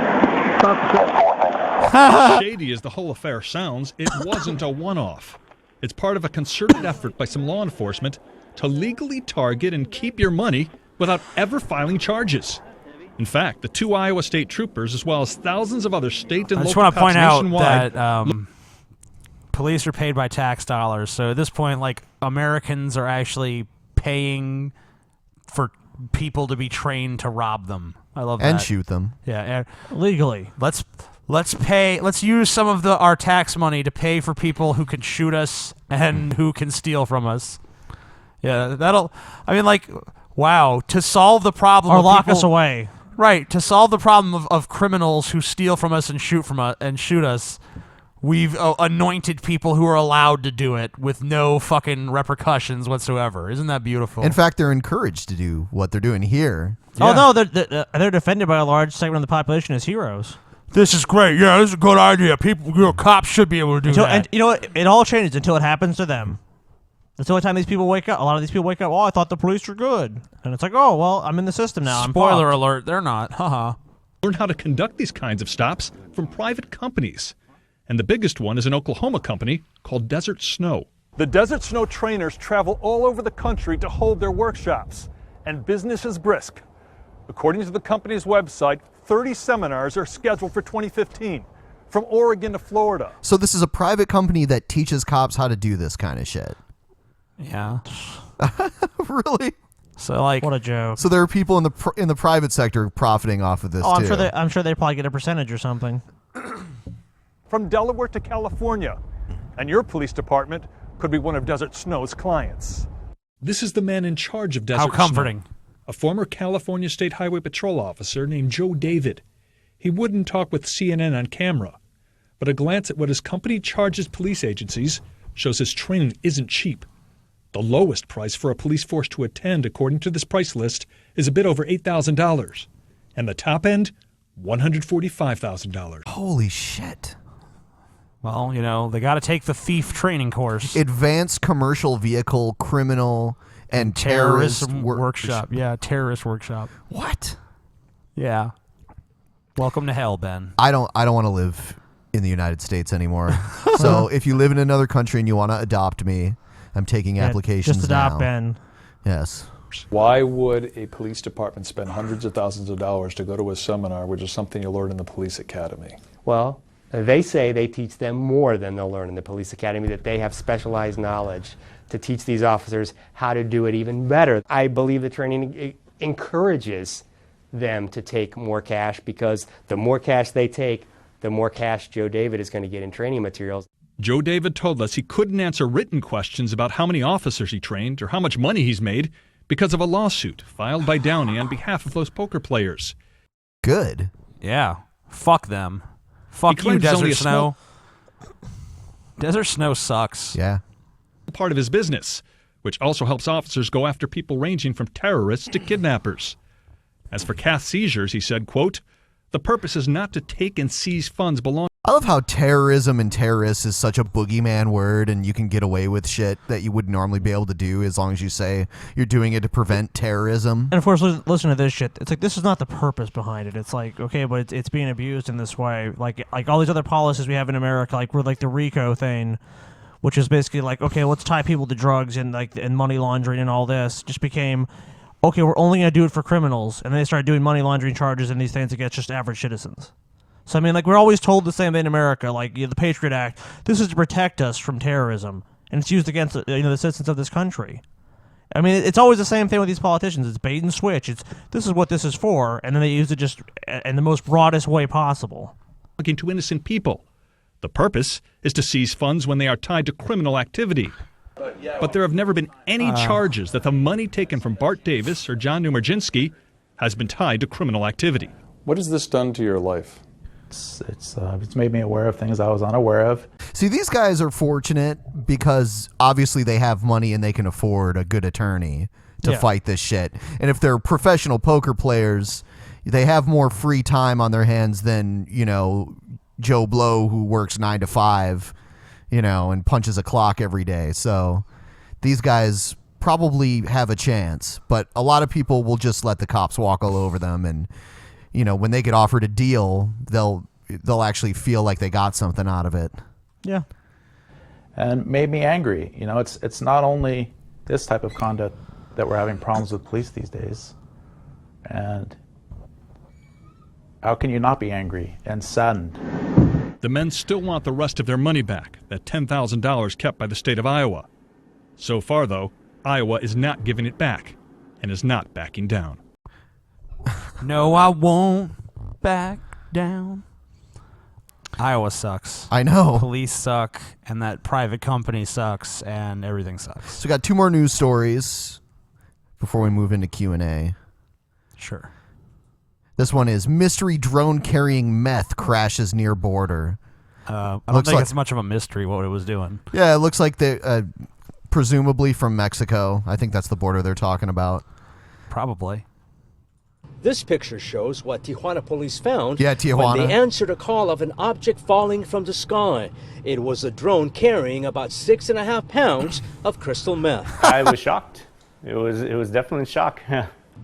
Shady as the whole affair sounds, it wasn't a one-off. It's part of a concerted effort by some law enforcement to legally target and keep your money without ever filing charges. In fact, the 2 Iowa state troopers, as well as thousands of other state and I just local want to cops point out nationwide, that police are paid by tax dollars. So at this point, like, Americans are actually paying for people to be trained to rob them. I love that. And shoot them. Yeah, legally. Let's use some of our tax money to pay for people who can shoot us and who can steal from us. Yeah, wow, to solve the problem Or of lock people, us away. Right, to solve the problem of criminals who steal from us and shoot us, we've anointed people who are allowed to do it with no fucking repercussions whatsoever. Isn't that beautiful? In fact, they're encouraged to do what they're doing here. Oh no, they're defended by a large segment of the population as heroes. This is great. Yeah, this is a good idea. People, cops should be able to do that. And you know what? It all changes until it happens to them. That's the only time these people wake up. A lot of these people wake up, oh, I thought the police were good. And it's like, oh, well, I'm in the system now. Spoiler alert, they're not. Haha. learn how to conduct these kinds of stops from private companies. And the biggest one is an Oklahoma company called Desert Snow. The Desert Snow trainers travel all over the country to hold their workshops, and business is brisk. According to the company's website, 30 seminars are scheduled for 2015, from Oregon to Florida. So this is a private company that teaches cops how to do this kind of shit. Yeah. Really? So like, what a joke. So there are people in the private sector profiting off of this Oh, too. I'm sure they probably get a percentage or something. From Delaware to California, and your police department could be one of Desert Snow's clients. This is the man in charge of Desert Snow. How comforting. A former California State Highway Patrol officer named Joe David. He wouldn't talk with CNN on camera, but a glance at what his company charges police agencies shows his training isn't cheap. The lowest price for a police force to attend, according to this price list, is a bit over $8,000. And the top end, $145,000. Holy shit. Well, you know, they got to take the thief training course. Advanced Commercial Vehicle Criminal and Terrorism Workshop. Yeah, terrorist workshop. What? Yeah. Welcome to hell, Ben. I don't want to live in the United States anymore. So if you live in another country and you want to adopt me, I'm taking applications just adopt now. Ben. Yes. Why would a police department spend hundreds of thousands of dollars to go to a seminar, which is something you learn in the police academy? Well, they say they teach them more than they'll learn in the police academy, that they have specialized knowledge to teach these officers how to do it even better. I believe the training encourages them to take more cash, because the more cash they take, the more cash Joe David is going to get in training materials. Joe David told us he couldn't answer written questions about how many officers he trained or how much money he's made because of a lawsuit filed by Downey on behalf of those poker players. Good. Yeah. Fuck them. Fuck you, Desert Snow. Desert Snow sucks. Yeah. Part of his business, which also helps officers go after people ranging from terrorists to kidnappers. As for Cath seizures, he said, quote, "The purpose is not to take and seize funds belonging." I love how terrorism and terrorists is such a boogeyman word, and you can get away with shit that you wouldn't normally be able to do as long as you say you're doing it to prevent terrorism. And of course, listen to this shit. It's like, this is not the purpose behind it. It's like, okay, but it's being abused in this way. Like all these other policies we have in America, like we're like the RICO thing, which is basically like, okay, let's tie people to drugs and money laundering and all this, just became, okay, we're only going to do it for criminals. And then they started doing money laundering charges and these things against just average citizens. So, I mean, like, we're always told the same thing in America, like, the Patriot Act, this is to protect us from terrorism, and it's used against, the citizens of this country. I mean, it's always the same thing with these politicians. It's bait and switch. This is what this is for, and then they use it just in the most broadest way possible. Looking to innocent people. The purpose is to seize funds when they are tied to criminal activity. But there have never been any charges that the money taken from Bart Davis or John Numerzinski has been tied to criminal activity. What has this done to your life? It's made me aware of things I was unaware of. See, these guys are fortunate because obviously they have money and they can afford a good attorney to fight this shit. And if they're professional poker players, they have more free time on their hands than, Joe Blow, who works 9 to 5, and punches a clock every day. So these guys probably have a chance, but a lot of people will just let the cops walk all over them, and when they get offered a deal, they'll actually feel like they got something out of it. Yeah. And made me angry. It's not only this type of conduct that we're having problems with police these days. And how can you not be angry and saddened? The men still want the rest of their money back, that $10,000 kept by the state of Iowa. So far, though, Iowa is not giving it back and is not backing down. No, I won't back down. Iowa sucks. I know. Police suck, and that private company sucks, and everything sucks. So we got 2 more news stories before we move into Q&A. Sure. This one is mystery drone carrying meth crashes near border. I don't think it's much of a mystery what it was doing. Yeah, it looks like they presumably from Mexico. I think that's the border they're talking about. Probably. This picture shows what Tijuana police found Tijuana. when they answered a call of an object falling from the sky. It was a drone carrying about 6.5 pounds of crystal meth. I was shocked. It was definitely a shock.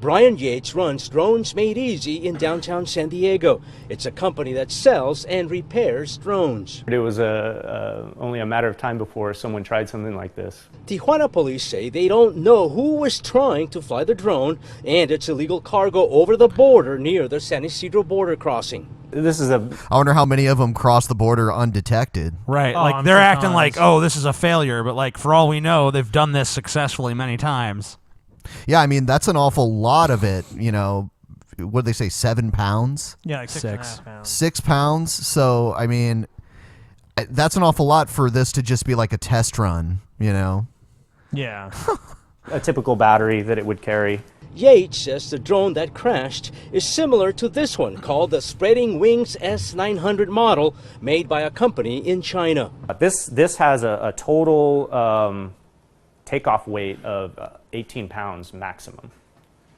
Brian Yates runs Drones Made Easy in downtown San Diego. It's a company that sells and repairs drones. It was only a matter of time before someone tried something like this. Tijuana police say they don't know who was trying to fly the drone and its illegal cargo over the border near the San Isidro border crossing. I wonder how many of them cross the border undetected. Right. Like they're acting like, oh, this is a failure, but like for all we know, they've done this successfully many times. Yeah, I mean, that's an awful lot of it, what did they say, 7 pounds? Yeah, like 6.5 pounds. 6 pounds. So, I mean, that's an awful lot for this to just be like a test run, Yeah. A typical battery that it would carry. Yates says the drone that crashed is similar to this one called the Spreading Wings S900 model made by a company in China. This has a total takeoff weight of 18 pounds maximum.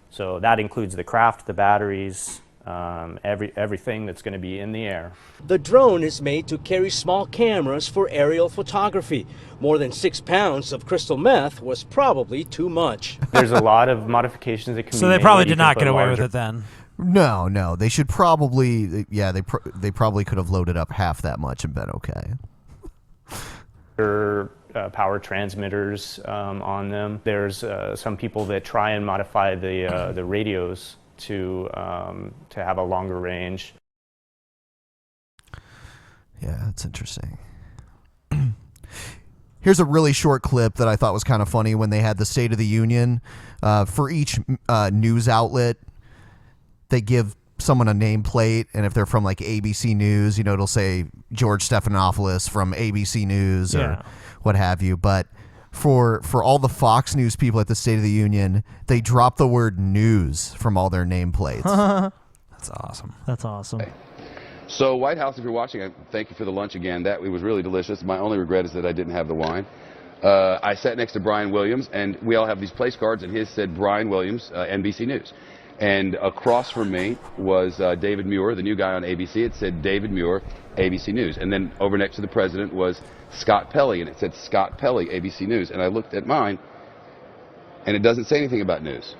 So that includes the craft, the batteries, everything that's going to be in the air. The drone is made to carry small cameras for aerial photography. More than 6 pounds of crystal meth was probably too much. There's a lot of modifications that can be made. So they probably did not get away with it then. No. They should probably, they probably could have loaded up half that much and been okay. Power transmitters on them. There's some people that try and modify the radios to have a longer range. Yeah, that's interesting. Here's a really short clip that I thought was kind of funny when they had the State of the Union. For each news outlet, they give someone a nameplate, and if they're from like ABC News, it'll say George Stephanopoulos from ABC News or what have you. But for all the Fox News people at the State of the Union, they drop the word news from all their nameplates. That's awesome. That's awesome. So White House, if you're watching, I thank you for the lunch again. It was really delicious. My only regret is that I didn't have the wine. I sat next to Brian Williams, and we all have these place cards, and his said Brian Williams, NBC News. And across from me was David Muir, the new guy on ABC. It said David Muir, ABC News. And then over next to the president was Scott Pelley, and it said Scott Pelley, ABC News. And I looked at mine, and it doesn't say anything about news.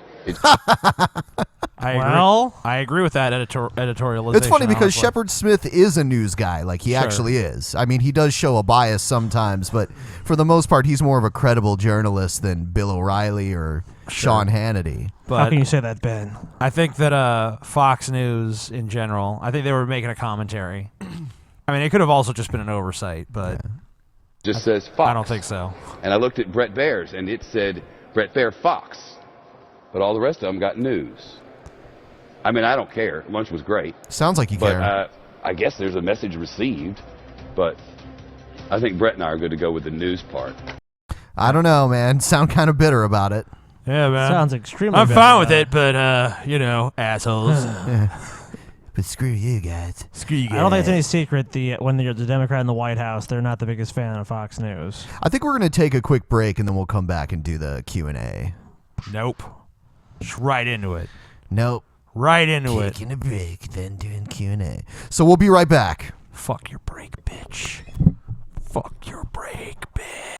I agree with that editorialization. It's funny because honestly. Shepard Smith is a news guy. Like, he actually is. I mean, he does show a bias sometimes, but for the most part, he's more of a credible journalist than Bill O'Reilly or Sean Hannity. But how can you say that, Ben? I think that Fox News in general, I think they were making a commentary. I mean, it could have also just been an oversight, but Just says Fox. I don't think so. And I looked at Brett Baer's, and it said Brett Baer Fox. But all the rest of them got news. I mean, I don't care. Lunch was great. Sounds like you but, care. I guess there's a message received, but I think Brett and I are good to go with the news part. I don't know, man. Sound kind of bitter about it. Yeah, man. Sounds extremely I'm bitter fine with about it, but, assholes. But screw you guys. Screw you guys. I don't think it's any secret when you're the Democrat in the White House, they're not the biggest fan of Fox News. I think we're going to take a quick break, and then we'll come back and do the Q&A. Nope. Just right into it. Nope. Right into it. Taking a break, then doing Q&A. So we'll be right back. Fuck your break, bitch. Fuck your break, bitch.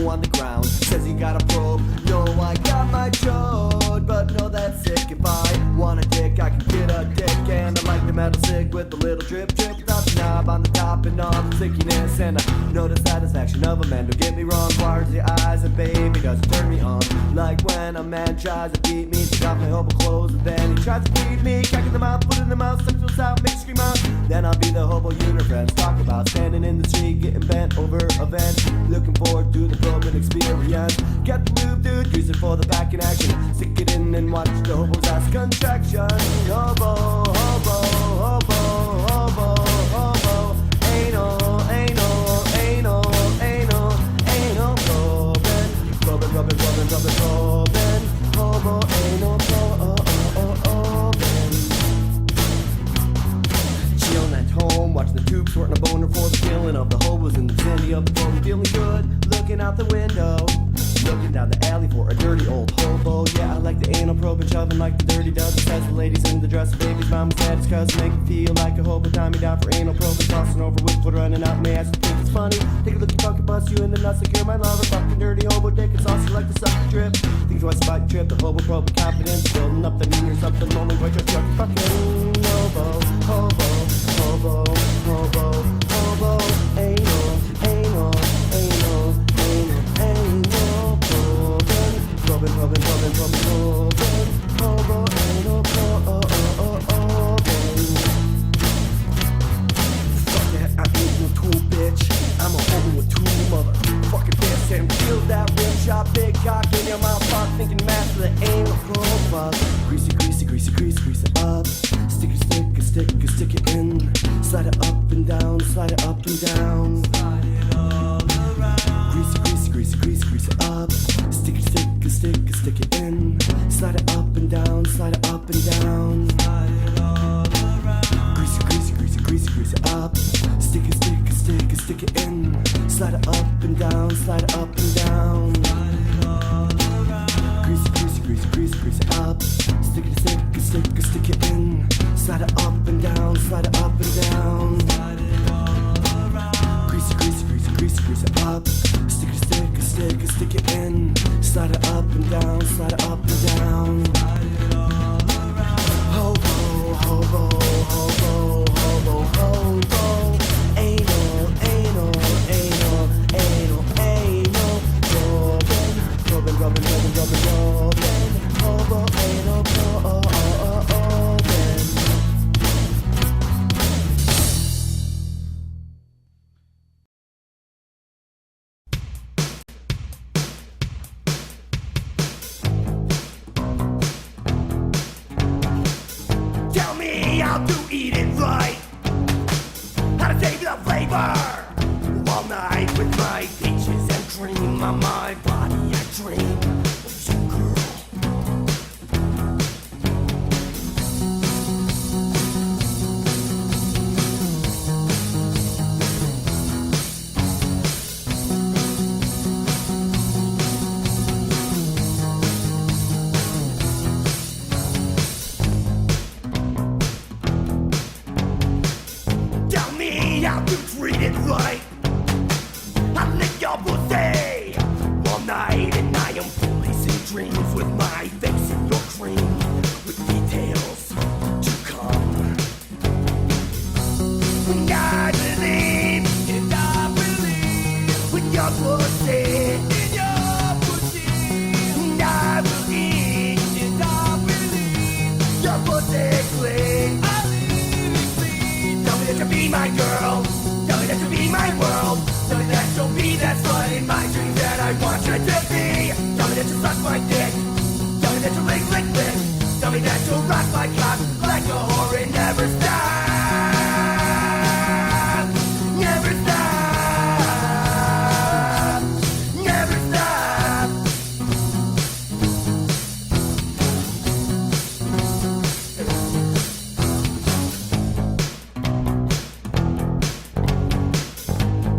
hole on the ground. Says he got a probe. No, I got my chode, but no, that's sick. If I want a dick, I can get a dick. And I like the metal cig with the little drip drip without the knob on the top and all the stickiness. And I know the satisfaction of a man. Don't get me wrong, waters the eyes, and baby doesn't turn me on. Like when a man tries to beat me, take off my hobo clothes, and then he tries to feed me, cracking them out, put in the mouth, suck those out, make a scream out. Then I'll be the hobo unit friends talk about standing in the street, getting bent over a vent, looking forward to the probing experience. Get the lube, dude, use it for the back in action. Stick it in and watch the hobo's ass contraction. Hobo, hobo, hobo, hobo, hobo. Anal, anal, anal, anal, anal. Probing, probing, probing, probing, probing. Hobo, anal, probing. Chillin' at home, watching the tube, sorting a boner for the killing of the hobos in the vicinity of the phone. Feeling good, looking out the window. Looking down the alley for a dirty old hobo. Yeah, I like the anal probe and shoving like the dirty dozen. Says the ladies in the dress, baby's mama said it's cause make me feel like a hobo. Tie me down for anal probe and tossing over with foot running out my ass. Think it's funny. Take a look, you fucking bust you in the nuts like you're my lover. Fucking dirty hobo dick, it's saucy like the sucker drip. Think twice about your trip, the hobo probe with confidence. Building up the mean or something lonely, but you're fucking hobo, hobo, hobo, hobo, hobo, anal, anal, anal, anal, anal. Robin, Robin, Robin, Robin, Robin, hobo, anal, probing. Fuck that, I ain't no cool bitch. I'm a hobo with two motherfucking fists. And feel that rim shot, big cock in your mouth, fuck, thinking master the anal probe. Greasy, greasy, greasy, greasy, grease it up. Stick it, stick it, stick it, stick it in. Slide it up and down, slide it up and down. Slide it all around. Greasy, greasy, greasy, greasy, grease it up. Stick it, stick it, stick it, stick it in. Slide it up and down, slide it up and down. Slide it all around. Greasy, greasy, greasy, greasy, grease it up. Stick it, stick it, stick it, stick it in. Slide it up and down, slide it up and down. Slide it all around. Greasy, greasy, greasy, greasy, grease it up. Stick it, stick it, stick it, stick it in. Slide it up and down, slide it up and down. Slide it all around. Greasy, greasy, greasy, greasy, grease it up. Stick it, stick it, stick it, stick it in. Slide it up and down, slide it up and down. Slide it all around. Hobo, hobo, hobo, hobo, hobo. Anal, anal, anal, anal, anal. Robin, Robin, Robin, Robin, Robin, Robin. Hobo, anal, probing. How to eat it right, how to take the flavor. All night with my peaches and cream on my body. I dream of you, girl. How to treat it right. I lick your pussy all night, and I am policing dreams with my face in your cream, with details to come. And I believe with your pussy, and I believe your pussy clean. Tell me that you'll be my girl. Tell me that you'll be my world. Tell me that you'll be that slut in my dreams that I want you to be. Tell me that you'll suck my dick. Tell me that you'll lick, lick, lick. Tell me that you'll rock my cock like a whore and never stop. Never stop. Never stop.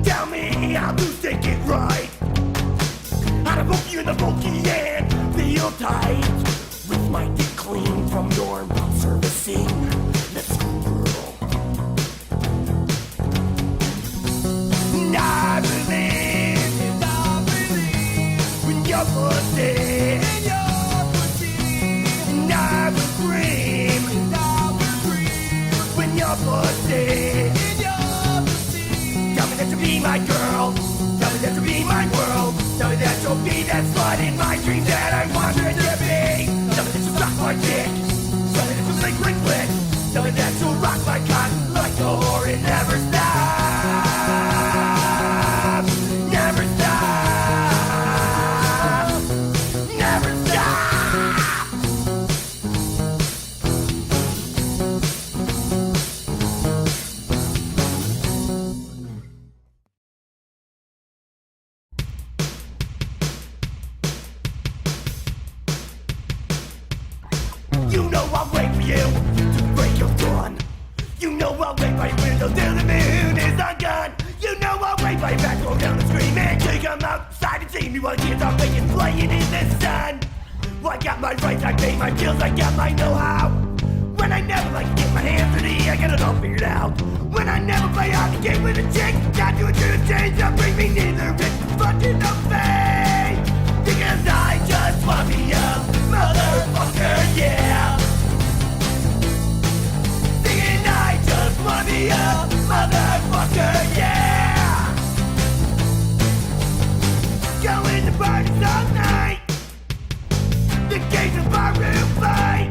Tell me how to stick it right. How to poke you in the pokey and feel tight. With my dick clean from your mouth servicing. Let's go, girl. And I believe your pussy. And I will scream when your pussy. Tell me that you'll be my girl. Tell me that you'll be my world. Tell me that you'll be that slut in my dreams that I want you to be. Tell me that you'll suck my dick. Tell me that you'll lick, lick, lick. Tell me that you'll rock my cock like a whore and never stop. Never stop. Never stop. You know I'll wait for you to break your dawn. You know I'll wait by your window till the moon is undone. You know I'll wait by your back, roll down the screen and kick 'em outside and see me while kids are making playing in the sun. Well, I got my rights, I pay my bills, I got my know-how. When I never like to get my hands dirty, I got it all figured out. When I never play out the game with a chick, got to a true change that bring me neither rich fucking no fame. Because I just want me a motherfucker, yeah. Thinking I just want me a motherfucker, yeah. Going to parties all night. The gates of our room fight.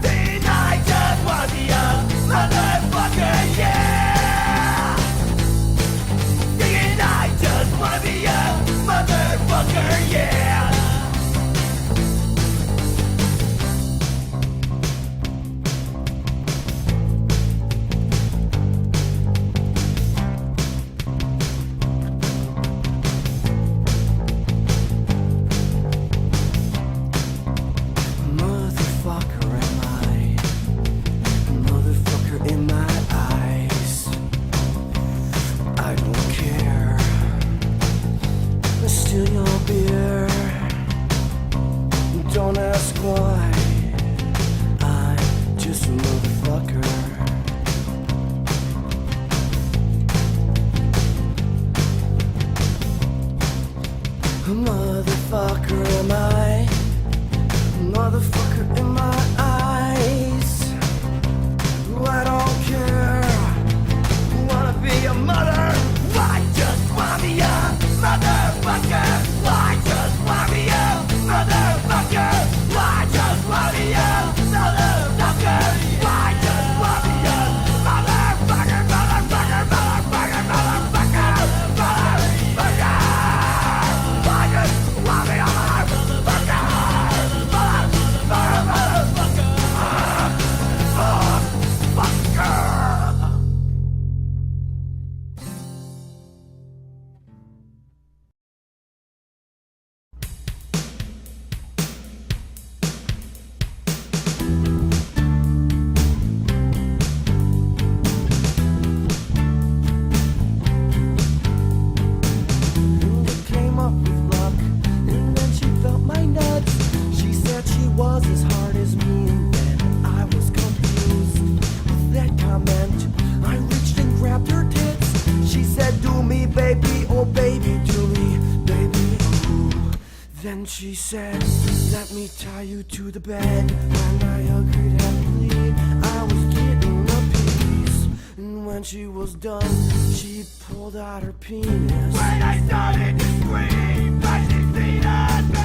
Saying I just want me a motherfucker, yeah. Saying I just want me a motherfucker, yeah. Don't ask why, I'm just a motherfucker. A motherfucker am I, a motherfucker in my eyes. I don't care, wanna be a mother. I just want me a motherfucker. I just want me a motherfucker. I just want me a motherfucker. I just want me a motherfucker, motherfucker, motherfucker, motherfucker, motherfucker. I just want me a motherfucker, motherfucker, motherfucker. Was as hard as me, and then I was confused with that comment. I reached and grabbed her tits. She said, do me, baby, oh baby, do me, baby, ooh. Then she said, let me tie you to the bed. And I agreed happily, I was getting a piece. And when she was done, she pulled out her penis. When I started to scream, but she seen on me.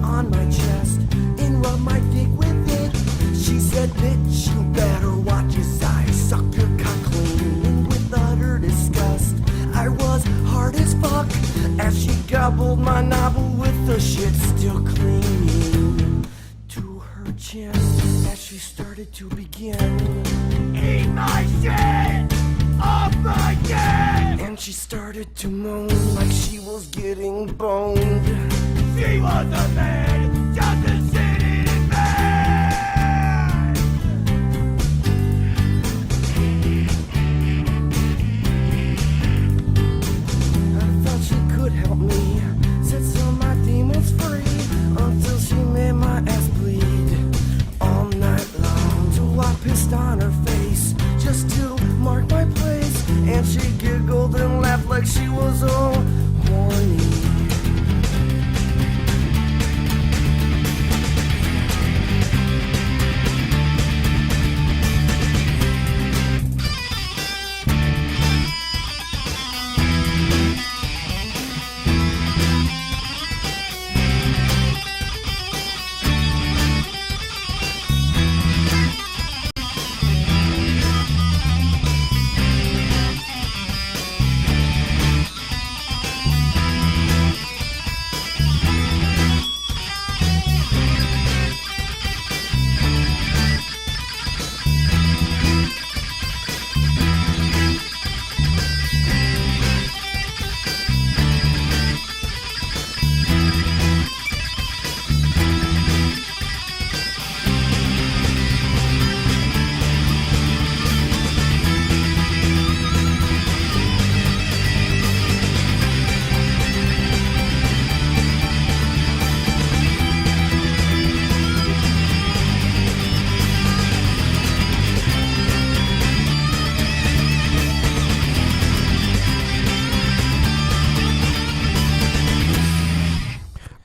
On my chest and rub my dick with it. She said, bitch, you better watch your size. Suck your cock clean. And with utter disgust, I was hard as fuck as she gobbled my novel with the shit still clinging to her chin as she started to begin. Eat my shit off my dick. And she started to moan like she was getting boned. She was a man, just a shitty man. I thought she could help me, set some of my demons free, until she made my ass bleed all night long. So I pissed on her face just to mark my place. And she giggled and laughed like she was all horny.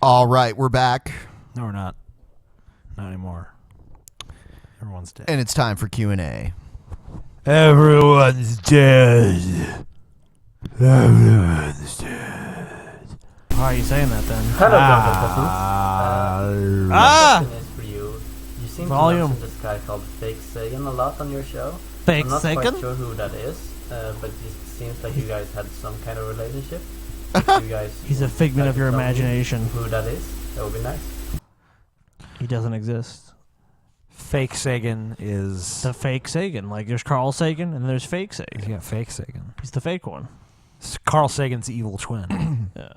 All right, we're back. No, we're not. Not anymore. Everyone's dead. And it's time for Q&A. Everyone's dead. Everyone's dead. Why are you saying that then? Hello, Drunken Peasants. My question is for you. You seem Volume. to mention this guy called Fake Sagan a lot on your show. Fake I'm not Sagan? quite sure who that is, but it seems like you guys had some kind of relationship. If you guys He's a figment of your tell me imagination. Who that is? That would be nice. He doesn't exist. Fake Sagan is the fake Sagan. Like there's Carl Sagan and there's fake Sagan. Yeah, fake Sagan. He's the fake one. It's Carl Sagan's evil twin. Yeah.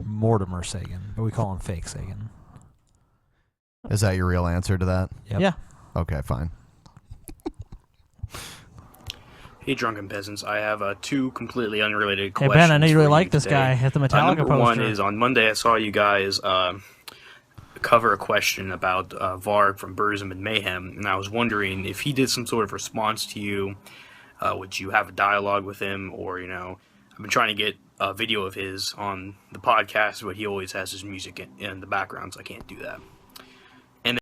Mortimer Sagan, but we call him Fake Sagan. Is that your real answer to that? Yep. Yeah. Okay, fine. Hey, Drunken Peasants. I have two completely unrelated Hey questions. Ben, I know you really for like this today. guy. Hit the Metallica number one poster. is on Monday I saw you guys cover a question about Varg from Burzum and Mayhem, and I was wondering if he did some sort of response to you. Would you have a dialogue with him, or I've been trying to get a video of his on the podcast, but he always has his music in the background, so I can't do that. And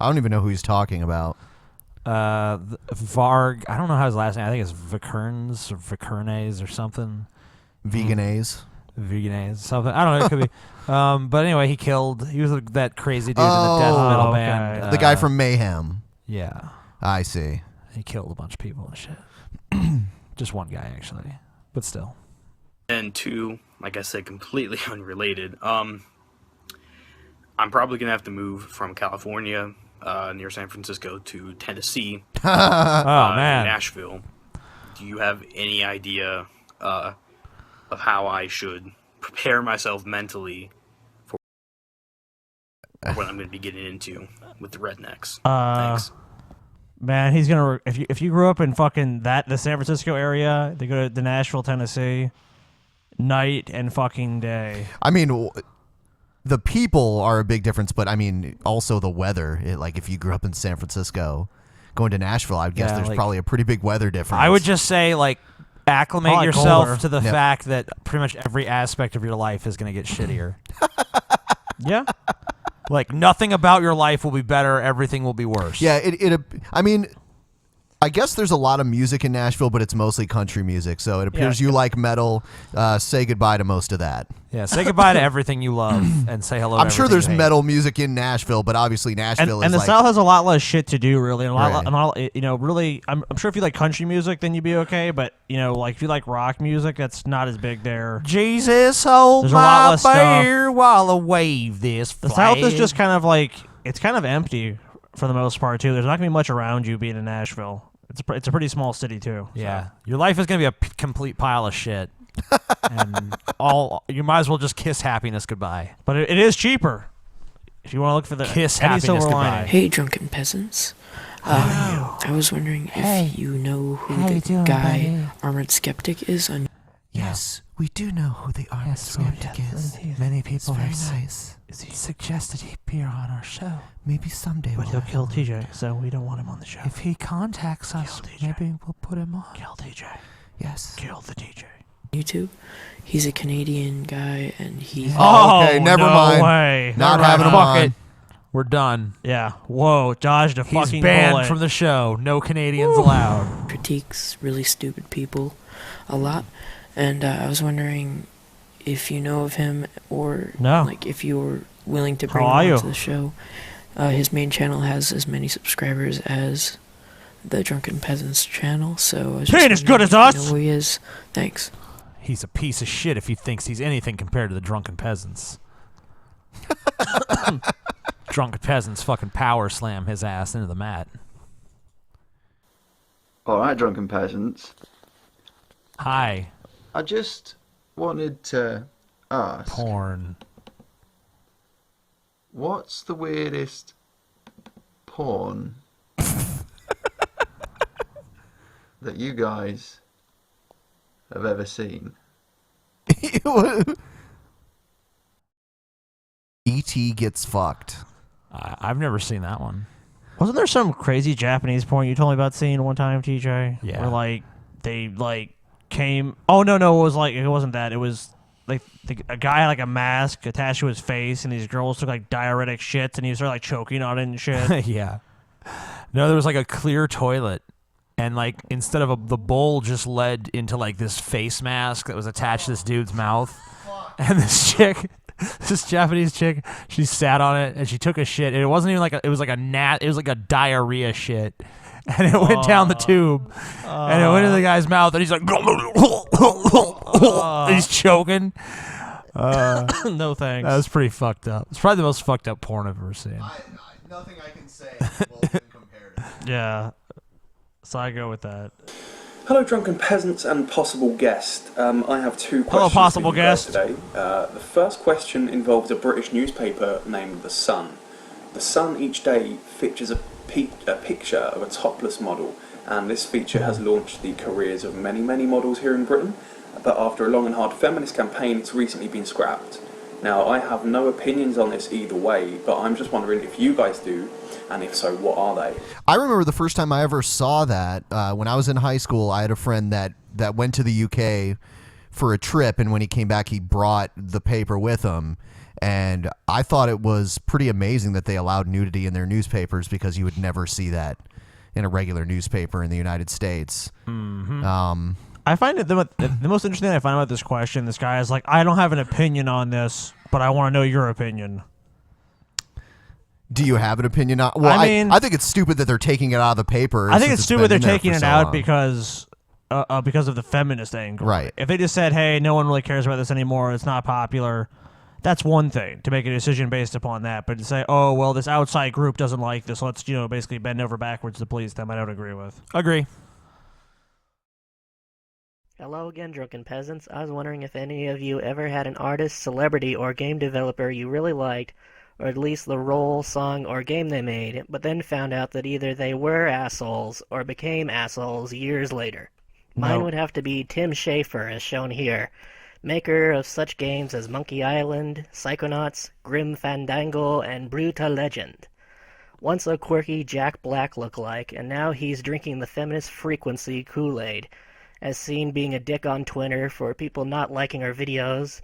I don't even know who he's talking about. Varg, I don't know how his last name. I think it's Vikernes or Vikernes or something. Veganese. Veganese, something. I don't know. It could be. But anyway, he was that crazy dude in the death metal band. The guy from Mayhem. Yeah. I see. He killed a bunch of people and shit. Just one guy, actually. But still. And two, like I said, completely unrelated. I'm probably going to have to move from California near San Francisco to Tennessee. Man. Nashville. Do you have any idea of how I should prepare myself mentally for what I'm going to be getting into with the rednecks? Thanks. Man, he's gonna. If you grew up in fucking the San Francisco area, they go to Nashville, Tennessee, night and fucking day. I mean, the people are a big difference, but I mean, also the weather. Like, if you grew up in San Francisco, going to Nashville, I would guess there's probably a pretty big weather difference. I would just say, acclimate Probably yourself colder. to the Yep. fact that pretty much every aspect of your life is going to get shittier. Yeah. Nothing about your life will be better. Everything will be worse. Yeah, I mean, I guess there's a lot of music in Nashville, but it's mostly country music. So it appears you like metal. Say goodbye to most of that. Yeah, say goodbye to everything you love and say hello to I'm sure everything there's you hate. metal music in Nashville, but obviously Nashville And is the South has a lot less shit to do, really. And really, I'm sure if you like country music, then you'd be okay. But if you like rock music, that's not as big there. Jesus, hold There's a lot my less stuff. beer while I wave this The flag. South is just kind of it's kind of empty for the most part too. There's not gonna be much around you being in Nashville. It's a pretty small city too. Yeah, your life is gonna be a complete pile of shit, and you might as well just kiss happiness goodbye. But it is cheaper if you want to look for the Kiss any happiness silver goodbye. lining. Hey, Drunken Peasants. I was wondering if you know who the guy Armored Skeptic is on. Yes, We do know who the artist is. Many people very have nice. suggested he appear on our show. Maybe someday But we'll he'll have kill him. TJ, so we don't want him on the show. If he contacts us, maybe we'll put him on. Kill TJ. Yes. Kill the DJ. YouTube. He's a Canadian guy, and he. Okay, never no mind. Way. Not Never having him mind. on. It. We're done. Yeah. Whoa, dodged a He's fucking banned bullet. from the show. No Canadians allowed. Critiques really stupid people a lot, and I was wondering if you know of him, or No. like if you were willing to bring How him are you? onto the show. His main channel has as many subscribers as the Drunken Peasants channel, so I was He ain't as just good as wondering if you us. know who he is. Thanks. He's a piece of shit if he thinks he's anything compared to the Drunken Peasants. Drunken Peasants fucking power slam his ass into the mat. Alright, Drunken Peasants. Hi. I just wanted to ask. Porn. What's the weirdest porn that you guys have ever seen? E.T. gets fucked. I've never seen that one. Wasn't there some crazy Japanese porn you told me about seeing one time, TJ? Yeah. Where like they like came. Oh no, it was like it wasn't that. It was like a guy had like a mask attached to his face, and these girls took like diuretic shits, and he started like choking on it and shit. Yeah. No, there was like a clear toilet, and like instead of the bowl just led into like this face mask that was attached to this dude's mouth, and this chick. This Japanese chick, she sat on it and she took a shit. And it wasn't even like it was like a diarrhea shit, and it went down the tube, and it went into the guy's mouth, and he's like, he's choking. No thanks. That was pretty fucked up. It's probably the most fucked up porn I've ever seen. Nothing I can say will even compare to that. Yeah. So I go with that. Hello, Drunken Peasants and possible guest. I have two questions Hello, possible for you guys guest. today. The first question involves a British newspaper named The Sun. The Sun each day features a picture of a topless model, and this feature has launched the careers of many, many models here in Britain, but after a long and hard feminist campaign, it's recently been scrapped. Now, I have no opinions on this either way, but I'm just wondering if you guys do, and if so, what are they? I remember the first time I ever saw that when I was in high school. I had a friend that went to the UK for a trip, and when he came back, he brought the paper with him. And I thought it was pretty amazing that they allowed nudity in their newspapers, because you would never see that in a regular newspaper in the United States. Mm-hmm. I find it the most interesting thing I find about this question. This guy is like, I don't have an opinion on this, but I want to know your opinion. Do you have an opinion on? Well, I think it's stupid that they're taking it out of the paper. I think it's stupid they're been in there taking for it so out long. because of the feminist angle. Right. If they just said, hey, no one really cares about this anymore, it's not popular, that's one thing, to make a decision based upon that. But to say, oh, well, this outside group doesn't like this, let's basically bend over backwards to please them, I don't agree with. Agree. Hello again, Drunken Peasants. I was wondering if any of you ever had an artist, celebrity, or game developer you really liked, or at least the role, song, or game they made, but then found out that either they were assholes or became assholes years later. Mine would have to be Tim Schafer, as shown here, maker of such games as Monkey Island, Psychonauts, Grim Fandango, and Bruta Legend. Once a quirky Jack Black lookalike, and now he's drinking the feminist frequency Kool-Aid, as seen being a dick on Twitter for people not liking our videos,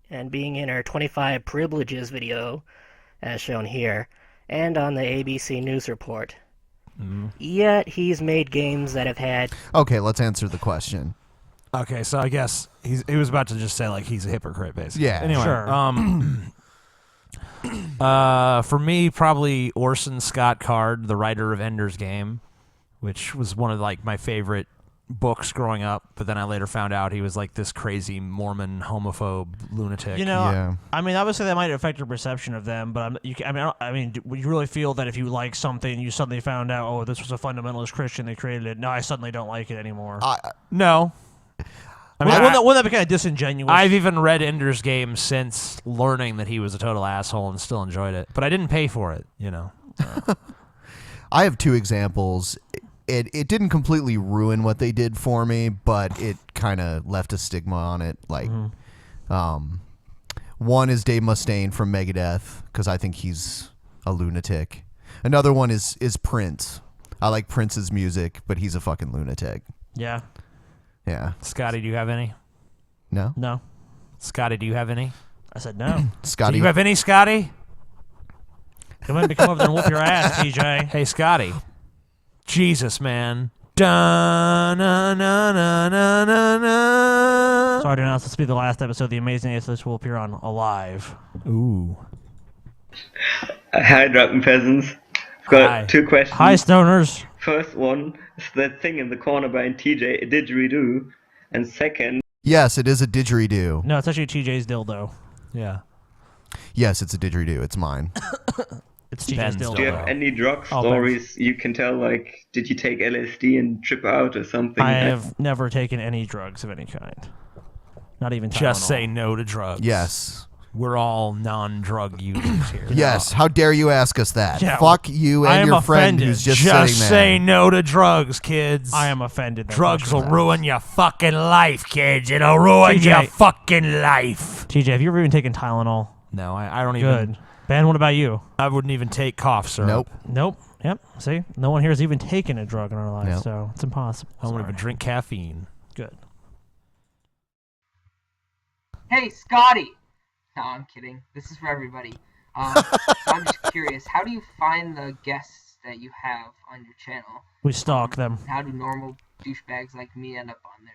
and being in our 25 privileges video, as shown here, and on the ABC News report. Yet he's made games that have had... Okay, let's answer the question. Okay, so I guess he was about to just say like he's a hypocrite, basically. Yeah, anyway, sure. For me, probably Orson Scott Card, the writer of Ender's Game, which was one of like my favorite books growing up. But then I later found out he was like this crazy Mormon homophobe lunatic. I mean, obviously that might affect your perception of them, but would you really feel that if you like something, you suddenly found out, oh, this was a fundamentalist Christian, they created it? No, I suddenly don't like it anymore. No. I mean, wouldn't that be kind of disingenuous? I've even read Ender's Game since learning that he was a total asshole and still enjoyed it. But I didn't pay for it, I have two examples. It didn't completely ruin what they did for me, but it kind of left a stigma on it. Like, one is Dave Mustaine from Megadeth, because I think he's a lunatic. Another one is Prince. I like Prince's music, but he's a fucking lunatic. Yeah. Yeah. Scotty, do you have any? No? No. Scotty, do you have any? I said no. Scotty. Do you have any, Scotty? Come over there and whoop your ass, TJ. Hey, Scotty. Jesus, man. Da-na-na-na-na-na. Sorry to announce this will be the last episode. The Amazing Ageless will appear on Alive. Ooh. Hi, Drunken Peasants. I've got two questions. Hi, stoners. First one is that thing in the corner by TJ, a didgeridoo. And second... Yes, it is a didgeridoo. No, it's actually TJ's dildo. Yeah. Yes, it's a didgeridoo. It's mine. It's TJ's dildo. Do you have any drug Oh, stories you can tell? Like, did you take LSD and trip out or something? I have never taken any drugs of any kind. Not even Tylenol. Just say no to drugs. Yes. We're all non-drug users here. Yes. How dare you ask us that? Yeah, Fuck you I and am your friend offended. who's just Just sitting there. say no to drugs, kids. I am offended. that Drugs much will for that. ruin your fucking life, kids. It'll ruin TJ. your fucking life. TJ, have you ever even taken Tylenol? No, I don't even. Good. Ben, what about you? I wouldn't even take cough syrup. Nope. Yep. See? No one here has even taken a drug in our lives, Nope. so it's impossible. I won't even drink caffeine. Good. Hey, Scotty! No, I'm kidding. This is for everybody. So I'm just curious, how do you find the guests that you have on your channel? We stalk them. How do normal douchebags like me end up on there?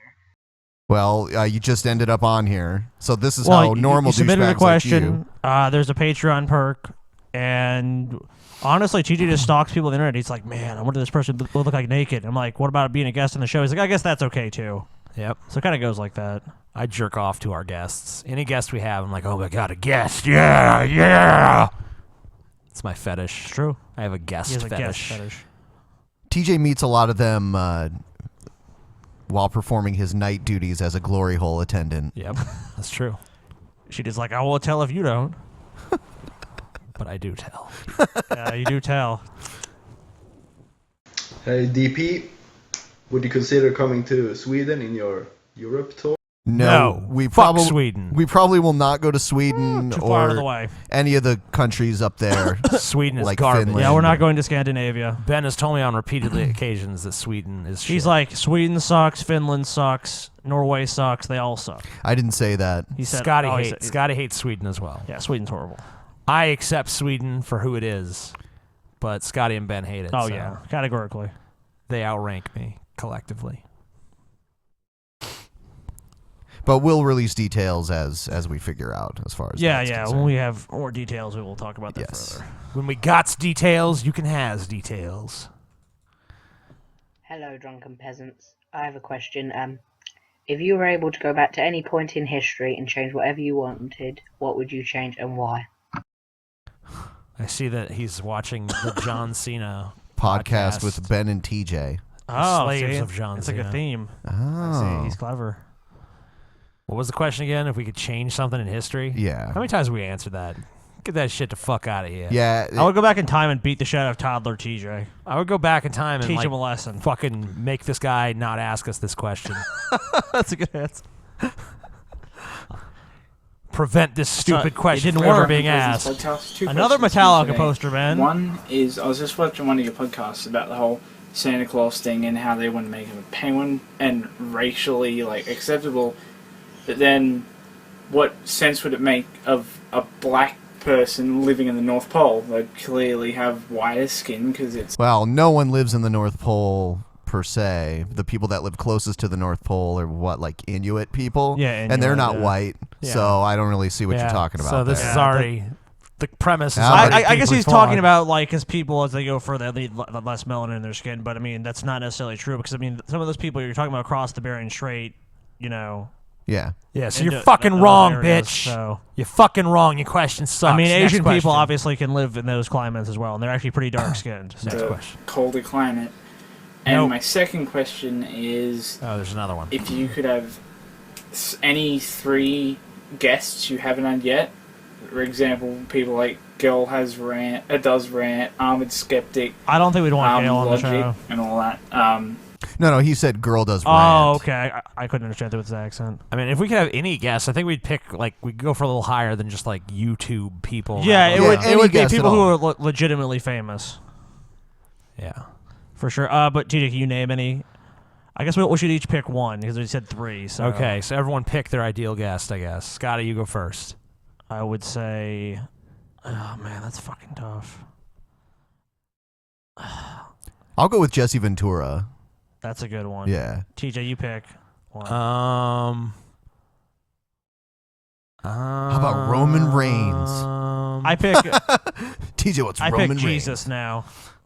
Well, you just ended up on here. So this is Well, how normal you submitted douchebags a question. like you. There's a Patreon perk, and honestly, TJ just stalks people on the internet. He's like, man, I wonder if this person would look like naked. I'm like, what about being a guest on the show? He's like, I guess that's okay too. Yep. So it kind of goes like that. I jerk off to our guests. Any guest we have, I'm like, oh my god, a guest. Yeah, yeah. It's my fetish. It's true. I have a guest He has a fetish. guest fetish. TJ meets a lot of them while performing his night duties as a glory hole attendant. Yep, that's true. She just like, I will tell if you don't. But I do tell. Yeah, you do tell. Hey, DP, would you consider coming to Sweden in your Europe tour? No, we fuck probably Sweden. We probably will not go to Sweden Too far out or of the way. any of the countries up there. Sweden is like garbage. Finland. Yeah, we're not going to Scandinavia. Ben has told me on repeated occasions that Sweden is shit. He's like, Sweden sucks, Finland sucks, Norway sucks, they all suck. I didn't say that. He said, Scotty oh, he hates said- Scotty hates Sweden as well. Yeah, Sweden's horrible. I accept Sweden for who it is, but Scotty and Ben hate it. Oh so yeah, categorically. They outrank me collectively. But we'll release details as we figure out as far as Yeah, that's yeah. concerned. When we have more details, we will talk about that further. When we got details, you can has details. Hello, Drunken Peasants. I have a question. If you were able to go back to any point in history and change whatever you wanted, what would you change and why? I see that he's watching the John Cena podcast with Ben and TJ. Oh, Slaves see? of John It's Cena. like a theme. Oh. I see. He's clever. What was the question again? If we could change something in history? Yeah. How many times have we answered that? Get that shit the fuck out of here. Yeah. I would go back in time and beat the shit out of toddler TJ. I would go back in time and Teach like, him a lesson. Fucking make this guy not ask us this question. That's a good answer. Prevent this stupid question didn't from ever work. being Peasants asked. podcast. Two Another questions for Metallica today. poster, man. One is, I was just watching one of your podcasts about the whole Santa Claus thing and how they want to make him a penguin and racially like acceptable, but then what sense would it make of a black person living in the North Pole? They clearly have whiter skin because it's Well, no one lives in the North Pole per se. The people that live closest to the North Pole are what, like Inuit people? Yeah, and they're Inuit, not yeah. white, Yeah. so I don't really see what Yeah, you're talking about. So this there. is already the premise. Is I- already I guess deeply he's talking flawed. about like as people as they go further, they need less melanin in their skin. But I mean, that's not necessarily true because I mean, some of those people you're talking about across the Bering Strait, you know. Yeah. Yeah, so into you're fucking those wrong, areas, bitch. so. You're fucking wrong. Your question sucks. I mean, Next Asian people question. obviously can live in those climates as well, and they're actually pretty dark skinned. the colder climate. And my second question is, oh, there's another one. If you could have any three guests you haven't had yet, for example, people like Girl does rant, Armored Skeptic. I don't think we'd want Gail on the Logic, show. and all that. No, he said girl does Oh, rant. okay. I couldn't understand that with his accent. I mean, if we could have any guests, I think we'd pick we'd go for a little higher than just YouTube people. Yeah, it would be guest at people who all. are legitimately famous. Yeah, for sure. But TJ, can you name any? I guess we should each pick one because we said three. So Okay, so everyone pick their ideal guest, I guess. Scotty, you go first. I would say, oh man, that's fucking tough. I'll go with Jesse Ventura. That's a good one. Yeah. TJ, you pick one. How about Roman Reigns? I pick TJ, what's I Roman pick Reigns? Jesus now.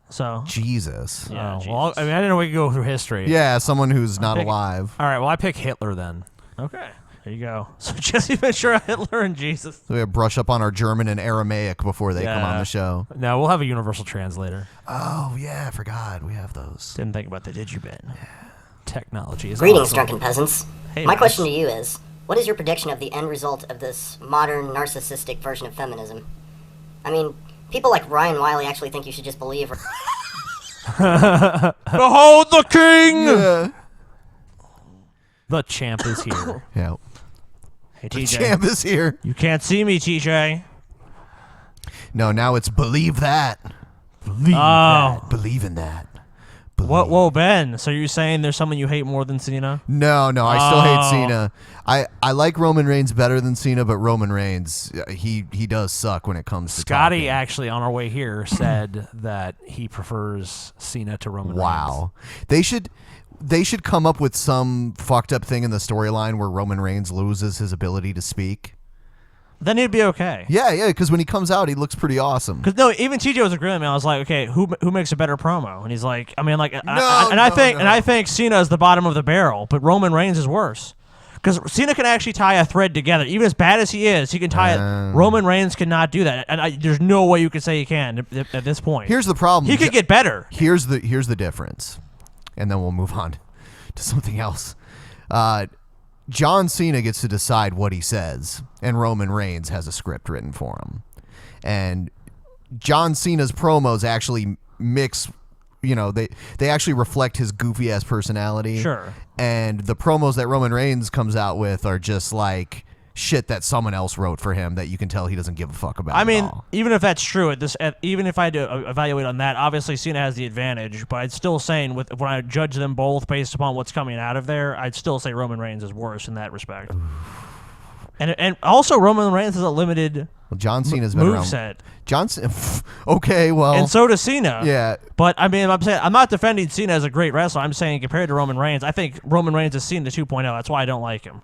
So Jesus. Yeah, well, I mean, I didn't know we could go through history. Yeah, someone who's not pick- alive. All right, well, I pick Hitler then. Okay, there you go. So Jesse Ventura, Hitler, and Jesus. So we gotta brush up on our German and Aramaic before they come on Yeah. the show. No, we'll have a universal translator. Oh, yeah, I forgot. We have those. Didn't think about that, did you, Ben? Technology is Greetings, awesome. drunken peasants. Hey, My Max. question to you is, what is your prediction of the end result of this modern, narcissistic version of feminism? I mean, people like Ryan Wiley actually think you should just believe... Behold the king! Yeah. The champ is here. Yeah. Hey, The TJ. champ is here. You can't see me, TJ. No, now it's believe that. Believe that. Believe in that. What? Whoa, Ben. So you're saying there's someone you hate more than Cena? No, I still hate Oh. Cena. I like Roman Reigns better than Cena, but Roman Reigns, he does suck when it comes to Scotty talking. actually, on our way here, said that he prefers Cena to Roman Reigns. Wow. They should come up with some fucked up thing in the storyline where Roman Reigns loses his ability to speak. Then he'd be okay. Yeah, because when he comes out, he looks pretty awesome. Because no, even TJ was agreeing with me. I was like, okay, who makes a better promo? And he's like, I mean, like, I think Cena is the bottom of the barrel, but Roman Reigns is worse. Because Cena can actually tie a thread together, even as bad as he is. He can tie it. Roman Reigns cannot do that, and there's no way you could say he can at this point. Here's the problem. He could get better. Here's the difference, and then we'll move on to something else. John Cena gets to decide what he says, and Roman Reigns has a script written for him. And John Cena's promos actually mix, they actually reflect his goofy ass personality. Sure. And the promos that Roman Reigns comes out with are just like shit that someone else wrote for him that you can tell he doesn't give a fuck about. I mean, at all. even if that's true, even if I had to evaluate on that, obviously Cena has the advantage. But I'd still saying when I judge them both based upon what's coming out of there, I'd still say Roman Reigns is worse in that respect. And also Roman Reigns has a limited John Cena's been around. moveset. Okay, well, And so does Cena. Yeah. But I mean, I'm saying I'm not defending Cena as a great wrestler. I'm saying compared to Roman Reigns, I think Roman Reigns is Cena 2.0. That's why I don't like him.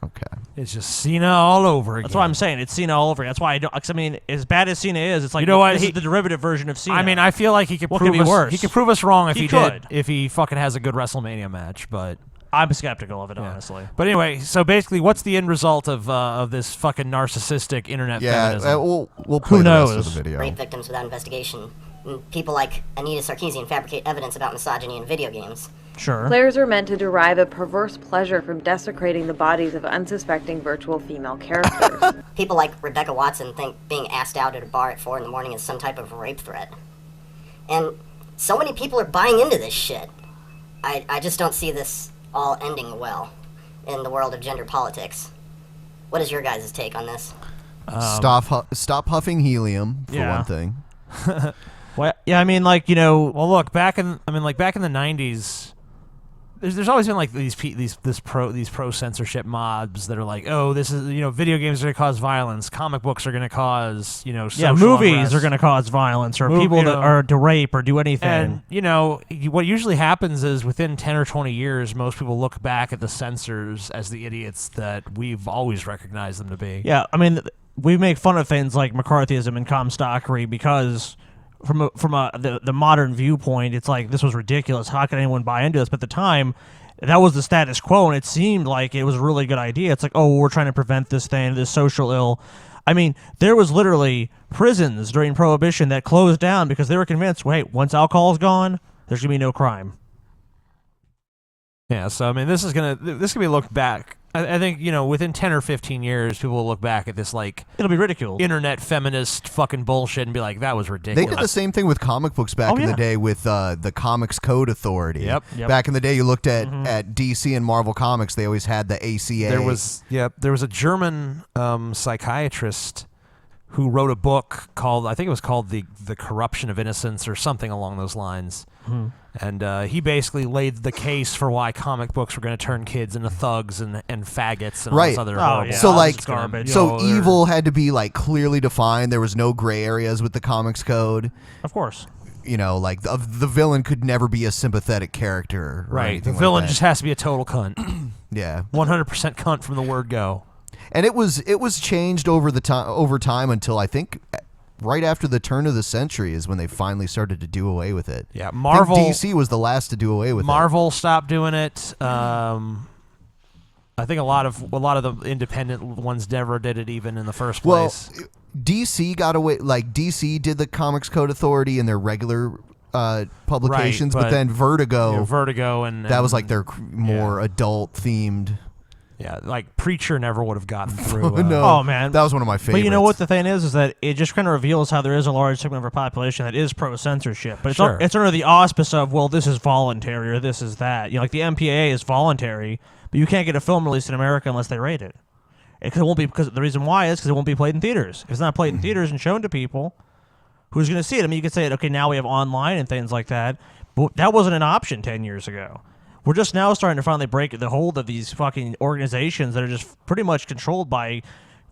Okay. It's just Cena all over again. That's why I'm saying it's Cena all over. That's why I don't. 'Cause I mean, as bad as Cena is, it's like You know what? This is the derivative version of Cena. I mean, I feel like he could What prove could be us. worse? He could prove us wrong if He he could. did. If he fucking has a good WrestleMania match, but I'm skeptical of it, honestly. But anyway, so basically, what's the end result of this fucking narcissistic internet feminism? we'll play the rest of the video. Rape victims without investigation. And people like Anita Sarkeesian fabricate evidence about misogyny in video games. Sure. Players are meant to derive a perverse pleasure from desecrating the bodies of unsuspecting virtual female characters. People like Rebecca Watson think being asked out at a bar at 4 in the morning is some type of rape threat. And so many people are buying into this shit. I just don't see this all ending well in the world of gender politics. What is your guys' take on this? Stop huffing helium for Yeah. one thing. Well, yeah, I mean, like, well, look, back in the 90s, there's always been like these pro censorship mobs that are like, oh, this is video games are going to cause violence, comic books are going to cause social movies unrest. are going to cause violence, or Mov- people you that know. are to rape or do anything. And what usually happens is within 10 or 20 years, most people look back at the censors as the idiots that we've always recognized them to be. Yeah, I mean, we make fun of things like McCarthyism and Comstockery because from the modern viewpoint, it's like, this was ridiculous. How could anyone buy into this? But at the time, that was the status quo, and it seemed like it was a really good idea. It's like, oh, we're trying to prevent this thing, this social ill. I mean, there was literally prisons during Prohibition that closed down because they were convinced, wait, once alcohol's gone, there's going to be no crime. Yeah, so I mean, this can be looked back. I think, within 10 or 15 years, people will look back at this like it'll be ridiculed. Internet feminist fucking bullshit and be like, that was They ridiculous. did the same thing with comic books back in the day with the Comics Code Authority. Yep. Back in the day, you looked at DC and Marvel Comics, they always had the ACA. There was a German psychiatrist who wrote a book called, I think it was called The Corruption of Innocence or something along those lines. Hmm. And he basically laid the case for why comic books were going to turn kids into thugs and faggots and all this other horrible So like, garbage. so evil had to be like clearly defined. There was no gray areas with the Comics Code. Of course. Like the villain could never be a sympathetic character. Or Right. The anything villain like just has to be a total cunt. Yeah. 100% cunt from the word go. And it was changed over time until I think right after the turn of the century is when they finally started to do away with it. Yeah, Marvel. I think DC was the last to do away with it. Marvel stopped doing it. I think a lot of the independent ones never did it even in the first place. Well, DC got away. Like DC did the Comics Code Authority in their regular publications, Right, but then Vertigo, and that was like their more adult themed. Yeah, like Preacher never would have gotten through. No. Oh man, that was one of my favorites. But you know what the thing is that it just kind of reveals how there is a large segment of our population that is pro censorship, but it's under the auspice of, well, this is voluntary or this is that. Like the MPAA is voluntary, but you can't get a film released in America unless they rate it. It won't be because the reason why is because it won't be played in theaters. If it's not played in theaters and shown to people, who's going to see it? I mean, you could say, okay, now we have online and things like that, but that wasn't an option 10 years ago. We're just now starting to finally break the hold of these fucking organizations that are just pretty much controlled by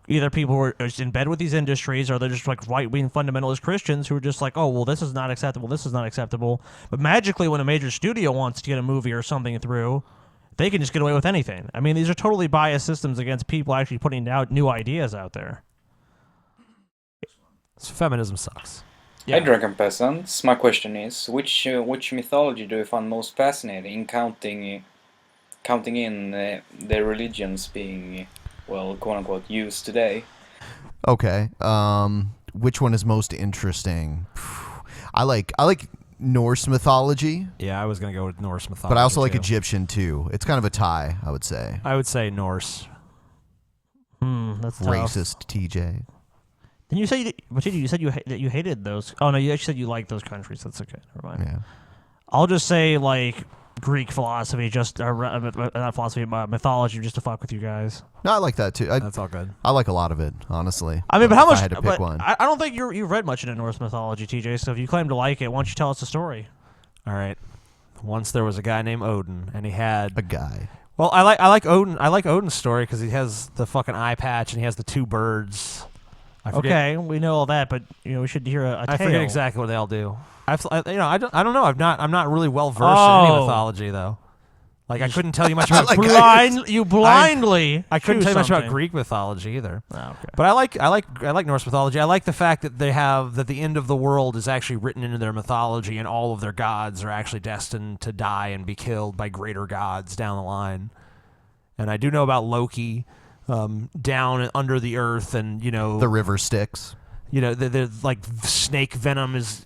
either people who are just in bed with these industries, or they're just like right-wing fundamentalist Christians who are just like, oh, well, this is not acceptable, this is not acceptable. But magically, when a major studio wants to get a movie or something through, they can just get away with anything. I mean, these are totally biased systems against people actually putting out new ideas out there. So feminism sucks. Hi, Drunken Peasants. My question is, which mythology do you find most fascinating, counting in the religions being, well, quote unquote, used today? Okay. Which one is most interesting? I like Norse mythology. Yeah, I was gonna go with Norse mythology. But I also like too. Egyptian too. It's kind of a tie, I would say. I would say Norse. That's tough. Racist TJ. Then you said that you hated those. Oh no, you actually said you liked those countries. That's okay. Never mind. Yeah. I'll just say like Greek philosophy, just not philosophy, but mythology, just to fuck with you guys. No, I like that too. That's all good. I like a lot of it, honestly. I mean, but how much? If I had to pick one. I don't think you've read much into Norse mythology, TJ. So if you claim to like it, why don't you tell us the story? All right. Once there was a guy named Odin, and he had a guy. Well, I like Odin. I like Odin's story because he has the fucking eye patch and he has the two birds. Okay, we know all that, but we should hear a tale. I forget exactly what they all do. I don't know. I'm not really well versed in any mythology though. Like I couldn't tell you much about you blindly. I couldn't tell you much about something. Greek mythology either. Oh, okay. But I like Norse mythology. I like the fact that they have that the end of the world is actually written into their mythology, and all of their gods are actually destined to die and be killed by greater gods down the line. And I do know about Loki. Down under the earth, and the river Styx. The like snake venom is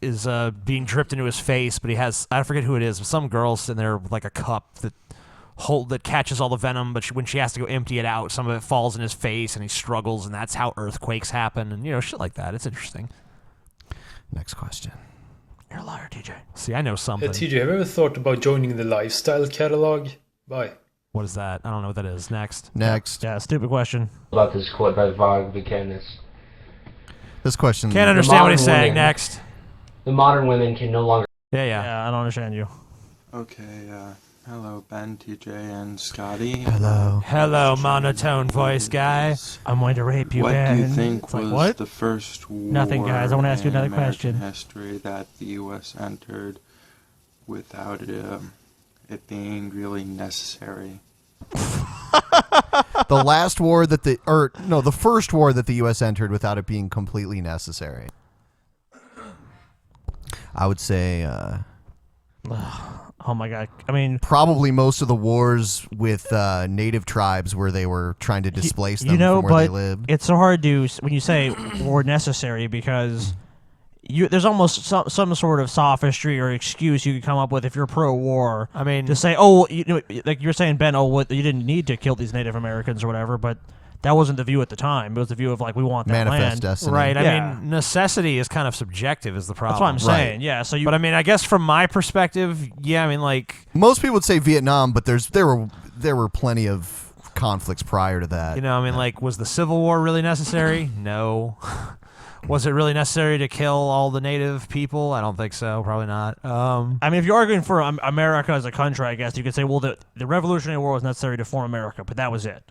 being dripped into his face, but he has, I forget who it is, but some girl's sitting there with like a cup that catches all the venom, but when she has to go empty it out, some of it falls in his face, and he struggles, and that's how earthquakes happen, and shit like that. It's interesting. Next question. You're a liar, TJ. See, I know something. TJ, have you ever thought about joining the lifestyle catalog? Bye. What is that? I don't know what that is. Next. Yeah, stupid question. About this quote by Hydrokinesis. This question. Can't understand what he's saying. Next. The modern women can no longer. Yeah, I don't understand you. Okay, hello, Ben, TJ, and Scotty. Hello, monotone voice guy. I'm going to rape you, What Ben. do you think It's was like, what? the first war Nothing, guys. I want to ask you another in American question. history that the U.S. entered without it being really necessary? The last war that the first war that the U.S. entered without it being completely necessary. I would say. Oh my God! I mean, probably most of the wars with native tribes where they were trying to displace them from where but they lived. it's so hard to when you say war necessary because there's almost some sort of sophistry or excuse you could come up with if you're pro-war. I mean, to say, like you're saying, Ben, you didn't need to kill these Native Americans or whatever, but that wasn't the view at the time. It was the view of, like, we want that Manifest land. destiny. Right. I mean, necessity is kind of subjective is the problem. That's what I'm saying. Yeah. So but I mean, I guess from my perspective, yeah, I mean, like, most people would say Vietnam, but there were plenty of conflicts prior to that. you know, I mean, like, was the Civil War really necessary? No. Was it really necessary to kill all the native people? I don't think so. Probably not. I mean, if you're arguing for America as a country, I guess you could say, well, the Revolutionary War was necessary to form America, but that was it.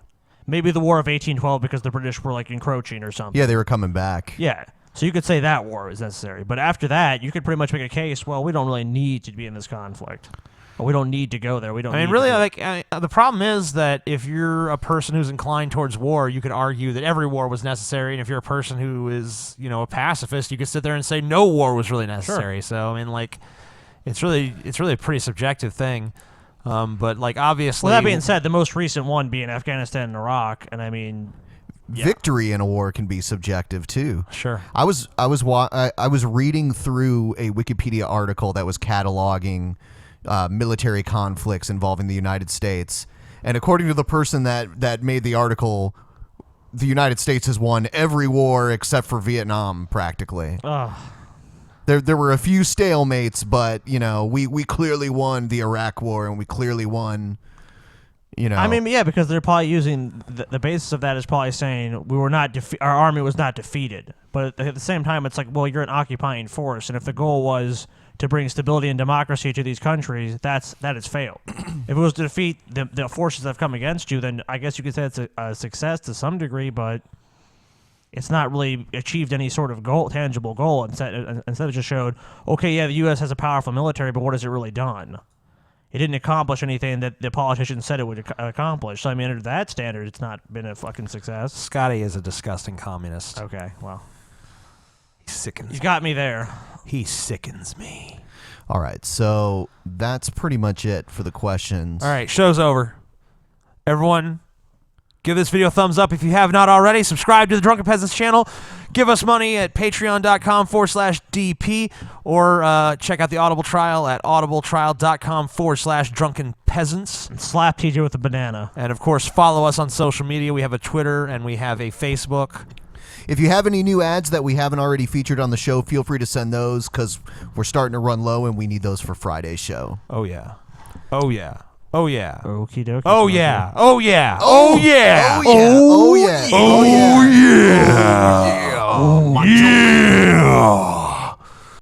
Maybe the War of 1812 because the British were, like, encroaching or something. Yeah, they were coming back. Yeah. So you could say that war is necessary. But after that, you could pretty much make a case, well, we don't really need to be in this conflict. Or we don't need to go there. We don't. I mean, need really, to the problem is that if you're a person who's inclined towards war, you could argue that every war was necessary, and if you're a person who is, you know, a pacifist, you could sit there and say no war was really necessary. Sure. So I mean, like, it's really a pretty subjective thing. But like, obviously, well, that being said, the most recent one being Afghanistan and Iraq, and I mean, yeah. Victory in a war can be subjective too. Sure. I was reading through a Wikipedia article that was cataloging military conflicts involving the United States, and according to the person that made the article, the United States has won every war except for Vietnam, practically. There were a few stalemates, but you know, we clearly won the Iraq War, and we clearly won. You know, I mean, yeah, because they're probably using the basis of that is probably saying we were not our army was not defeated, but at the same time, it's like, well, you're an occupying force, and if the goal was to bring stability and democracy to these countries, that has failed. If it was to defeat the forces that have come against you, then I guess you could say it's a success to some degree, but it's not really achieved any sort of tangible goal. Instead, it just showed, okay, yeah, the U.S. has a powerful military, but what has it really done? It didn't accomplish anything that the politicians said it would accomplish. So, I mean, under that standard, it's not been a fucking success. Scotty is a disgusting communist. Okay, well. He sickens. He's got me there. He sickens me. All right, so that's pretty much it for the questions. All right, show's over. Everyone, give this video a thumbs up if you have not already. Subscribe to the Drunken Peasants channel. Give us money at patreon.com/DP or check out the Audible Trial at audibletrial.com/Drunken Peasants. And slap TJ with a banana. And, of course, follow us on social media. We have a Twitter and we have a Facebook. If you have any new ads that we haven't already featured on the show, feel free to send those because we're starting to run low and we need those for Friday's show. Oh, yeah. Oh, yeah. Oh, yeah. Okie dokie. Oh, yeah. Oh, yeah. Oh, yeah. Oh, yeah. Oh, yeah. Oh, yeah.